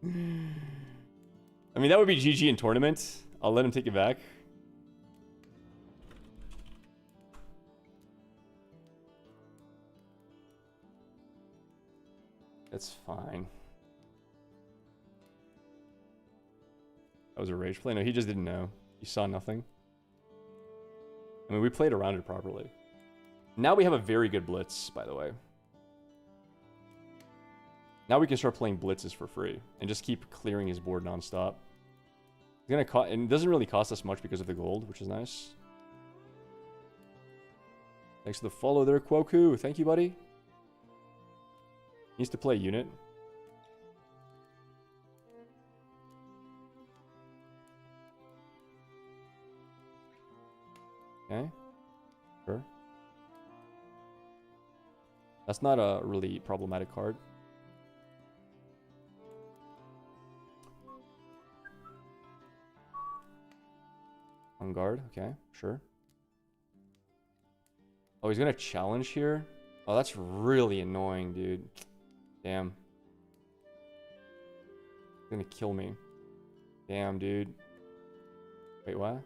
I mean, that would be GG in tournament. I'll let him take it back. That's fine. That was a rage play. No, he just didn't know. He saw nothing. I mean, we played around it properly. Now we have a very good blitz, by the way. Now we can start playing blitzes for free and just keep clearing his board nonstop. It's gonna cost, and it doesn't really cost us much because of the gold, which is nice. Thanks for the follow there, Kwoku. Thank you, buddy. Needs to play unit. Okay. Sure. That's not a really problematic card. On guard. Okay. Sure. Oh, he's gonna challenge here? Oh, that's really annoying, dude. Damn. He's gonna kill me. Damn, dude. Wait, what?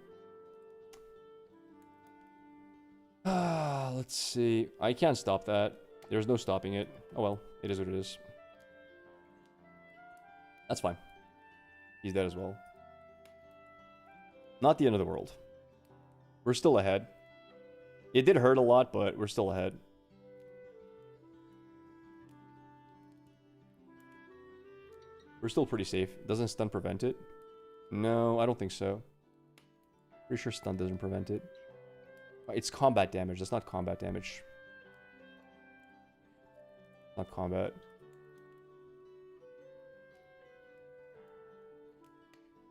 Let's see. I can't stop that. There's no stopping it. Oh well, it is what it is. That's fine. He's dead as well. Not the end of the world. We're still ahead. It did hurt a lot, but we're still ahead. We're still pretty safe. Doesn't stun prevent it? No, I don't think so. Pretty sure stun doesn't prevent it. It's combat damage. That's not combat damage. Not combat.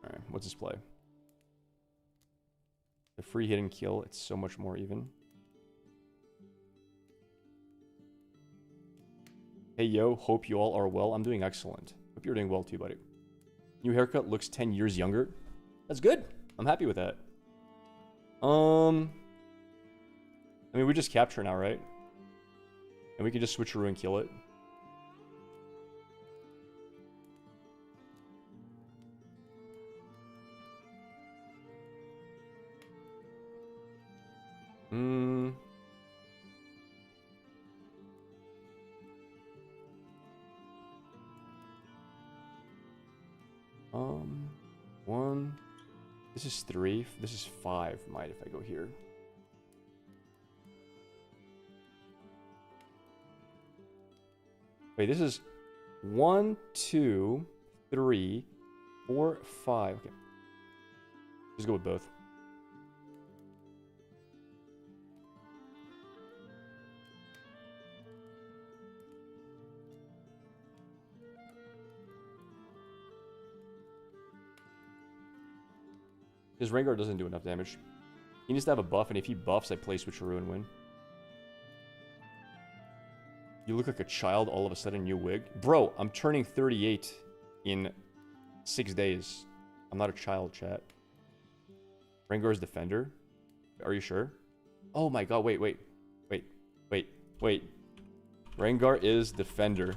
Alright, what's this play? The free hit and kill, it's so much more even. Hey yo, hope you all are well. I'm doing excellent. Hope you're doing well too, buddy. New haircut looks 10 years younger. That's good. I'm happy with that. I mean, we just capture now, right? And we can just switcheroo and kill it. One. This is 3. This is 5. Might if I go here. Wait, this is 1, 2, 3, 4, 5. Okay. Just go with both. His Rengar doesn't do enough damage. He needs to have a buff, and if he buffs, I play switcheroo and win. You look like a child all of a sudden, new wig. Bro, I'm turning 38 in 6 days. I'm not a child, chat. Rengar's defender? Are you sure? Oh my god, wait. Rengar is defender.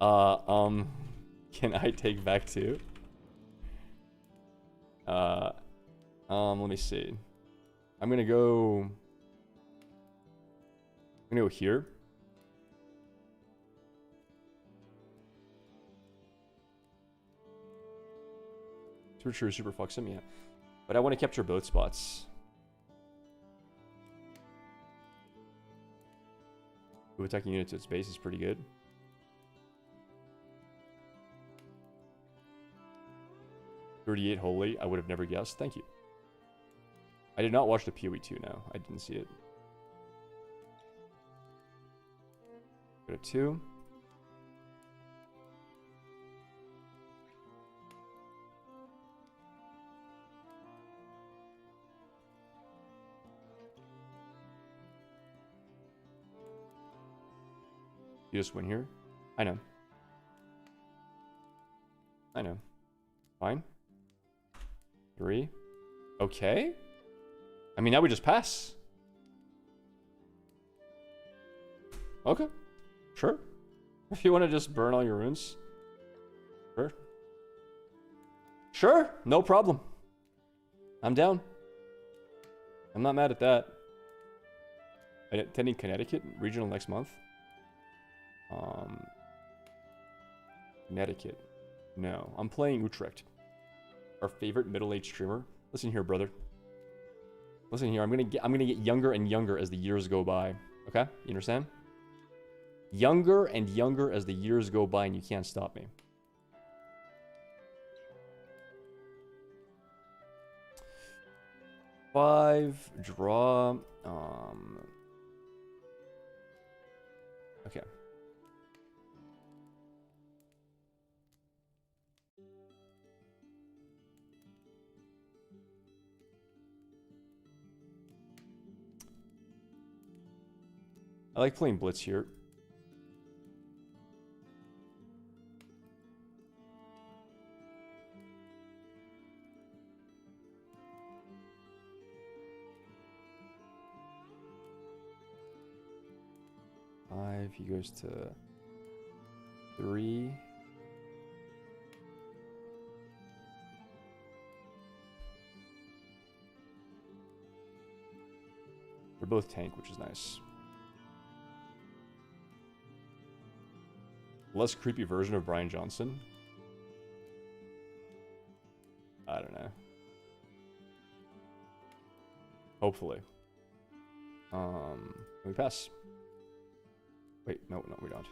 Can I take back 2? Let me see. I'm gonna go here. Switcheroo super fucks him, yeah. But I want to capture both spots. Who attacking units at space is pretty good. $38 holy, I would have never guessed. Thank you. I did not watch the PoE 2 now. I didn't see it. Go to 2. You just win here? I know. Fine. 3. Okay. I mean, now we just pass. Okay. Sure. If you want to just burn all your runes. Sure. Sure. No problem. I'm down. I'm not mad at that. Attending Connecticut regional next month. Connecticut. No, I'm playing Utrecht. Our favorite middle-aged streamer. Listen here, brother. Listen here. I'm gonna get younger and younger as the years go by. Okay, you understand? Younger and younger as the years go by, and you can't stop me. Five draw. Okay. I like playing Blitz here. Five, he goes to 3. They're both tank, which is nice. Less creepy version of Brian Johnson. I don't know. Hopefully. Can we pass? Wait, no, we don't.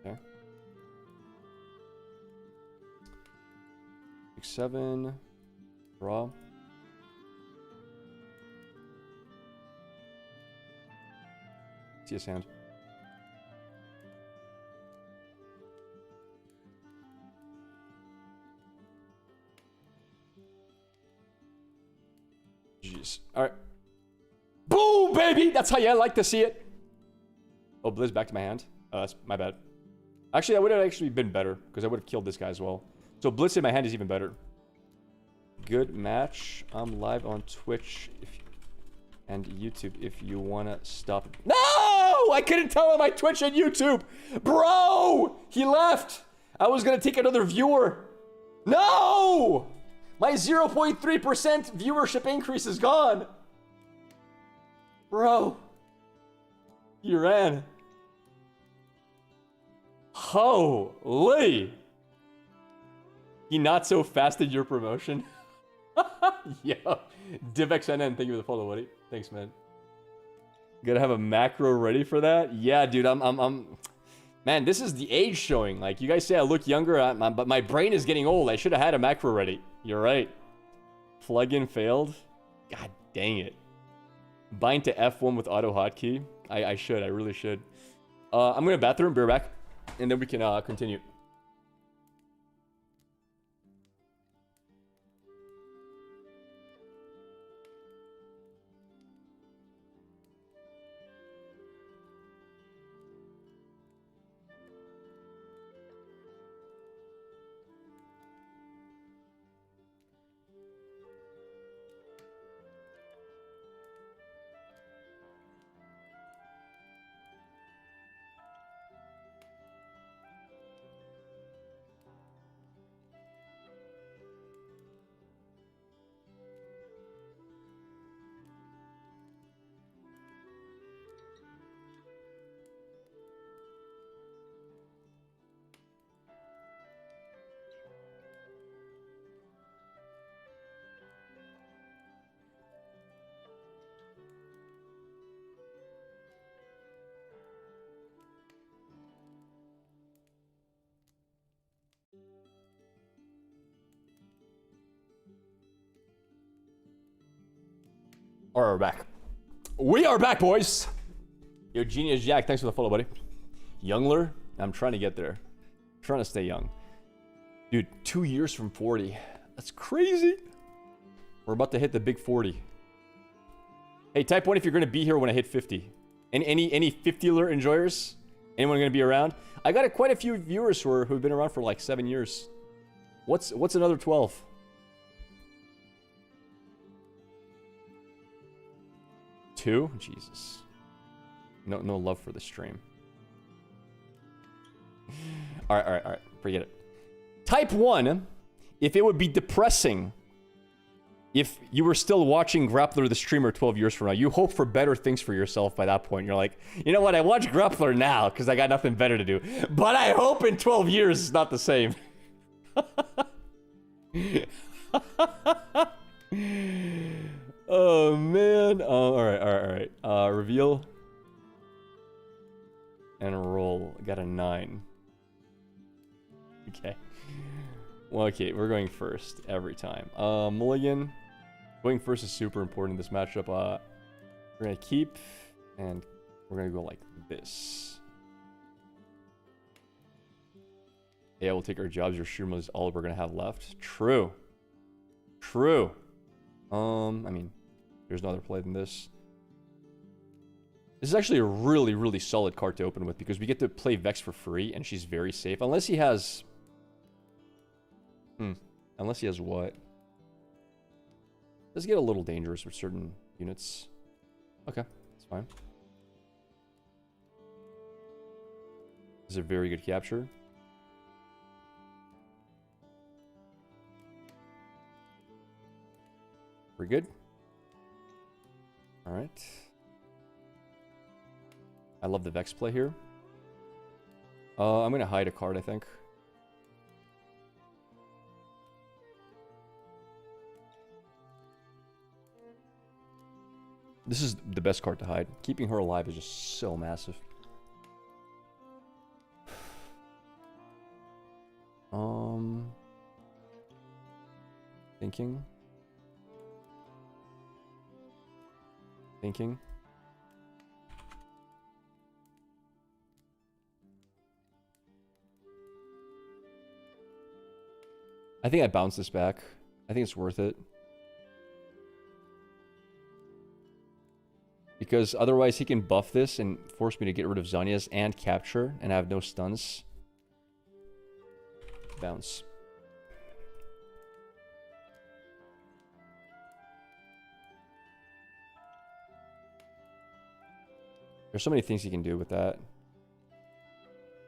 Okay. 6-7. Draw. See his hand. Jeez. Alright. Boom, baby! That's how you like to see it. Oh, Blizz back to my hand. Oh, that's my bad. Actually, that would have actually been better, because I would have killed this guy as well. So Blitz in my hand is even better. Good match. I'm live on Twitch and YouTube if you want to stop. No! I couldn't tell him I Twitch and YouTube! Bro! He left! I was going to take another viewer. No! My 0.3% viewership increase is gone. Bro. He ran. Holy. He not so fast at your promotion. Yo. DivXNN, thank you for the follow, buddy. Thanks, man. Gotta have a macro ready for that? Yeah, dude, I'm... Man, this is the age showing. Like, you guys say I look younger, but my brain is getting old. I should have had a macro ready. You're right. Plugin failed. God dang it. Bind to F1 with auto hotkey. I should. I really should. I'm going to bathroom, be right back. And then we can continue. Alright, we're back. We are back, boys! Yo, Genius Jack, thanks for the follow, buddy. Youngler? I'm trying to get there. I'm trying to stay young. Dude, 2 years from 40. That's crazy. We're about to hit the big 40. Hey, type 1 if you're going to be here when I hit 50. Any 50 alert enjoyers? Anyone going to be around? I got quite a few viewers who've been around for like 7 years. What's another 12? Two? Jesus. No love for the stream. Alright. Forget it. Type 1, if it would be depressing if you were still watching Grappler the streamer 12 years from now. You hope for better things for yourself by that point. You're like, you know what, I watch Grappler now because I got nothing better to do. But I hope in 12 years it's not the same. Oh, man. Alright. Reveal. And roll. Got a 9. Okay. Well, okay, we're going first every time. Mulligan. Going first is super important in this matchup. We're going to keep, and we're going to go like this. Yeah, we'll take our jobs. Your stream is all we're gonna have left. True. True. I mean, there's no other play than this. This is actually a really, really solid card to open with because we get to play Vex for free and she's very safe. Unless he has... Unless he has what? Does get a little dangerous with certain units. Okay, that's fine. This is a very good capture. We're good? Alright. I love the Vex play here. I'm gonna hide a card, I think. This is the best card to hide. Keeping her alive is just so massive. Thinking. I think I bounce this back. I think it's worth it. Because otherwise he can buff this and force me to get rid of Zanya's and capture and have no stuns. Bounce. There's so many things he can do with that.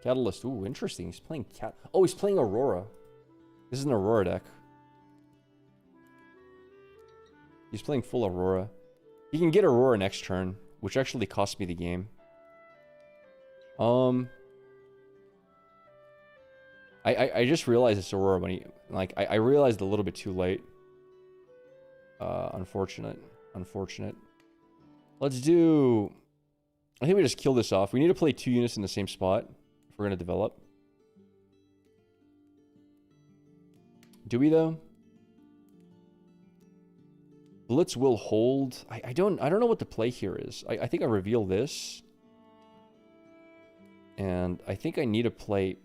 Catalyst. Ooh, interesting. He's playing Oh, he's playing Aurora. This is an Aurora deck. He's playing full Aurora. He can get Aurora next turn, which actually cost me the game. I just realized it's Aurora when he... Like, I realized a little bit too late. Unfortunate. Let's do... I think we just kill this off. We need to play 2 units in the same spot if we're going to develop. Do we, though? Blitz will hold. I don't know what the play here is. I think I reveal this. And I think I need to play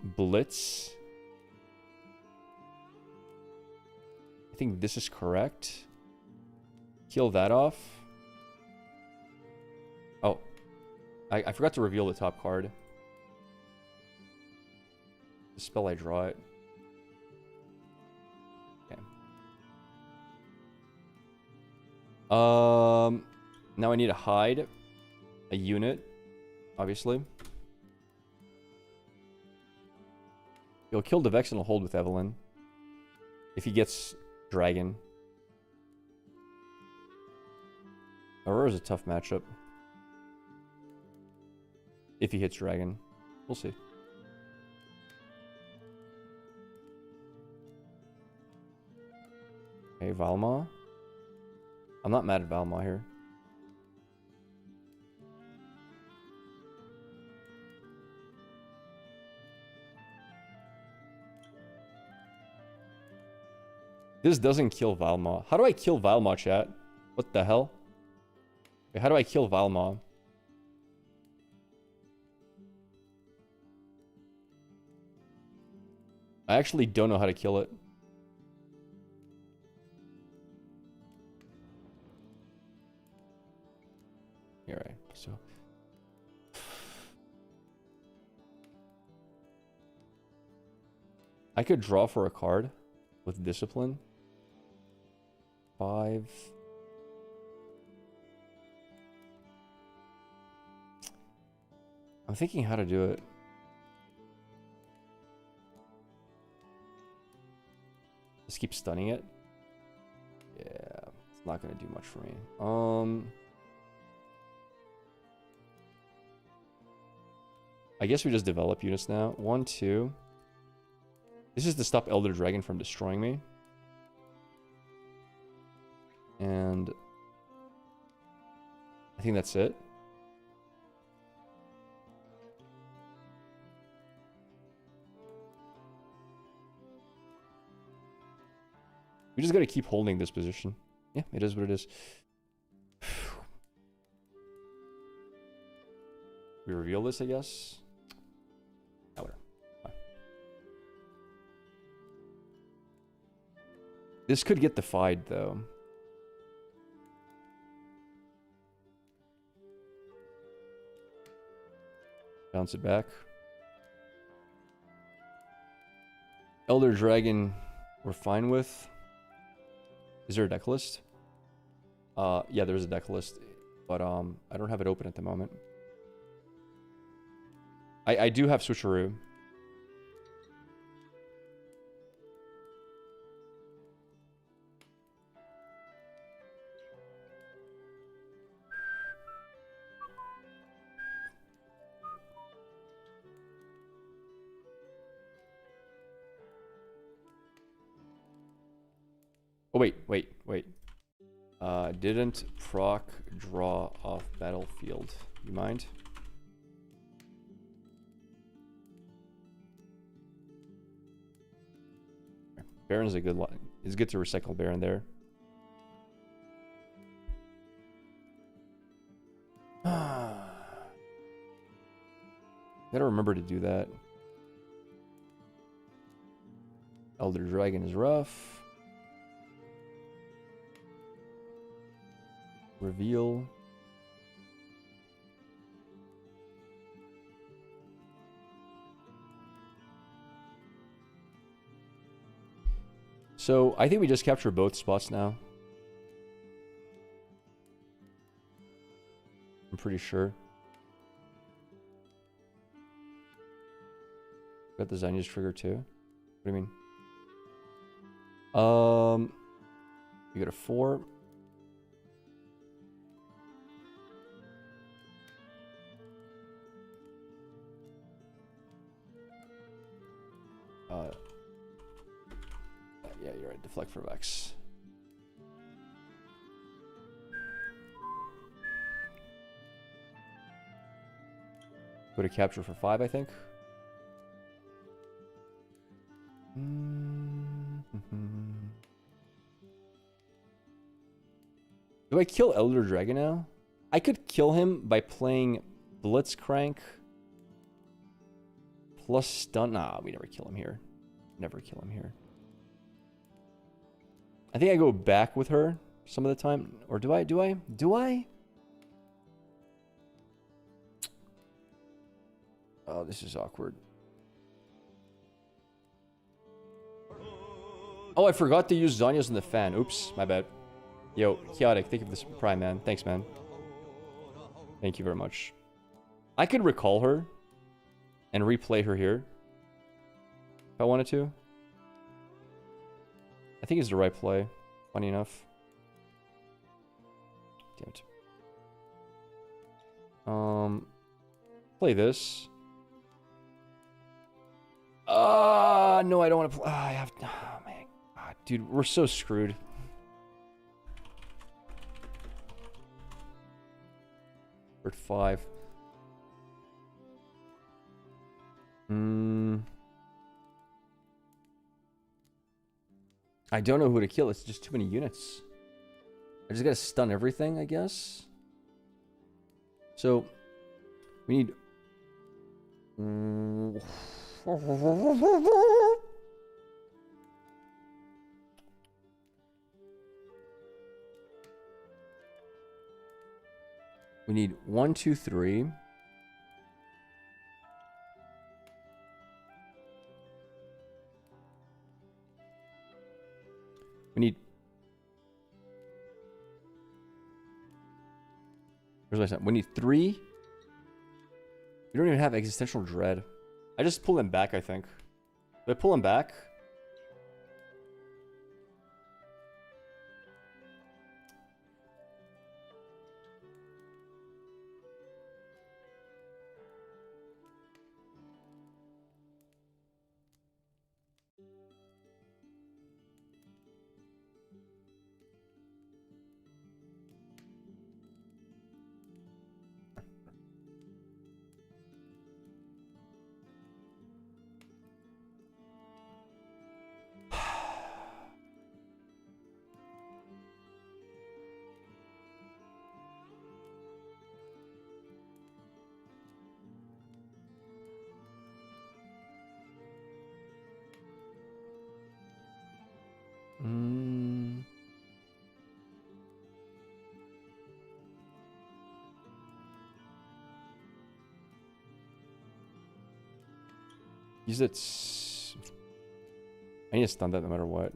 Blitz. I think this is correct. Kill that off. Oh. I forgot to reveal the top card. The spell I draw it. Now I need to hide a unit, obviously. He'll kill the Vex and he'll hold with Evelyn. If he gets Dragon. Aurora's a tough matchup. If he hits Dragon. We'll see. Okay, Valma. I'm not mad at Valma here. This doesn't kill Valma. How do I kill Valma, chat? What the hell? Wait, how do I kill Valma? I actually don't know how to kill it. Alright, so... I could draw for a card with Discipline. 5... I'm thinking how to do it. Just keep stunning it. Yeah, it's not gonna do much for me. I guess we just develop units now. 1, 2. This is to stop Elder Dragon from destroying me. And I think that's it. We just gotta keep holding this position. Yeah, it is what it is. We reveal this, I guess. Oh, whatever. Fine. This could get defied, though. Bounce it back. Elder Dragon, we're fine with. Is there a deck list? Yeah, there's a deck list, but I don't have it open at the moment. I do have Switcheroo. Oh, wait. Didn't proc draw off battlefield. You mind? Baron's a good line. It's good to recycle Baron there. Gotta remember to do that. Elder Dragon is rough. Reveal. So I think we just capture both spots now. I'm pretty sure. Got the Zanya's trigger too. What do you mean? We got a 4. Yeah, you're right. Deflect for Vex. Go to capture for 5, I think. Do I kill Elder Dragon now? I could kill him by playing Blitzcrank plus stun. Nah, we never kill him here. Never kill him here. I think I go back with her some of the time. Or do I? Do I? Oh, this is awkward. Oh, I forgot to use Zanya's in the fan. Oops, my bad. Yo, Chaotic, thank you for this prime, man. Thanks, man. Thank you very much. I could recall her and replay her here if I wanted to. I think it's the right play, funny enough. Damn it. Play this. No, I don't want to play. I have to. Oh, man. Dude, we're so screwed. We're at 5. I don't know who to kill. It's just too many units. I just gotta stun everything, I guess. So, we need... We need 1, 2, 3. We need... Where's my son? We need 3. We don't even have existential dread. I just pull him back, I think. Did I pull him back? Use it. I need to stun that no matter what.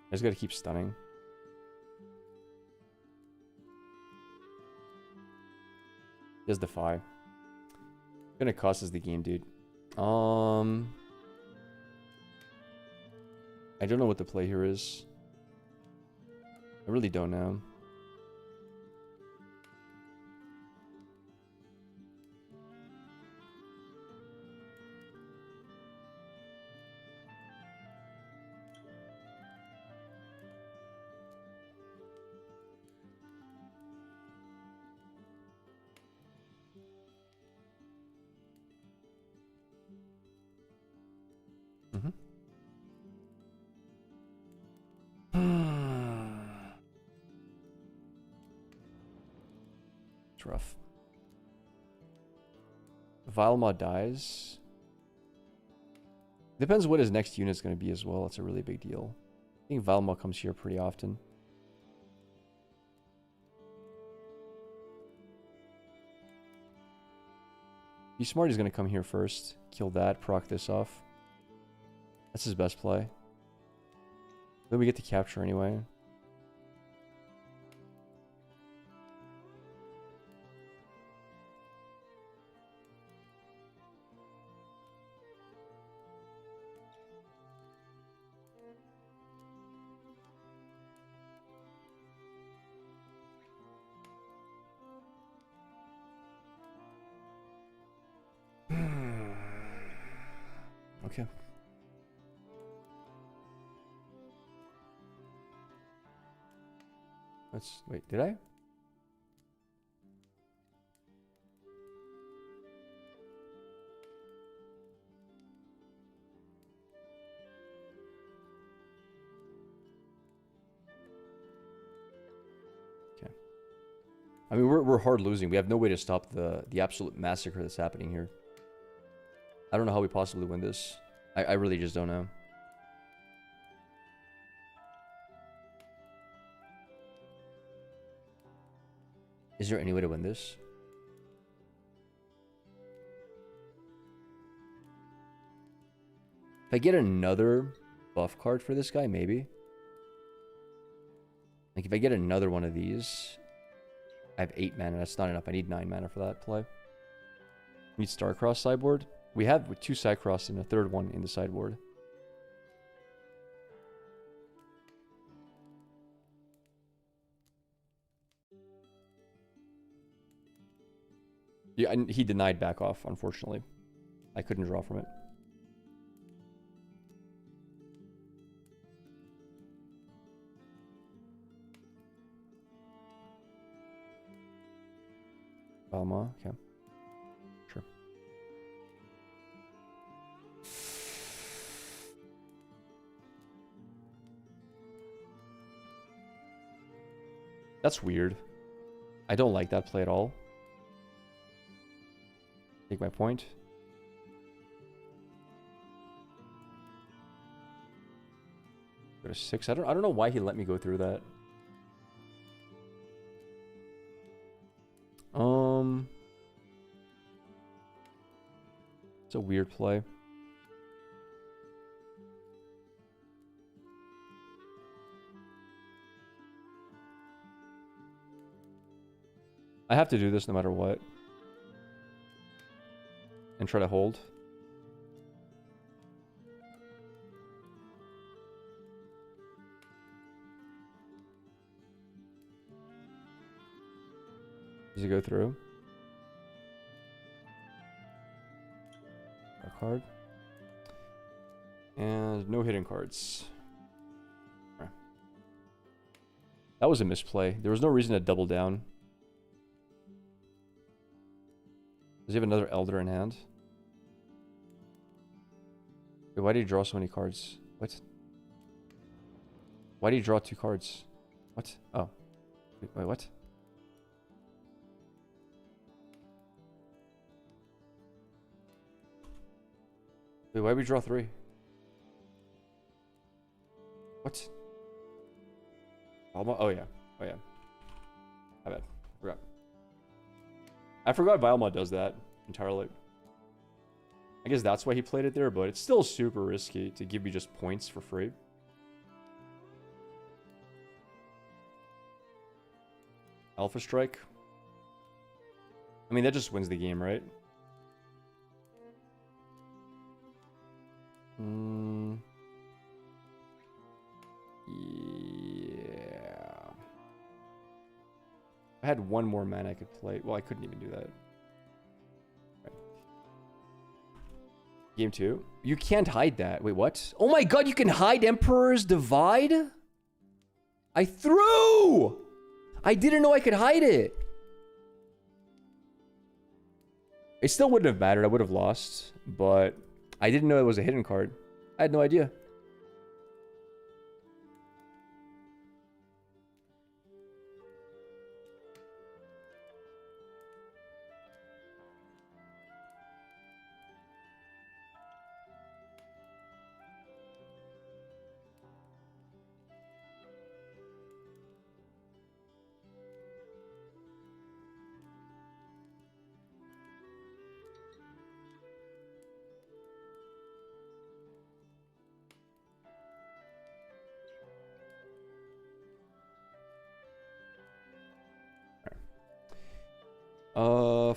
I just gotta keep stunning. He has Defy. Gonna cost us the game, dude. I don't know what the play here is. I really don't know. It's rough. Vilma dies. Depends what his next unit's going to be as well. It's a really big deal. I think Vilma comes here pretty often. Be smart, he's going to come here first. Kill that, proc this off. That's his best play. Then we get to capture anyway. Okay. Let's wait, did I? Okay. I mean, we're hard losing. We have no way to stop the absolute massacre that's happening here. I don't know how we possibly win this. I really just don't know. Is there any way to win this? If I get another buff card for this guy, maybe. Like if I get another one of these, I have 8 mana. That's not enough. I need 9 mana for that play. Need Starcross sideboard. We have 2 sidecross and a third one in the sideboard. Yeah, and he denied back off, unfortunately. I couldn't draw from it. Balma, okay. Sure. That's weird. I don't like that play at all. Take my point. Go to 6. I don't know why he let me go through that. It's a weird play. I have to do this no matter what. And try to hold. Does it go through? A card. And no hidden cards. Right. That was a misplay. There was no reason to double down. Does he have another Elder in hand? Wait, why did he draw so many cards? What? Why did he draw 2 cards? What? Oh. Wait, what? Wait, why did we draw 3? What? Oh yeah. Oh yeah. My bad. Forgot. I forgot Vilma does that entirely. I guess that's why he played it there, but it's still super risky to give you just points for free. Alpha Strike. I mean, that just wins the game, right? Yeah. I had one more mana I could play. Well, I couldn't even do that. Right. Game 2. You can't hide that. Wait, what? Oh my god, you can hide Emperor's Divide? I threw! I didn't know I could hide it. It still wouldn't have mattered. I would have lost. But I didn't know it was a hidden card. I had no idea.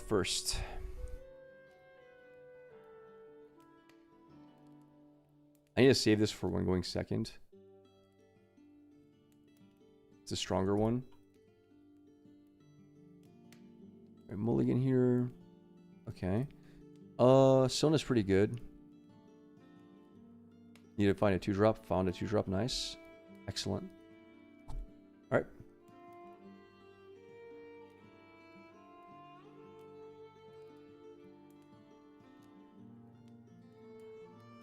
First. I need to save this for when going second. It's a stronger one. Right, mulligan here. Okay. Sona's pretty good. Need to find a 2-drop. Found a 2-drop. Nice. Excellent. Alright.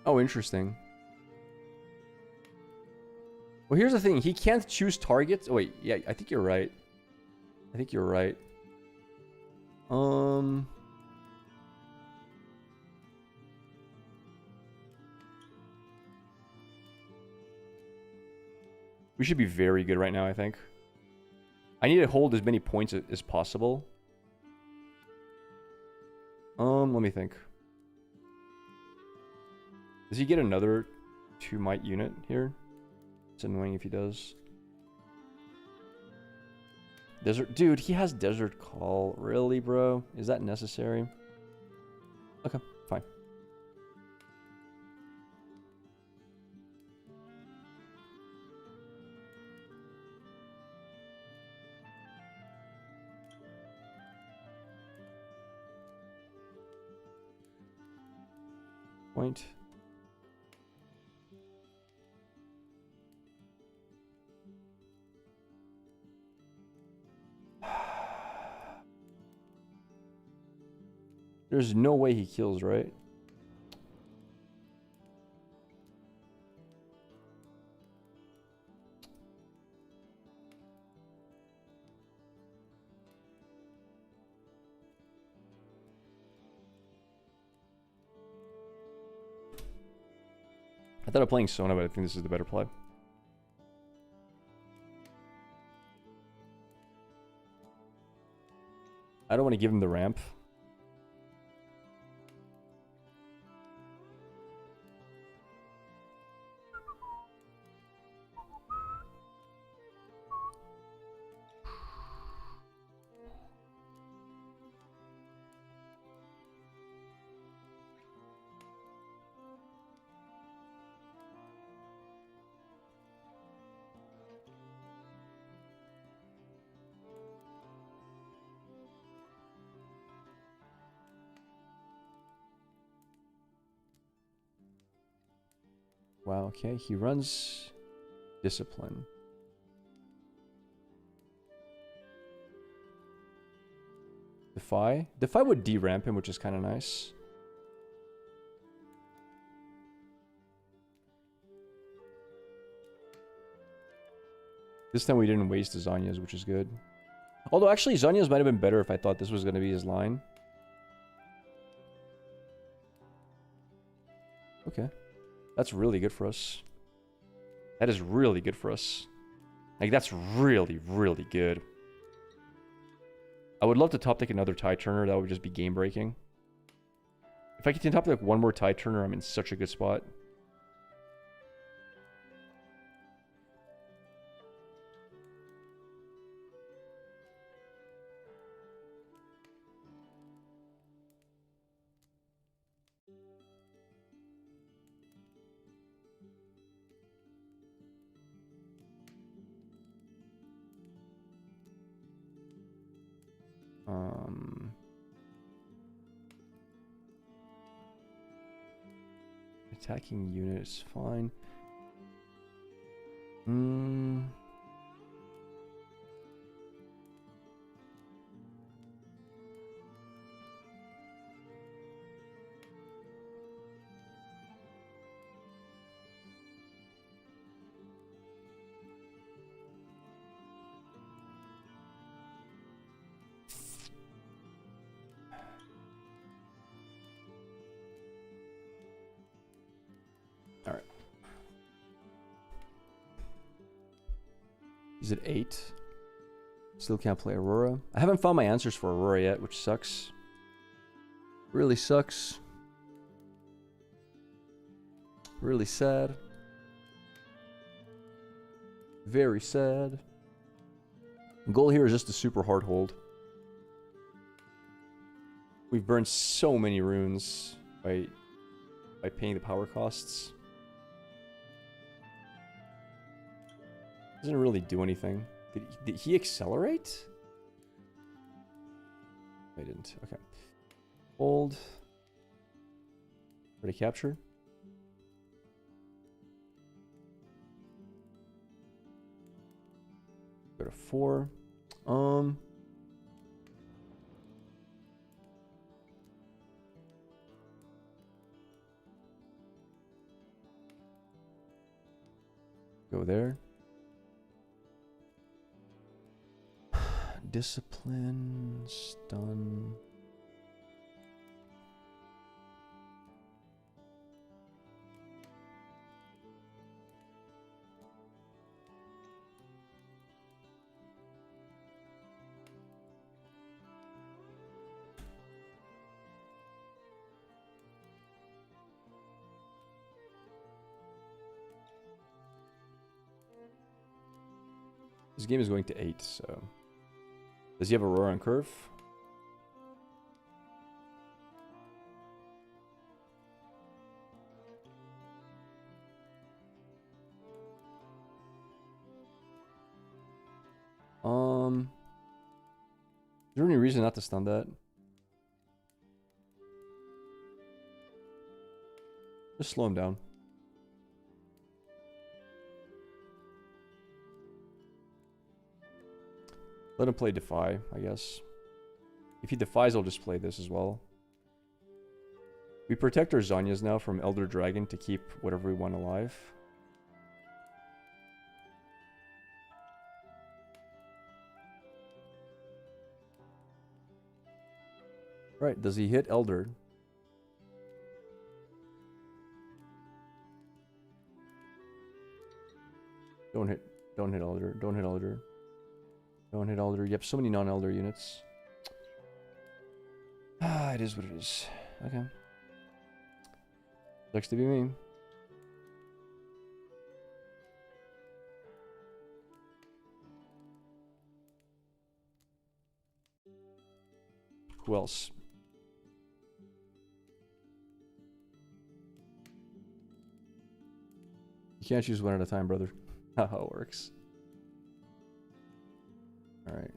Oh, interesting. Well, here's the thing. He can't choose targets. Oh, wait. Yeah, I think you're right. I think you're right. We should be very good right now, I think. I need to hold as many points as possible. Let me think. Does he get another 2 might unit here? It's annoying if he does. Desert, dude, he has Desert Call. Really, bro? Is that necessary? Okay, fine. Point. There's no way he kills, right? I thought of playing Sona, but I think this is the better play. I don't want to give him the ramp. Wow, okay. He runs Discipline. Defy? Defy would de-ramp him, which is kind of nice. This time we didn't waste the Zanya's, which is good. Although, actually, Zanya's might have been better if I thought this was going to be his line. Okay. That's really good for us. That is really good for us. Like, that's really, really good. I would love to top deck another Tide Turner. That would just be game breaking. If I can top deck one more Tide Turner, I'm in such a good spot. Attacking unit is fine. All right. Is it 8? Still can't play Aurora. I haven't found my answers for Aurora yet, which sucks. Really sucks. Really sad. Very sad. The goal here is just a super hard hold. We've burned so many runes by paying the power costs. Doesn't really do anything. Did he accelerate? I didn't. Okay. Hold. Ready capture. Go to 4. Go there. Discipline, stun. This game is going to 8, so... Does he have Aurora on curve? Is there any reason not to stun that? Just slow him down. Let him play Defy, I guess. If he defies, I'll just play this as well. We protect our Zanyas now from Elder Dragon to keep whatever we want alive. Right, does he hit Elder? Don't hit Elder, don't hit Elder. Don't hit Elder. You have so many non-Elder units. Ah, it is what it is. Okay. Sucks to be me. Who else? You can't choose one at a time, brother. How it works. All right.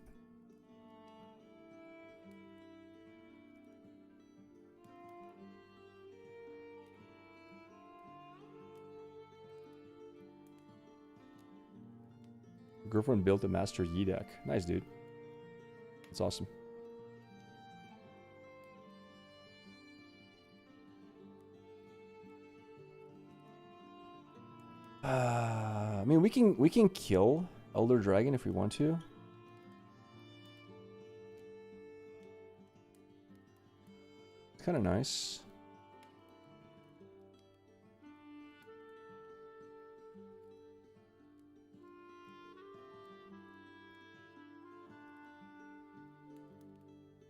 Girlfriend built a Master Yi deck. Nice, dude. That's awesome. I mean, we can kill Elder Dragon if we want to. It's kind of nice.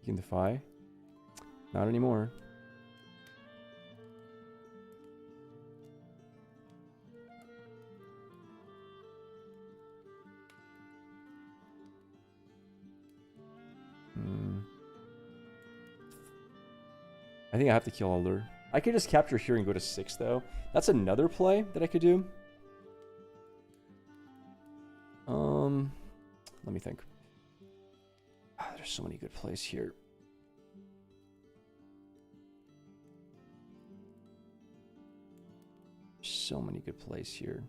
Taking the phi. Not anymore. I think I have to kill Elder. I could just capture here and go to 6 though. That's another play that I could do. Let me think. There's so many good plays here. So many good plays here.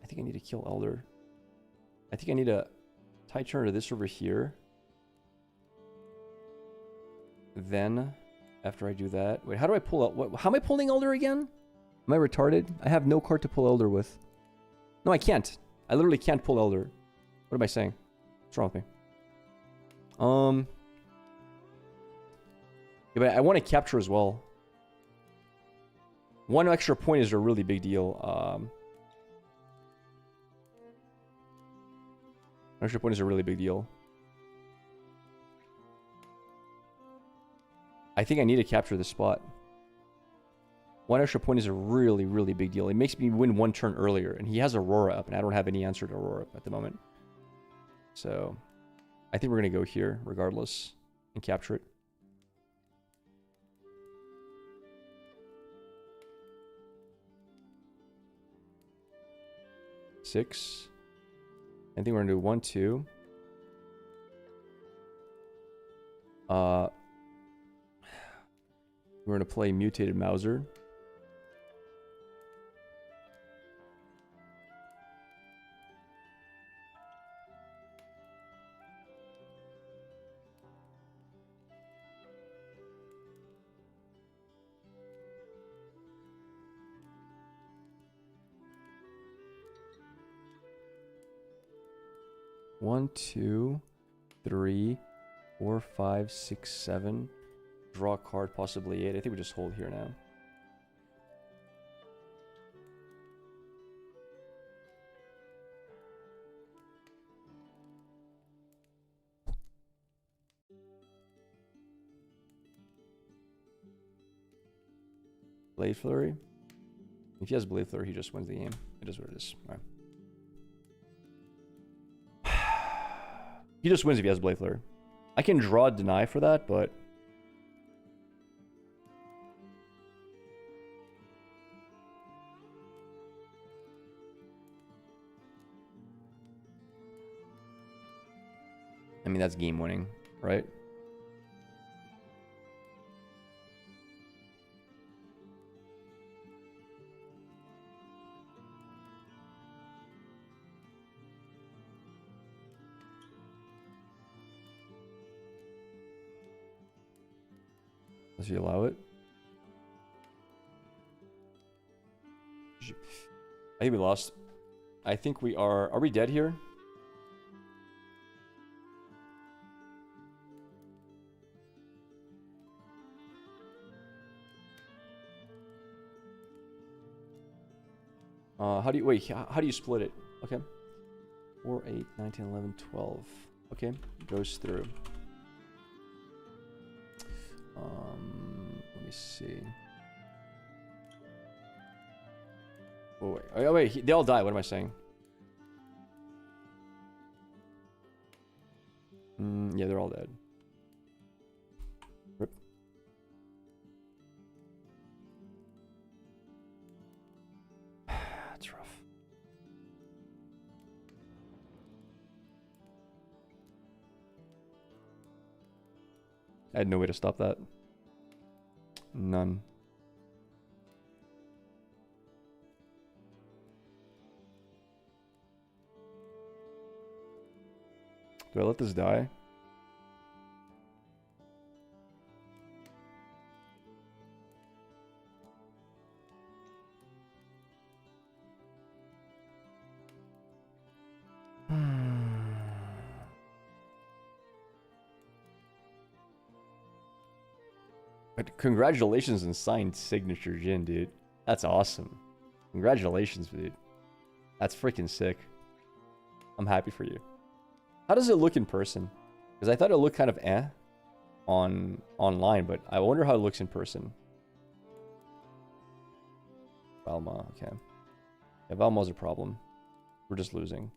I think I need to kill Elder. I think I need a tight turn to this over here. Then, after I do that... Wait, how do I pull out... how am I pulling Elder again? Am I retarded? I have no card to pull Elder with. No, I can't. I literally can't pull Elder. What am I saying? What's wrong with me? Yeah, but I want to capture as well. One extra point is a really big deal. One extra point is a really big deal. I think I need to capture this spot. One extra point is a really, really big deal. It makes me win one turn earlier, and he has Aurora up, and I don't have any answer to Aurora up at the moment. So, I think we're going to go here, regardless, and capture it. Six. I think we're going to do 1, 2. We're going to play Mutated Mauser. One, 2, 3, 4, 5, 6, 7. Draw a card, possibly 8. I think we just hold here now. Blade Flurry. If he has Blade Flurry, he just wins the game. It is what it is. All right. He just wins if he has Blade Flurry. I can draw Deny for that, but... I mean, that's game winning, right? Does he allow it? I think we lost. I think we are... Are we dead here? How do you... Wait, how do you split it? Okay. 4, 8, 9, 10, 11, 12. Okay, goes through. Let me see. Oh, wait. Oh, wait. They all die. What am I saying? Yeah, they're all dead. Rip. That's rough. I had no way to stop that. None. Do I let this die? But congratulations on signed signature, Jin, dude. That's awesome. Congratulations, dude. That's freaking sick. I'm happy for you. How does it look in person? Because I thought it looked kind of online, but I wonder how it looks in person. Valma, okay. Yeah, Valma's a problem. We're just losing.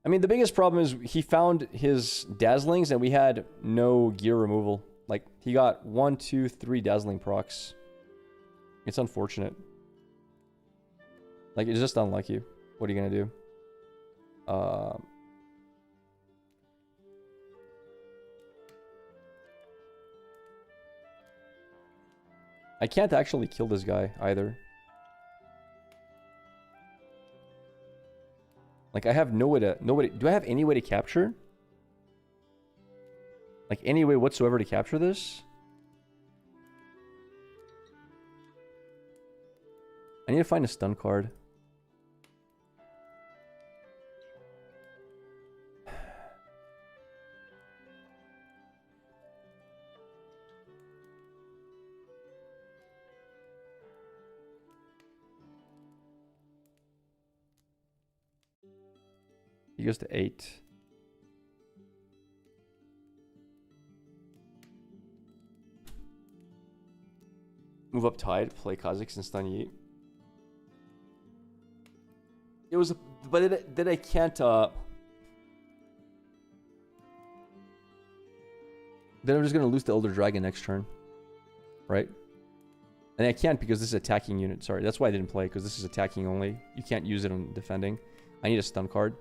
I mean, the biggest problem is he found his dazzlings and we had no gear removal. Like, he got 1, 2, 3 dazzling procs. It's unfortunate. Like, it's just unlucky. What are you gonna do? I can't actually kill this guy either. Like, I have no way to... Do I have any way to capture? Like, any way whatsoever to capture this? I need to find a stun card. He goes to 8. Move up Tide, play Kha'Zix and stun Yeet. It was, but then I can't. Then I'm just gonna lose the Elder Dragon next turn, right? And I can't because this is attacking unit. Sorry, that's why I didn't play, because this is attacking only. You can't use it on defending. I need a stun card.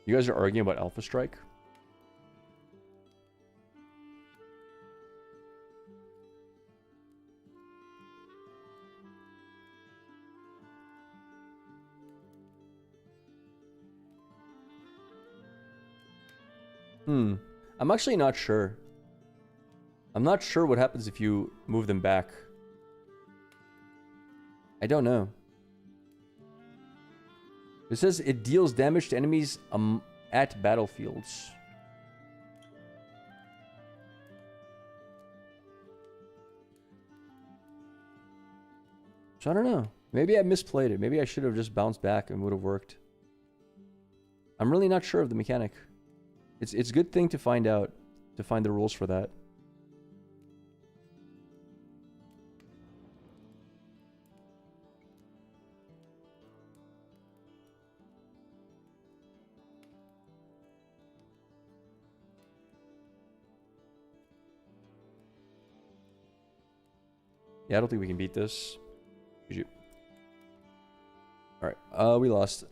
You guys are arguing about Alpha Strike? I'm actually not sure. I'm not sure what happens if you move them back. I don't know. It says it deals damage to enemies at battlefields. So I don't know. Maybe I misplayed it. Maybe I should have just bounced back and would have worked. I'm really not sure of the mechanic. It's a good thing to find out, to find the rules for that. Yeah, I don't think we can beat this. GG. Alright, we lost.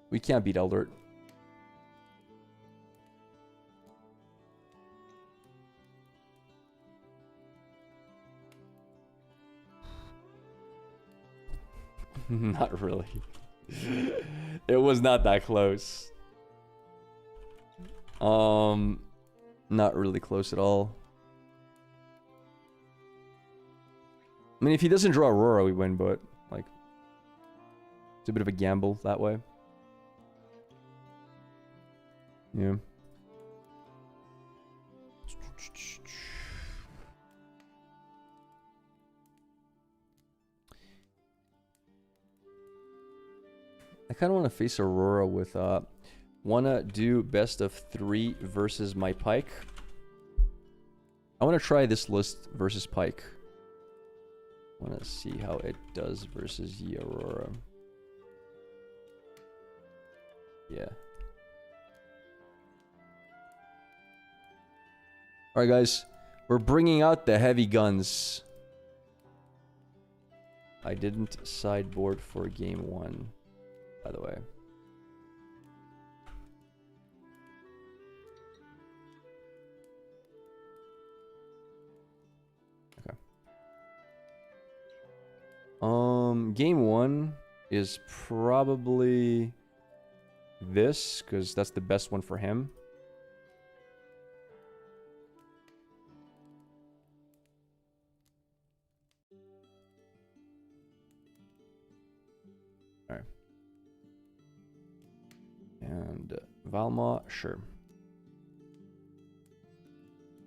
We can't beat Eldert. Not really. It was not that close. Not really close at all. I mean, if he doesn't draw Aurora, we win, but, like, it's a bit of a gamble that way. Yeah. I kind of want to face Aurora with, wanna do best of 3 versus my Pike. I want to try this list versus Pike. I want to see how it does versus the Aurora. Yeah. Alright guys, we're bringing out the heavy guns. I didn't sideboard for game 1, by the way. Okay. Game 1 is probably this, because that's the best one for him. Alright. And Valma, sure.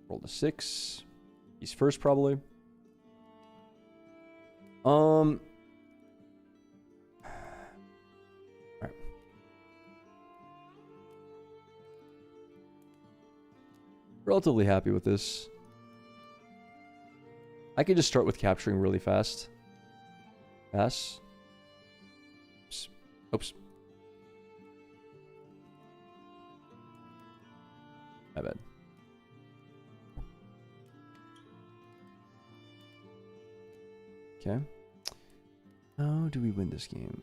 Roll the 6. He's first, probably. Alright. Relatively happy with this. I could just start with capturing really fast. Pass. Oops. Oops. My bad. Okay. How do we win this game?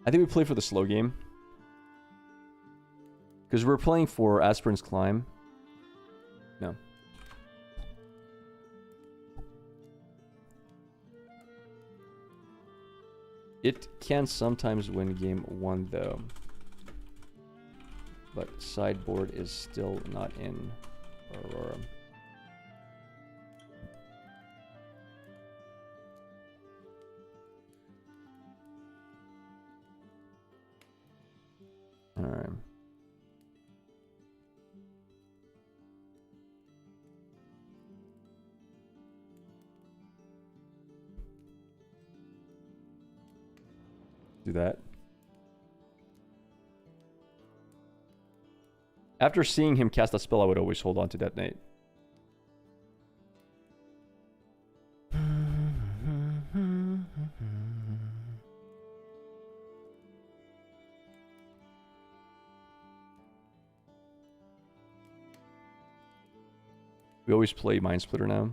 I think we play for the slow game. Because we're playing for Aspirin's Climb. No. It can sometimes win game 1 though. But sideboard is still not in Aurora. Alright. Do that. After seeing him cast that spell, I would always hold on to Detonate. We always play Mind Splitter now.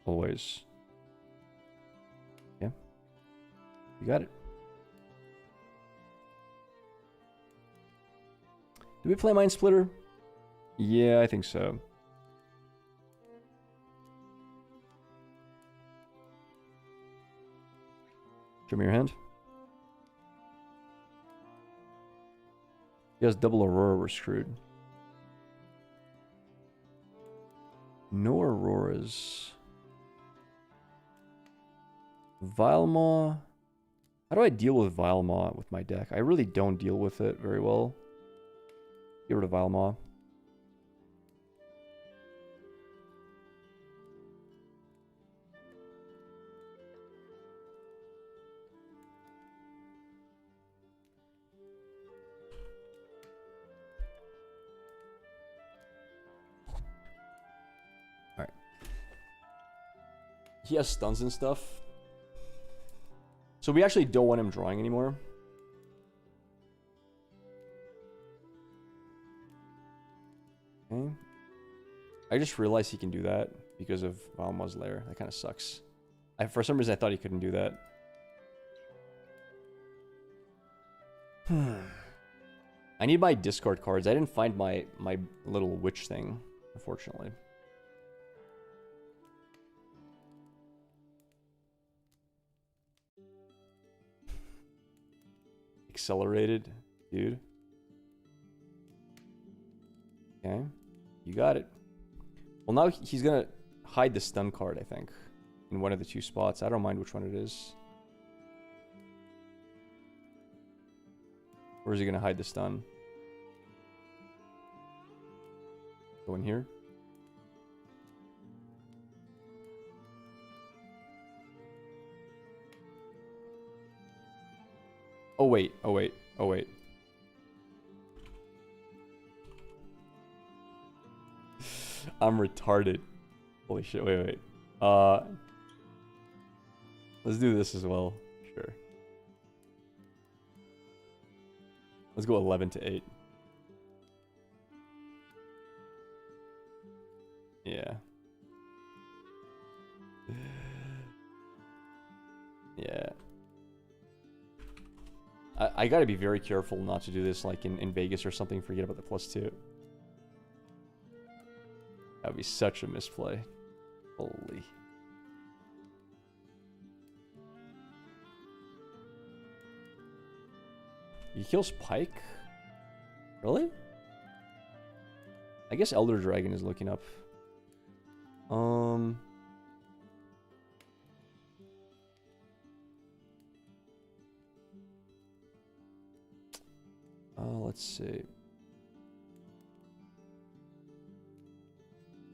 Always. Yeah. You got it. Do we play Mind Splitter? Yeah, I think so. Show me your hand. He has double Aurora, we're screwed. No Auroras. Vilemaw. How do I deal with Vilemaw with my deck? I really don't deal with it very well. Get rid of Vilemaw. Alright. He has stuns and stuff. So we actually don't want him drawing anymore. Okay. I just realized he can do that because of Valmaw's Lair. That kind of sucks. For some reason, I thought he couldn't do that. I need my discard cards. I didn't find my little witch thing, unfortunately. Accelerated, dude. Okay. You got it. Well, now he's gonna hide the stun card, I think, in one of the 2 spots. I don't mind which one it is. Or is he gonna hide the stun? Go in here. Oh wait, oh wait, oh wait. I'm retarded. Holy shit, wait, wait. Let's do this as well. Sure. Let's go 11 to 8. Yeah. Yeah. I gotta be very careful not to do this like in Vegas or something. Forget about the +2. That would be such a misplay. Holy. He kills Pike? Really? I guess Elder Dragon is looking up. Let's see.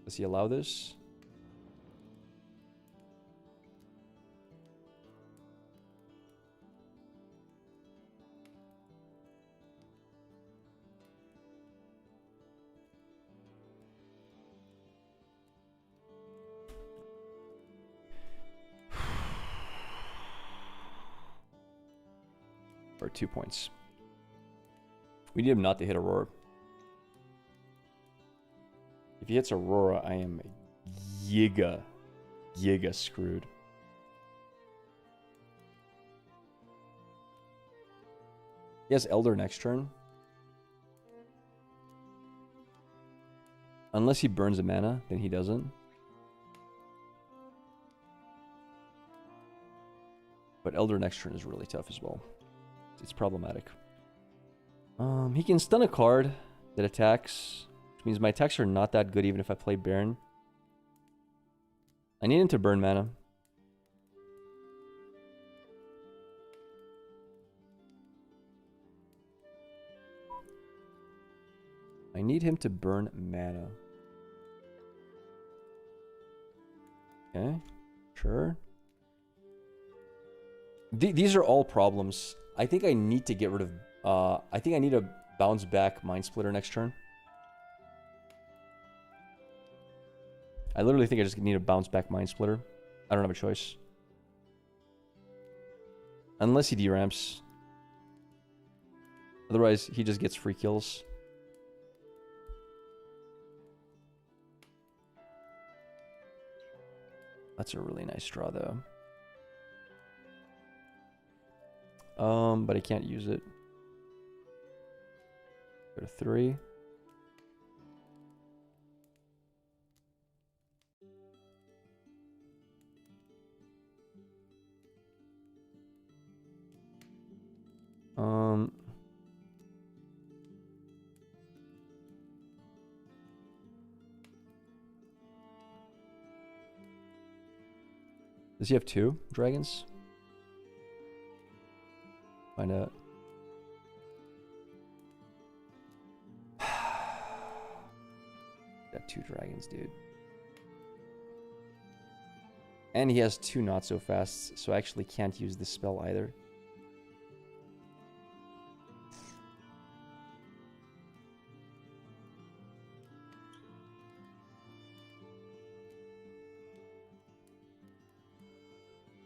Does he allow this? Or 2 points. We need him not to hit Aurora. If he hits Aurora, I am giga screwed. He has Elder next turn. Unless he burns a mana, then he doesn't. But Elder next turn is really tough as well. It's problematic. He can stun a card that attacks, which means my attacks are not that good even if I play Baron. I need him to burn mana. I need him to burn mana. Okay, sure. These are all problems. I think I need to get rid of... I think I need to bounce back Mind Splitter next turn. I literally think I just need to bounce back Mind Splitter. I don't have a choice. Unless he deramps. Otherwise, he just gets free kills. That's a really nice draw, though. But I can't use it. Go to 3. Does he have 2 dragons? Find out. Got 2 dragons, dude. And he has 2 not so fast, so I actually can't use this spell either.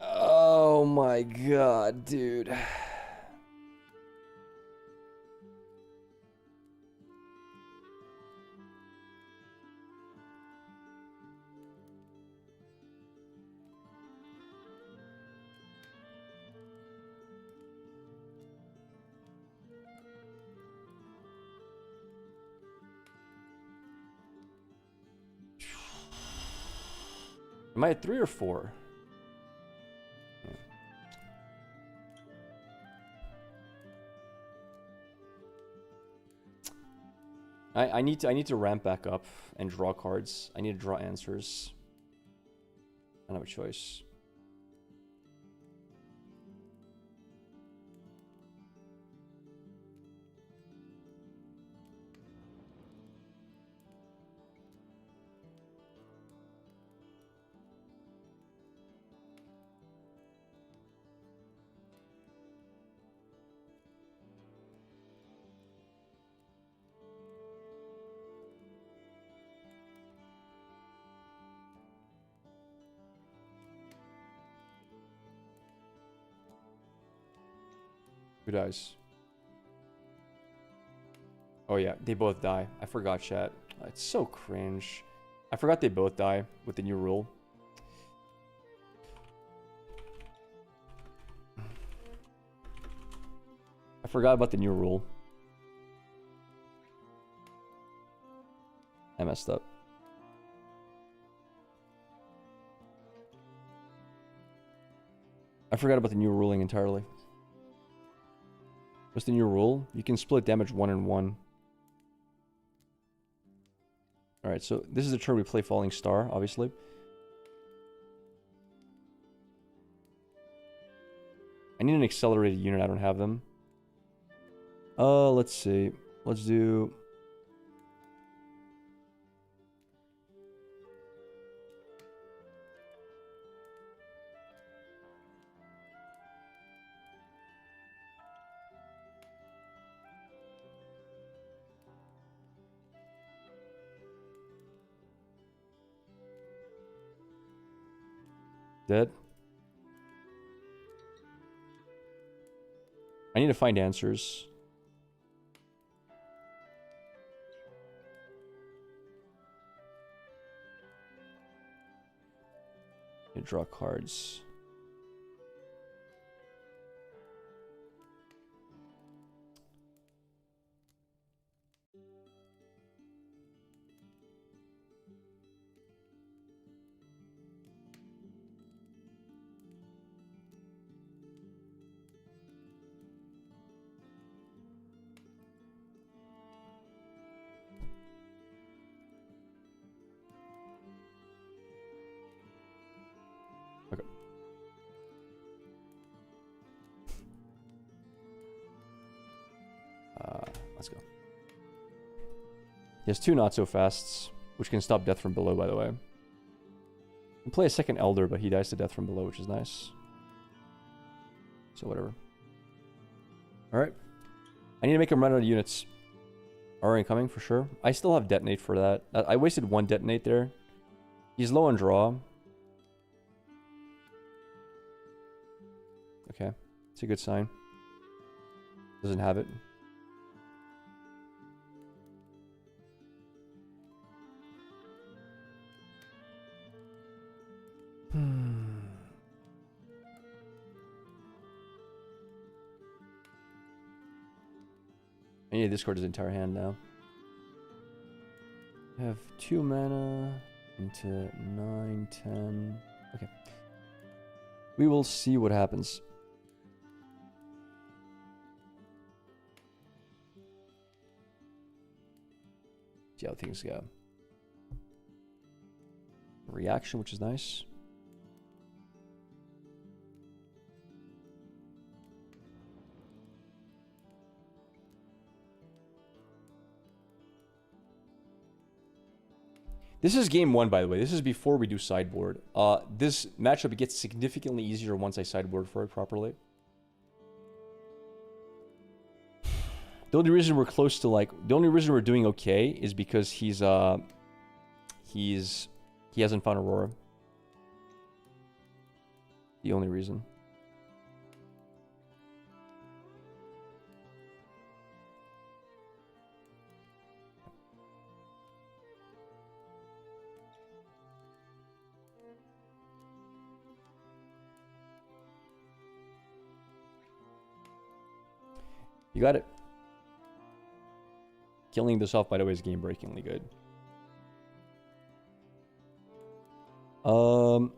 Oh my god, dude. Am I at 3 or 4? I need to ramp back up and draw cards. I need to draw answers. I don't have a choice. Who dies? Oh yeah, they both die. I forgot, chat. It's so cringe. I forgot they both die with the new rule. I forgot about the new rule. I messed up. I forgot about the new ruling entirely. What's the new rule? You can split damage 1 and 1. Alright, so this is the turn we play Falling Star, obviously. I need an accelerated unit. I don't have them. Let's see. Let's do... Dead. I need to find answers. I draw cards. Okay. Let's go. He has 2 not so fasts, which can stop death from below, by the way. Can play a second Elder, but he dies to death from below, which is nice. So whatever. Alright. I need to make him run out of units. Are incoming for sure. I still have detonate for that. I wasted 1 detonate there. He's low on draw. Okay. It's a good sign. Doesn't have it. I need to discard his entire hand now. I have 2 mana into 9, 10. Okay. We will see what happens. See how things go. Reaction, which is nice. This is game 1, by the way. This is before we do sideboard. This matchup gets significantly easier once I sideboard for it properly. The only reason we're close to the only reason we're doing okay is because he hasn't found Aurora. The only reason. You got it. Killing this off, by the way, is game-breakingly good. Go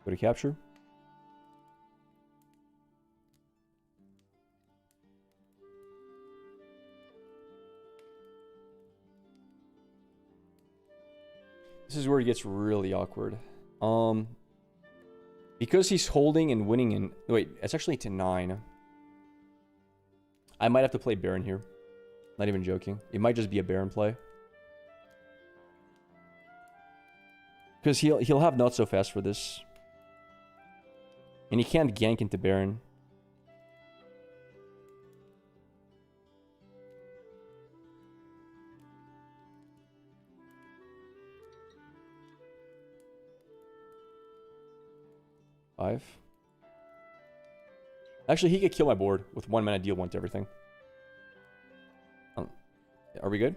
to capture. This is where it gets really awkward. Because he's holding and winning in... Wait, it's actually to 9. I might have to play Baron here. Not even joking. It might just be a Baron play. Because he'll have not so fast for this. And he can't gank into Baron. Five. Actually, he could kill my board with 1 mana, deal 1 to everything. Are we good?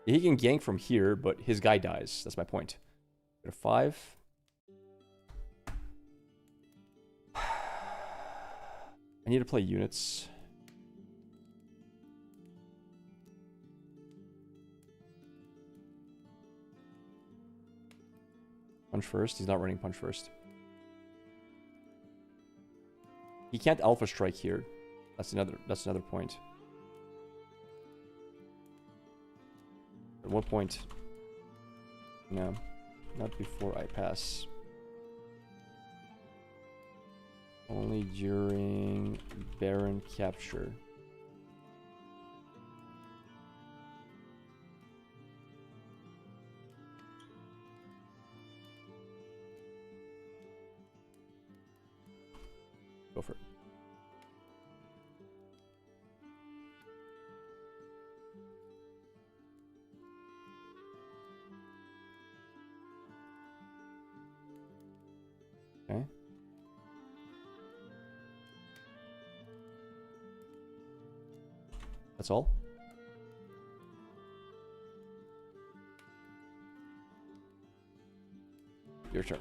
He can gank from here, but his guy dies. That's my point. Go to 5. I need to play units. Punch first. He's not running punch first. He can't alpha strike here. That's another point. At what point? No, not before I pass. Only during Baron capture. Go for it. Okay. That's all? Your turn.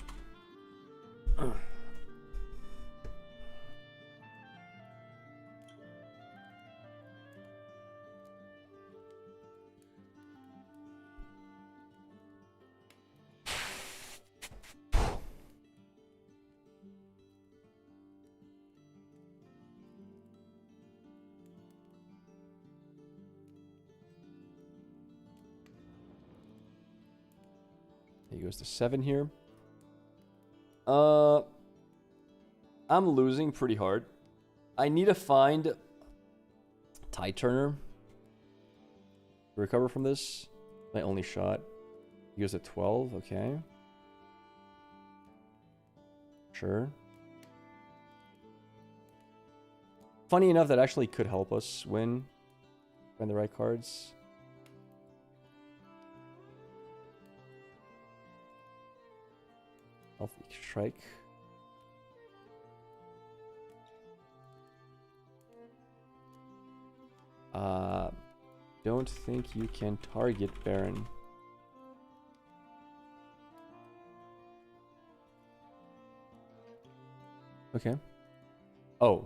He goes to 7 here. I'm losing pretty hard. I need to find Tide Turner to recover from this. My only shot. He goes to 12, okay. Sure. Funny enough, that actually could help us win. Find the right cards. Healthy strike. Don't think you can target Baron. Okay. Oh.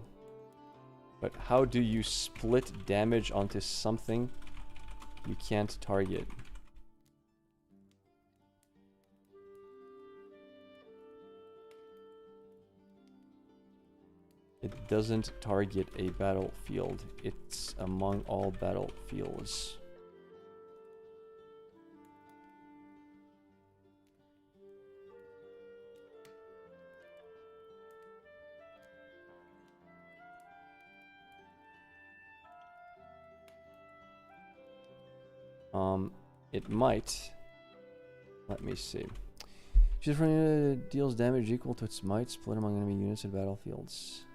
But how do you split damage onto something you can't target? It doesn't target a battlefield. It's among all battlefields. It might. Let me see. Schizophrenia deals damage equal to its might split among enemy units and battlefields.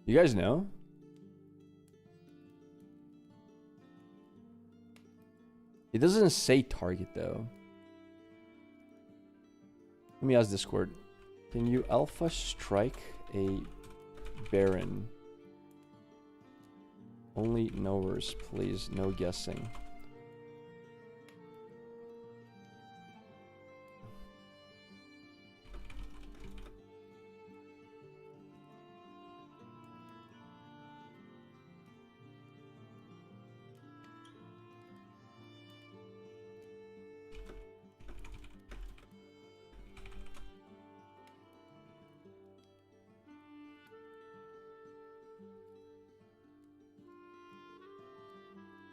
You guys know? It doesn't say target though. Let me ask Discord. Can you alpha strike a Baron? Only knowers, please. No guessing.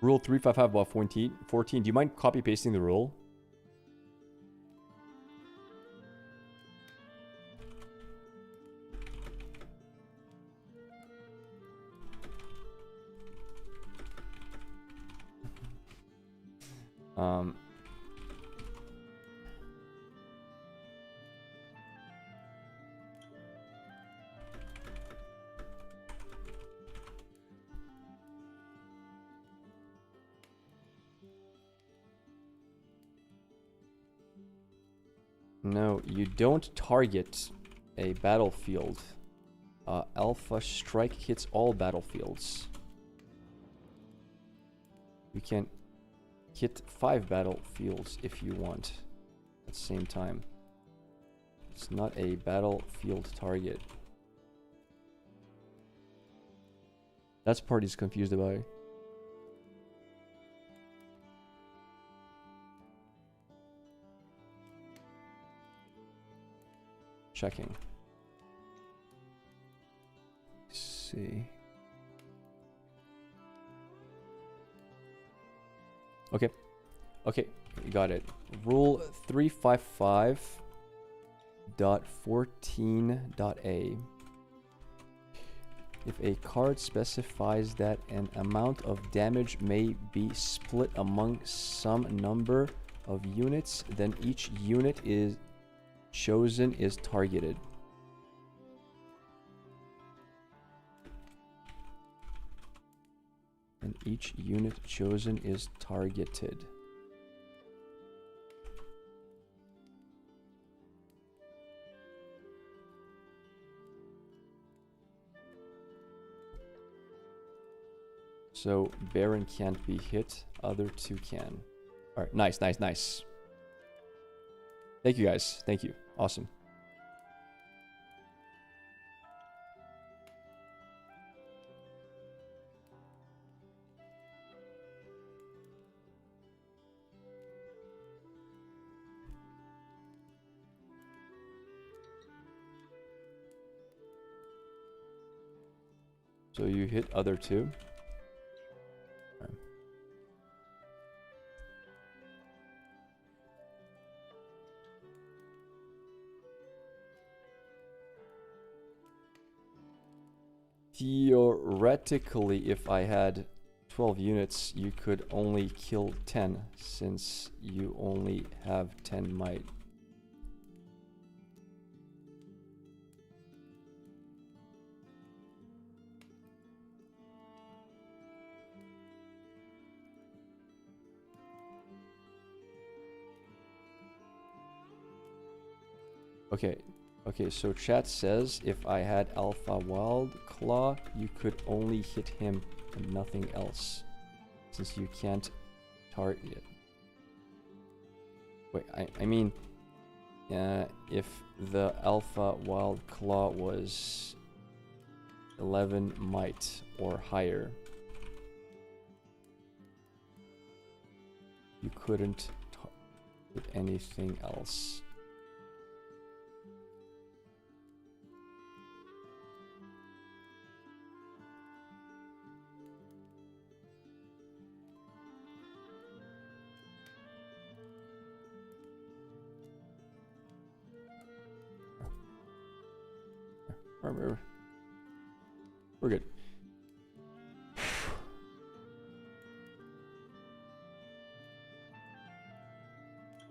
Rule 355 about 14. Do you mind copy pasting the rule? No, you don't target a battlefield. Alpha strike hits all battlefields. You can hit 5 battlefields if you want at the same time. It's not a battlefield target. That's the part he's confused about. Checking. See. Okay. Okay, you got it. Rule 355.14.a. If a card specifies that an amount of damage may be split among some number of units, then each unit is chosen is targeted. And each unit chosen is targeted. So Baron can't be hit, other two can. Alright, nice, nice, nice. Thank you guys. Thank you. Awesome. So you hit other two. Okay. Theoretically, if I had 12 units, you could only kill 10, since you only have 10 might. Okay, okay, so chat says if I had Alpha Wild Claw, you could only hit him and nothing else, since you can't target. Wait, I mean, if the Alpha Wild Claw was 11 might or higher, you couldn't target anything else. We're good.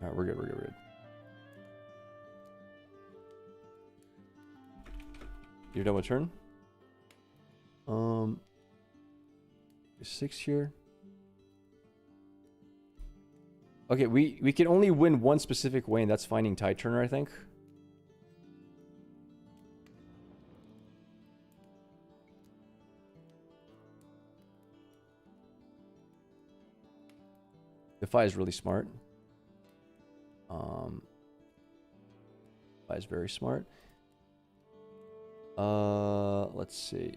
Alright, we're good, we're good, we're good. You're done with turn? 6 here. Okay, we can only win one specific way, and that's finding Tide Turner, I think. Defy is really smart. Defy is very smart. Let's see.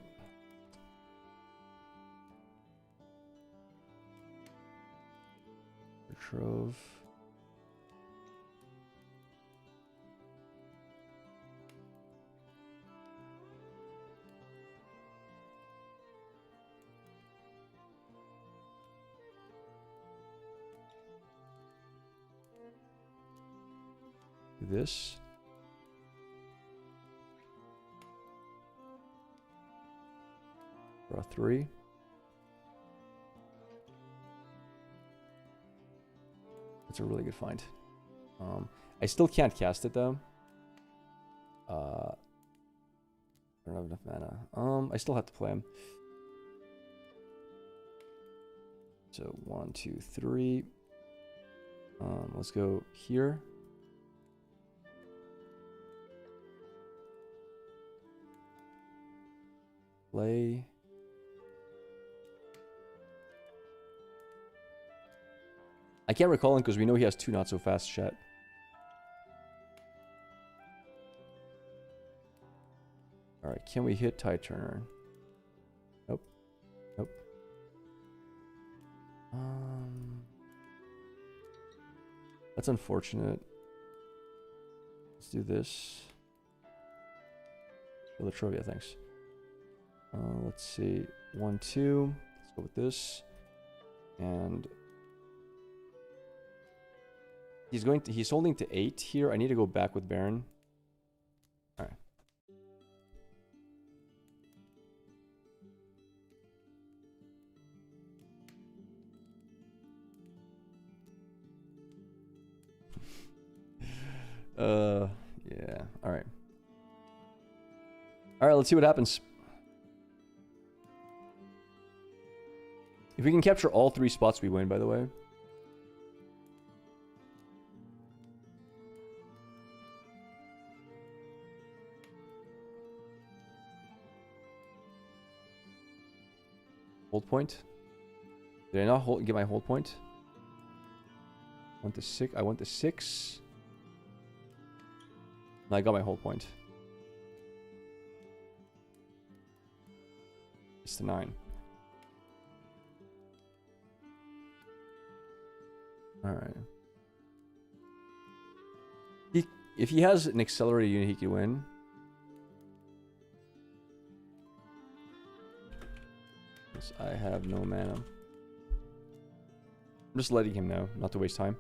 Trove. This. Draw 3. That's a really good find. I still can't cast it though. I don't have enough mana. I still have to play him. So 1, 2, 3. Let's go here. Play. I can't recall him because we know he has 2 not so fast chat. Alright, can we hit Tide Turner? Nope. Nope. That's unfortunate. Let's do this. Electrovia, thanks. Let's see. 1, 2. Let's go with this. And he's holding to 8 here. I need to go back with Baron. Alright. Yeah. Alright. Alright, let's see what happens. If we can capture all 3 spots, we win, by the way. Hold point. Did I not get my hold point? I want the 6. I want the 6. And I got my hold point. It's the 9. Alright. If he has an accelerated unit, he can win. Yes, I have no mana. I'm just letting him know, not to waste time.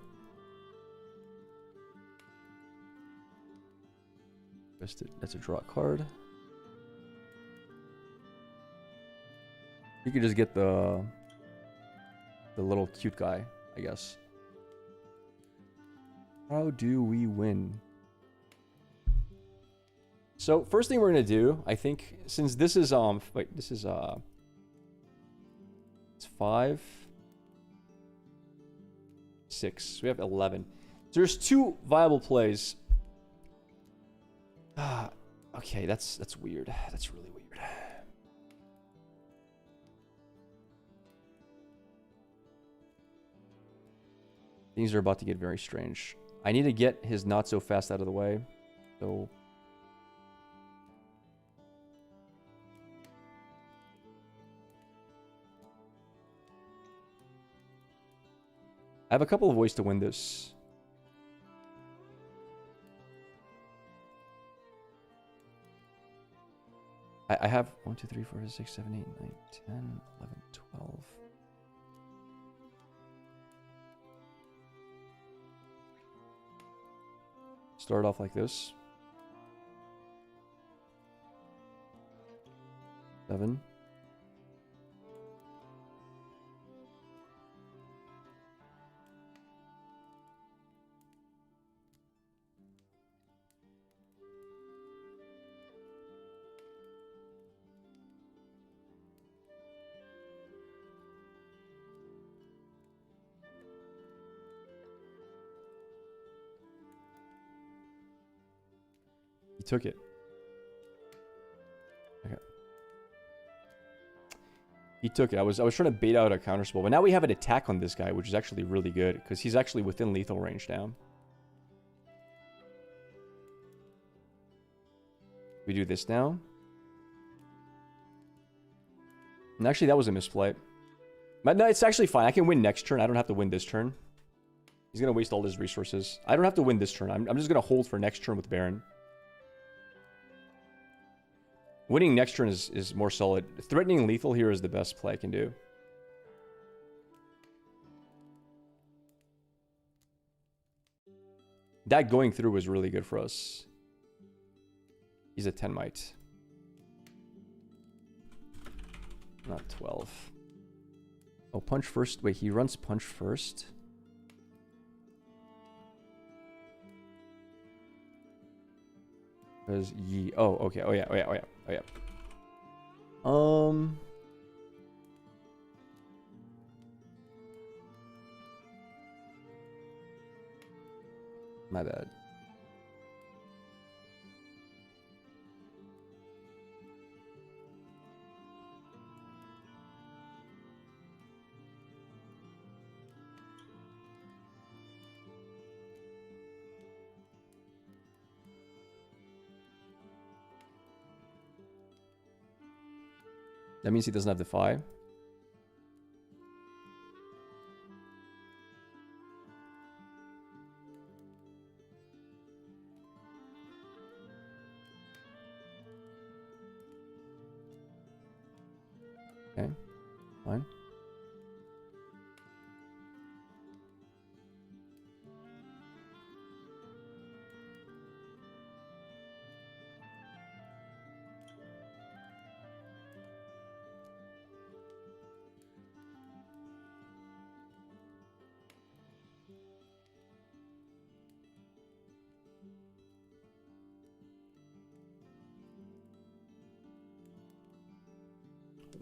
That's a draw card. You could just get the little cute guy, I guess. How do we win? So first thing we're gonna do, I think, since this is wait, this is it's 5, 6. So we have 11. So there's 2 viable plays. Okay, that's weird. That's really weird. Things are about to get very strange. I need to get his not so fast out of the way. So I have a couple of ways to win this. I have 1, 2, 3, 4, 5, 6, 7, 8, 9, 10, 11, 12. Start off like this. 7. He took it. Okay. He took it. I was trying to bait out a counterspell, but now we have an attack on this guy, which is actually really good because he's actually within lethal range now. We do this now. And actually, that was a misplay. But no, it's actually fine. I can win next turn. I don't have to win this turn. He's going to waste all his resources. I don't have to win this turn. I'm just going to hold for next turn with Baron. Winning next turn is more solid. Threatening lethal here is the best play I can do. That going through was really good for us. He's a 10 might. Not 12. Oh, punch first. Wait, he runs punch first? Because ye... Oh, okay. Oh, yeah. Oh, yeah. Oh, yeah. Oh, yeah. My bad. That means he doesn't have Defy. Okay, fine.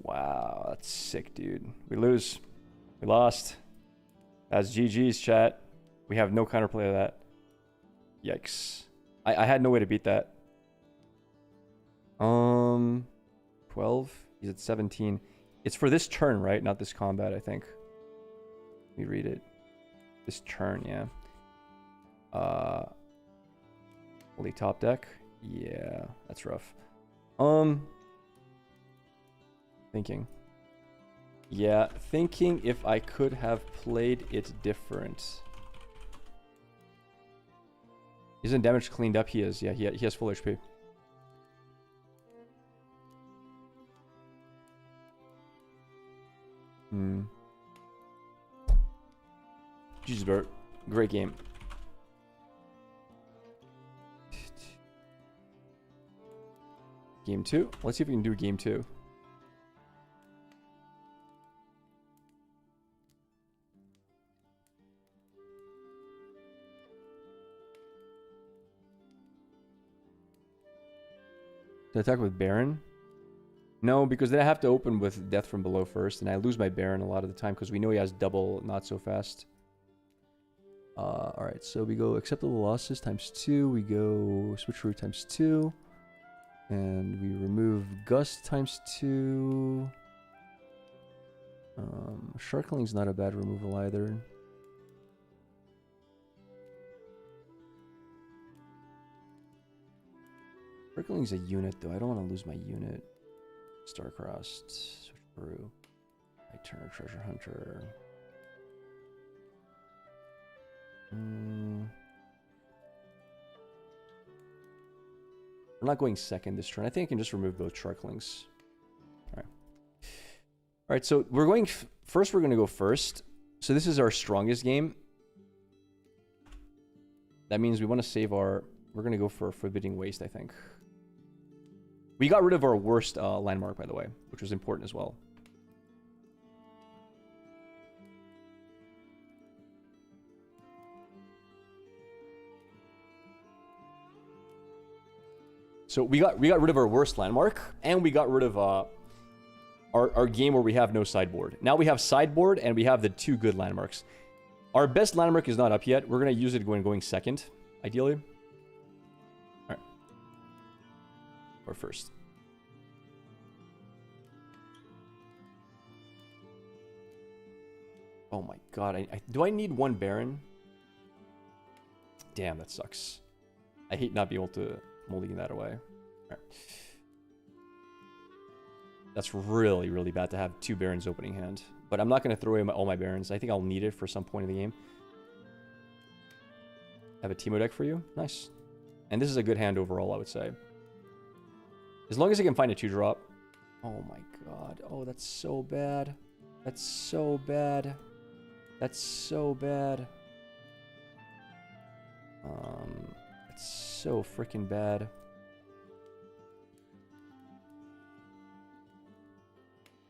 Wow, that's sick, dude. We lose. We lost. That's GG's, chat. We have no counterplay of that. Yikes. I had no way to beat that. 12. He's at 17. It's for this turn, right? Not this combat, I think. Let me read it. This turn, yeah. Fully top deck. Yeah, that's rough. Thinking. Yeah, thinking if I could have played it different. Isn't damage cleaned up? He is. Yeah, he has full HP. Jesus, Bert. Great game. Game 2. Let's see if we can do game 2. To attack with Baron? No, because then I have to open with Death from Below first, and I lose my Baron a lot of the time because we know he has double not so fast. Alright, so we go acceptable losses times 2, we go switcheroo times 2, and we remove Gust times 2. Sharkling's not a bad removal either. Sharkling's a unit though, I don't want to lose my unit. Starcrossed, switcheroo, Night Turner, Treasure Hunter. We're not going second this turn. I think I can just remove both Sharklings. Alright. Alright, so we're going... First, we're going to go first. So this is our strongest game. That means we want to save our... We're going to go for Forbidding Waste, I think. We got rid of our worst landmark, by the way, which was important as well. So we got rid of our worst landmark, and we got rid of our game where we have no sideboard. Now we have sideboard, and we have the 2 good landmarks. Our best landmark is not up yet. We're going to use it when going second, ideally. All right. Or first. Oh my god, do I need 1 Baron? Damn, that sucks. I hate not being able to mulligan that away. Right. That's really, really bad to have 2 Barons opening hand. But I'm not going to throw away all my Barons. I think I'll need it for some point in the game. Have a Teemo deck for you. Nice. And this is a good hand overall, I would say. As long as I can find a 2-drop. Oh my god. Oh, that's so bad. That's so bad. That's so bad. It's so freaking bad.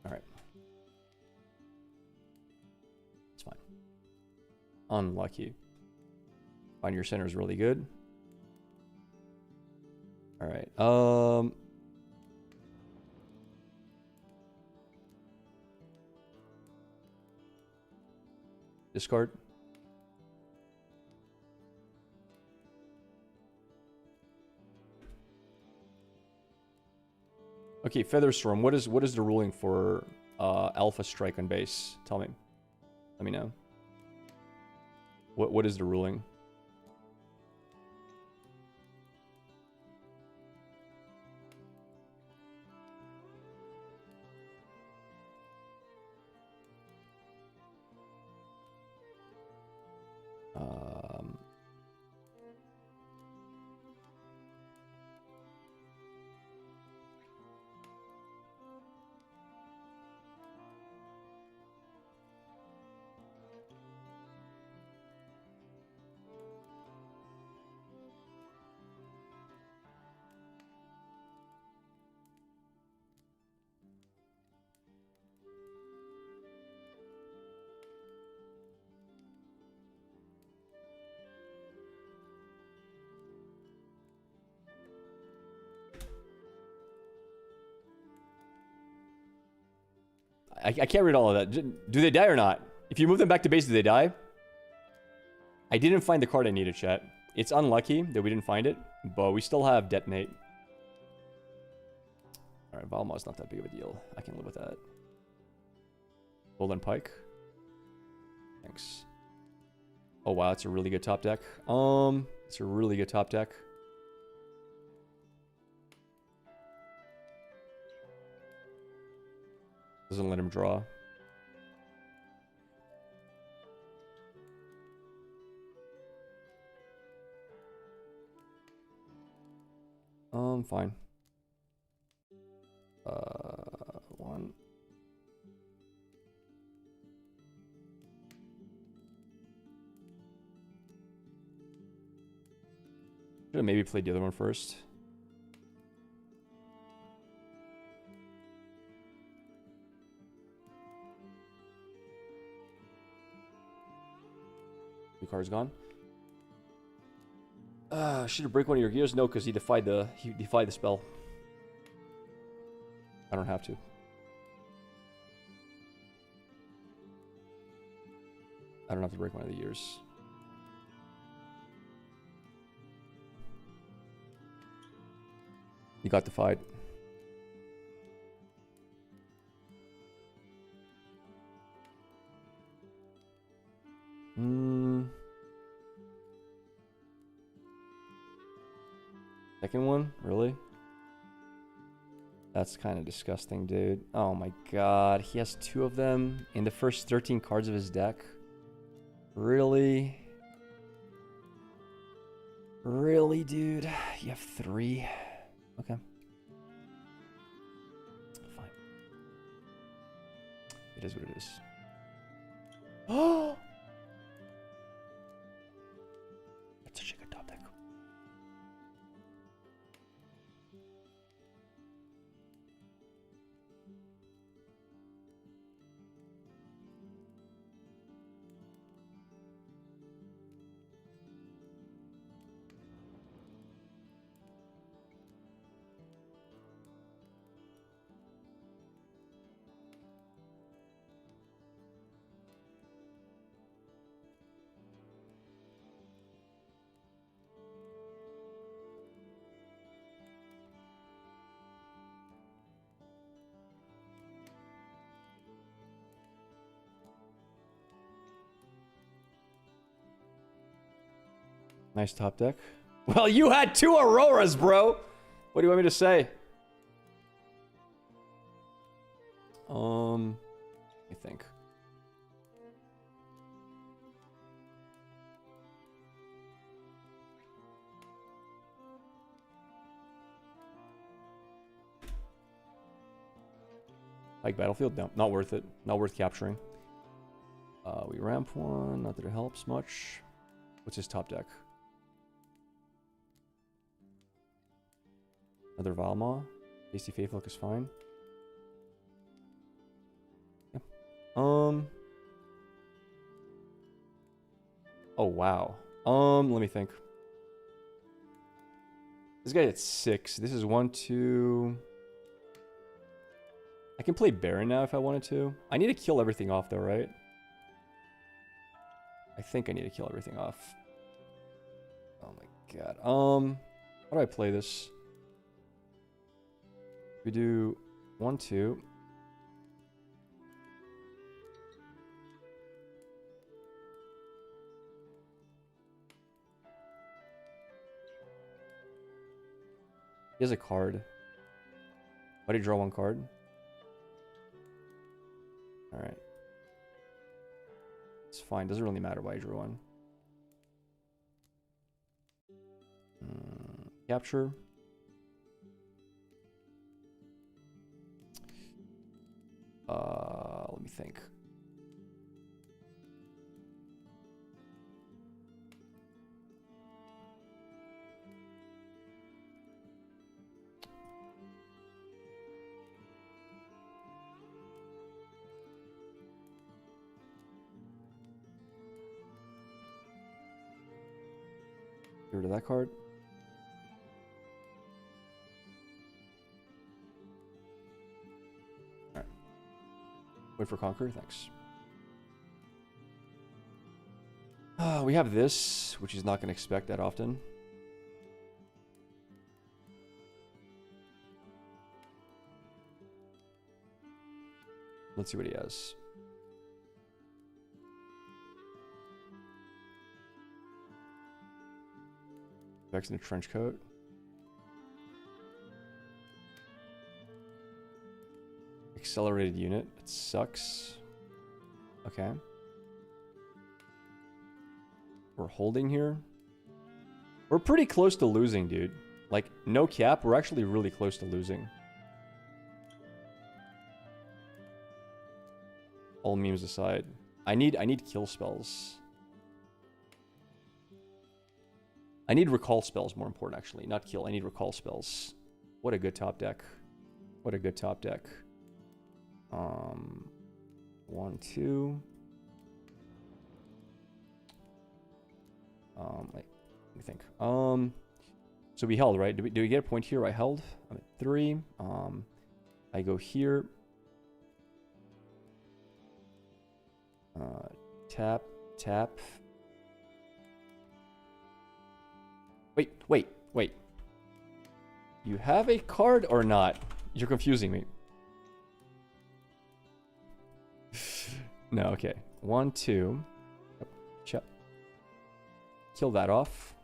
Alright. It's fine. Unlucky. Find your center is really good. Alright. Discard. Okay, Featherstorm. What is the ruling for Alpha Strike on base? Tell me. Let me know. What is the ruling? I can't read all of that. Do they die or not? If you move them back to base, do they die? I didn't find the card I needed, chat. It's unlucky that we didn't find it, but we still have Detonate. Alright, Valma's not that big of a deal. I can live with that. Golden Pike. Thanks. Oh wow, it's a really good top deck. It's a really good top deck. Doesn't let him draw. Fine. One. Should have maybe played the other one first. Two cards gone. Should have break one of your gears? No, because he defied the spell. I don't have to. I don't have to break one of the gears. You got defied. Second one? Really? That's kind of disgusting, dude. Oh my god. He has 2 of them in the first 13 cards of his deck. Really? Really, dude? You have 3? Okay. Fine. It is what it is. Oh! That's such a good top deck. Nice top deck. Well, you had 2 Auroras, bro. What do you want me to say? Let me think. Like Battlefield? No, not worth it. Not worth capturing. We ramp one. Not that it helps much. What's his top deck? Another Valma. Tasty Faithful is fine. Yeah. Oh wow. Let me think. This guy at 6. This is 1, 2. I can play Baron now if I wanted to. I need to kill everything off though, right? I think I need to kill everything off. Oh my god. How do I play this? We do 1, 2. He has a card. Why do you draw 1 card? Alright. It's fine. Doesn't really matter why I drew 1. Capture. Let me think. Get rid of that card. Wait for Conquer, thanks. We have this, which he's not going to expect that often. Let's see what he has. Vex in a trench coat. Accelerated unit. It sucks. Okay. We're holding here. We're pretty close to losing, dude. Like, no cap, we're actually really close to losing. All memes aside. I need kill spells. I need recall spells, more important, actually. Not kill, I need recall spells. What a good top deck. What a good top deck. 1, 2. Let me think. So we held, right? Do we get a point here? I held. I'm at 3. I go here. Tap, tap. Wait. You have a card or not? You're confusing me. No, okay. 1, 2. Check. Kill that off.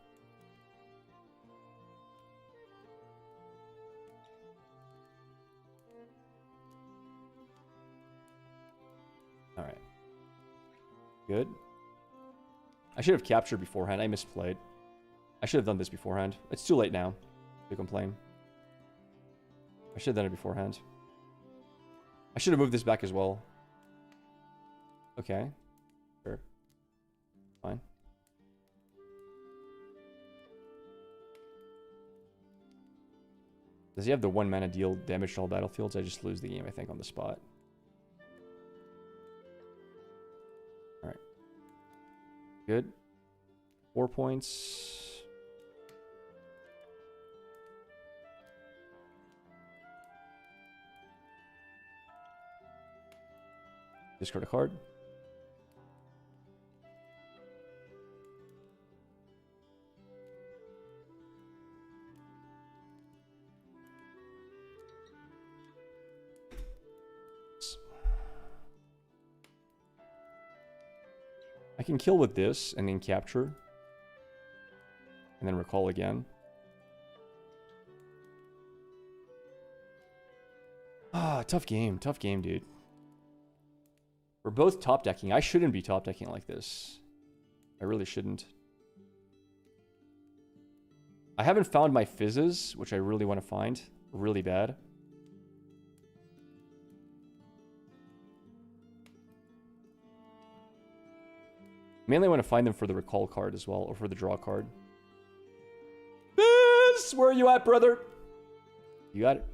Alright. Good. I should have captured beforehand. I misplayed. I should have done this beforehand. It's too late now to complain. I should have done it beforehand. I should have moved this back as well. Okay. Sure. Fine. Does he have the 1 mana deal damage to all battlefields? I just lose the game, I think, on the spot. Alright. Good. 4 points. Discard a card. I can kill with this and then capture. And then recall again. Ah, tough game, dude. We're both top decking. I shouldn't be top decking like this. I really shouldn't. I haven't found my fizzes, which I really want to find. Really bad. Mainly want to find them for the recall card as well, or for the draw card. Fizz! Where are you at, brother? You got it.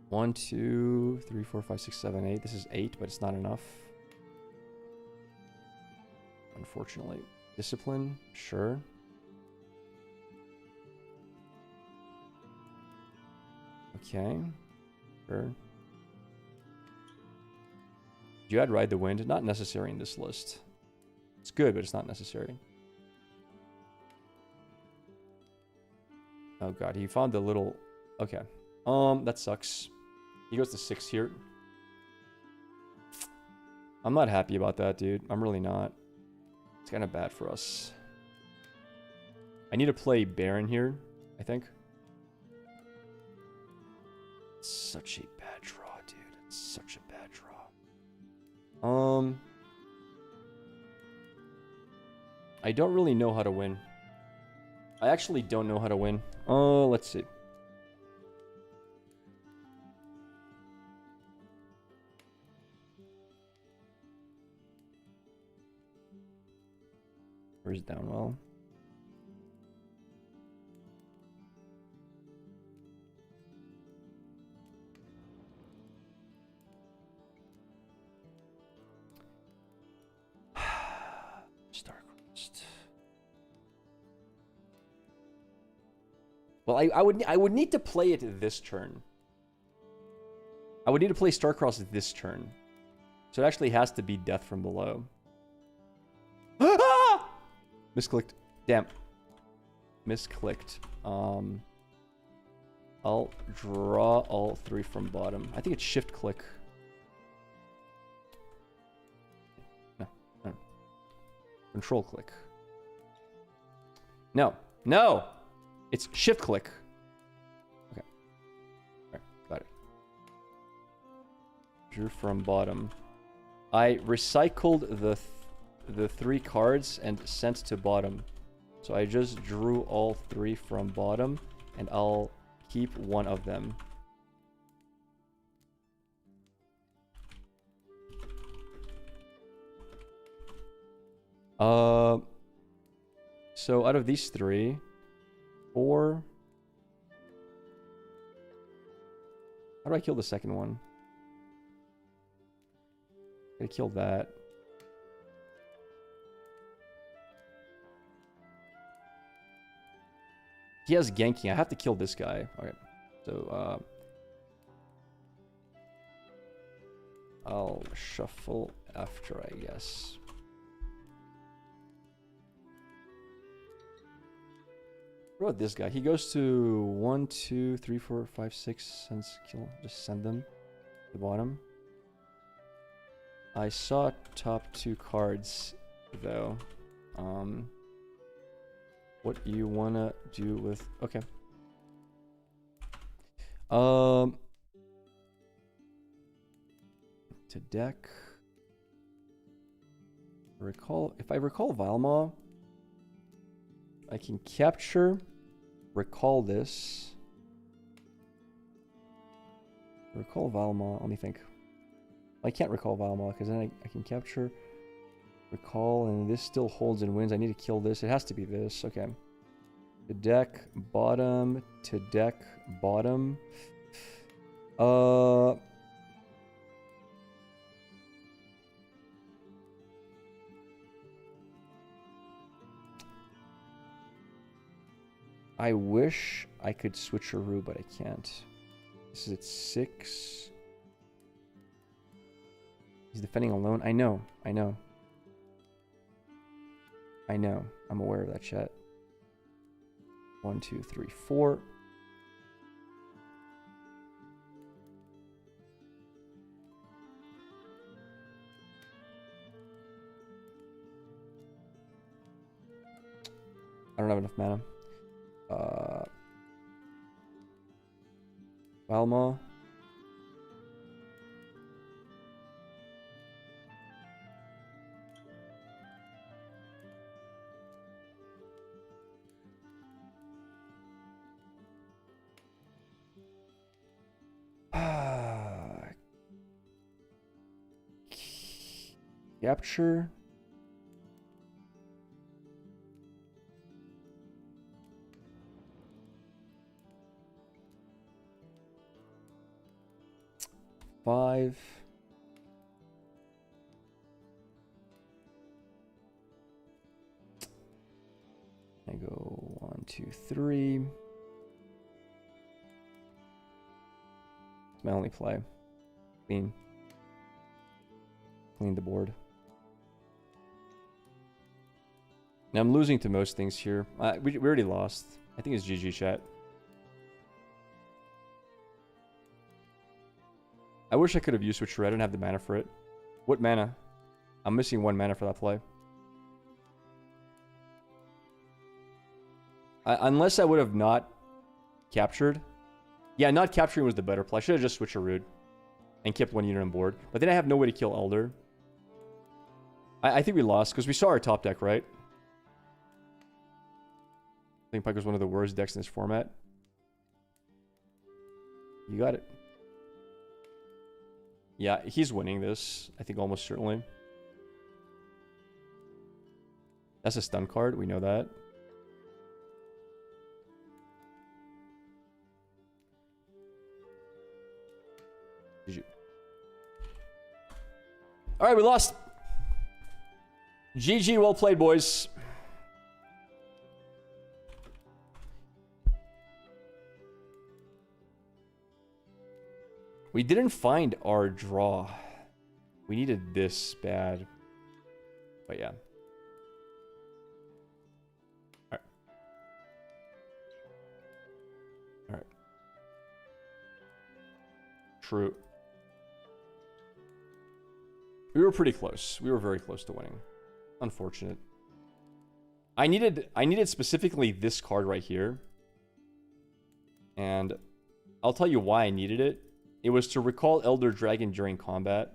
1, 2, 3, 4, 5, 6, 7, 8. This is 8, but it's not enough. Unfortunately. Discipline, sure. Okay. Sure. Did you add Ride the Wind? Not necessary in this list. It's good, but it's not necessary. Oh god, he found the little... Okay. That sucks. He goes to 6 here. I'm not happy about that, dude. I'm really not. It's kind of bad for us. I need to play Baron here, I think. It's such a bad draw, dude. It's such a bad draw. I don't really know how to win. I actually don't know how to win. Let's see. Where's Downwell? Starcrossed. Well, I would need to play it this turn. I would need to play Starcross this turn. So it actually has to be Death from Below. Ah! Misclicked. Damn. Misclicked. I'll draw all 3 from bottom. I think it's shift click. No. Control click. No. No! It's shift click. Okay. Alright, got it. Drew from bottom. I recycled the 3 cards and sent to bottom. So I just drew all 3 from bottom, and I'll keep one of them. So out of these 3, 4. How do I kill the second one? I gotta kill that. He has ganking. I have to kill this guy. Okay. So, I'll shuffle after, I guess. What about this guy? He goes to 1, 2, 3, 4, 5, 6. Sends kill. Just send them to the bottom. I saw top 2 cards, though. What you wanna do with... Okay. To deck. Recall... If I recall Valmaw, I can capture, recall this. Recall Valmaw, let me think. I can't recall Valmaw, because then I can capture... Recall, and this still holds and wins. I need to kill this. It has to be this. Okay. To deck, bottom. To deck, bottom. I wish I could switcheroo, but I can't. This is at 6. He's defending alone. I know. I'm aware of that, chat. 1, 2, 3, 4. I don't have enough mana. Valmaw. Capture. Five. I go 1, 2, 3. It's my only play. Clean the board. Now I'm losing to most things here. We already lost. I think it's GG, chat. I wish I could have used Switcher. I don't have the mana for it. What mana? I'm missing 1 mana for that play. Unless I would have not captured. Yeah, not capturing was the better play. I should have just switcherooed and kept 1 unit on board. But then I have no way to kill Elder. I think we lost because we saw our top deck, right? I think Pike was one of the worst decks in this format. You got it. Yeah, he's winning this. I think almost certainly. That's a stun card. We know that. GG. All right, we lost. GG, well played, boys. We didn't find our draw. We needed this bad. But yeah. Alright. Alright. True. We were pretty close. We were very close to winning. Unfortunate. I needed specifically this card right here. And I'll tell you why I needed it. It was to recall Elder Dragon during combat.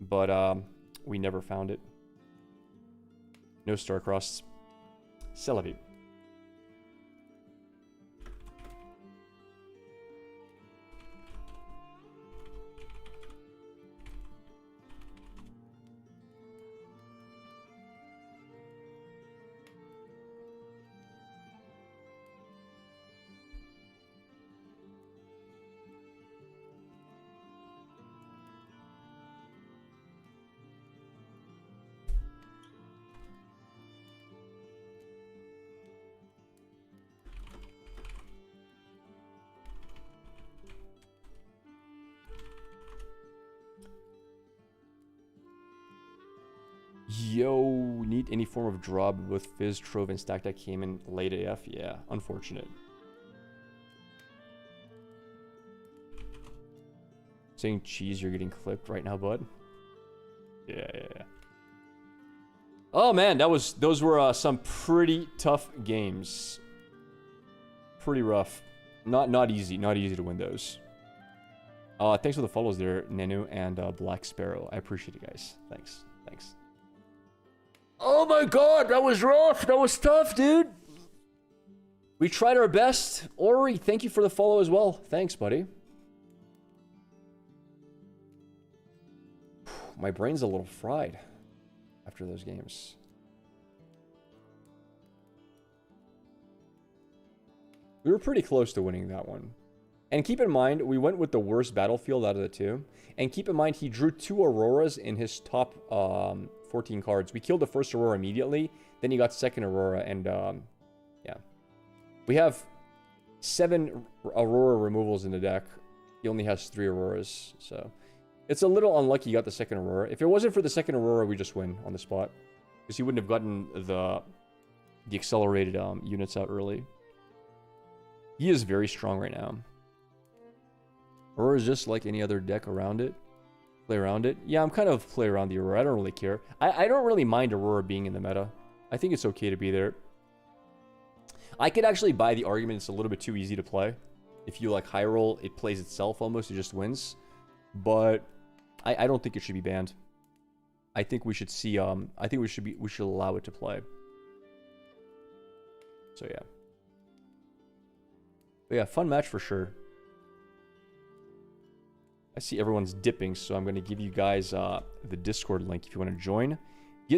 But we never found it. No Starcross. C'est la vie. Yo, need any form of draw with Fizz, Trove, and Stack that came in late AF? Yeah, unfortunate. Saying cheese, you're getting clipped right now, bud. Yeah. Oh man, those were some pretty tough games. Pretty rough. Not easy to win those. Thanks for the follows there, Nenu and Black Sparrow. I appreciate it, guys. Thanks. Oh my god, that was rough. That was tough, dude. We tried our best. Ori, thank you for the follow as well. Thanks, buddy. My brain's a little fried after those games. We were pretty close to winning that one. And keep in mind, we went with the worst battlefield out of the two. And keep in mind, he drew 2 Auroras in his top 14 cards. We killed the first Aurora immediately. Then he got second Aurora. And, yeah. We have 7 Aurora removals in the deck. He only has 3 Auroras. So, it's a little unlucky he got the second Aurora. If it wasn't for the second Aurora, we just win on the spot. Because he wouldn't have gotten the accelerated units out early. He is very strong right now. Aurora is just like any other deck around it. Play around it. Yeah, I'm kind of play around the Aurora. I don't really care. I don't really mind Aurora being in the meta. I think it's okay to be there. I could actually buy the argument it's a little bit too easy to play. If you like high roll, it plays itself almost. It just wins. But I don't think it should be banned. I think we should see. I think we should allow it to play. So yeah. But yeah, fun match for sure. I see everyone's dipping, so I'm going to give you guys the Discord link if you want to join.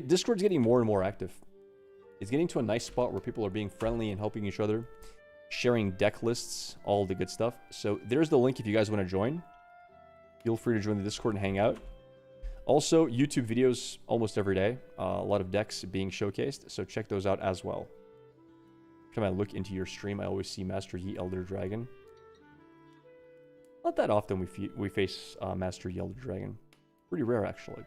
Discord's getting more and more active. It's getting to a nice spot where people are being friendly and helping each other, sharing deck lists, all the good stuff. So there's the link if you guys want to join. Feel free to join the Discord and hang out. Also, YouTube videos almost every day. A lot of decks being showcased, so check those out as well. Every time I look into your stream, I always see Master Yi Elder Dragon. Not that often we face Master Yi Elder Dragon. Pretty rare, actually.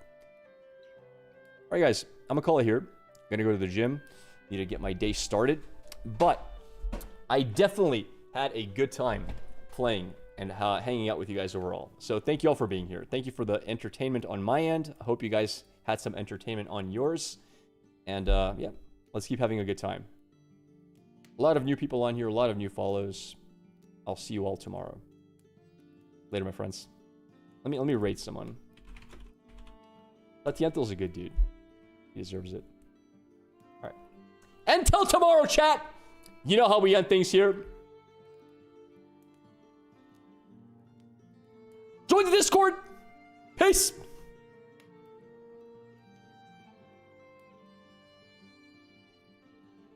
Alright, guys. I'm going to call it here. I'm going to go to the gym. Need to get my day started. But I definitely had a good time playing and hanging out with you guys overall. So thank you all for being here. Thank you for the entertainment on my end. I hope you guys had some entertainment on yours. And yeah, let's keep having a good time. A lot of new people on here. A lot of new follows. I'll see you all tomorrow. Later, my friends. Let me rate someone. Latiento's a good dude. He deserves it. Alright. Until tomorrow, chat! You know how we end things here. Join the Discord! Peace!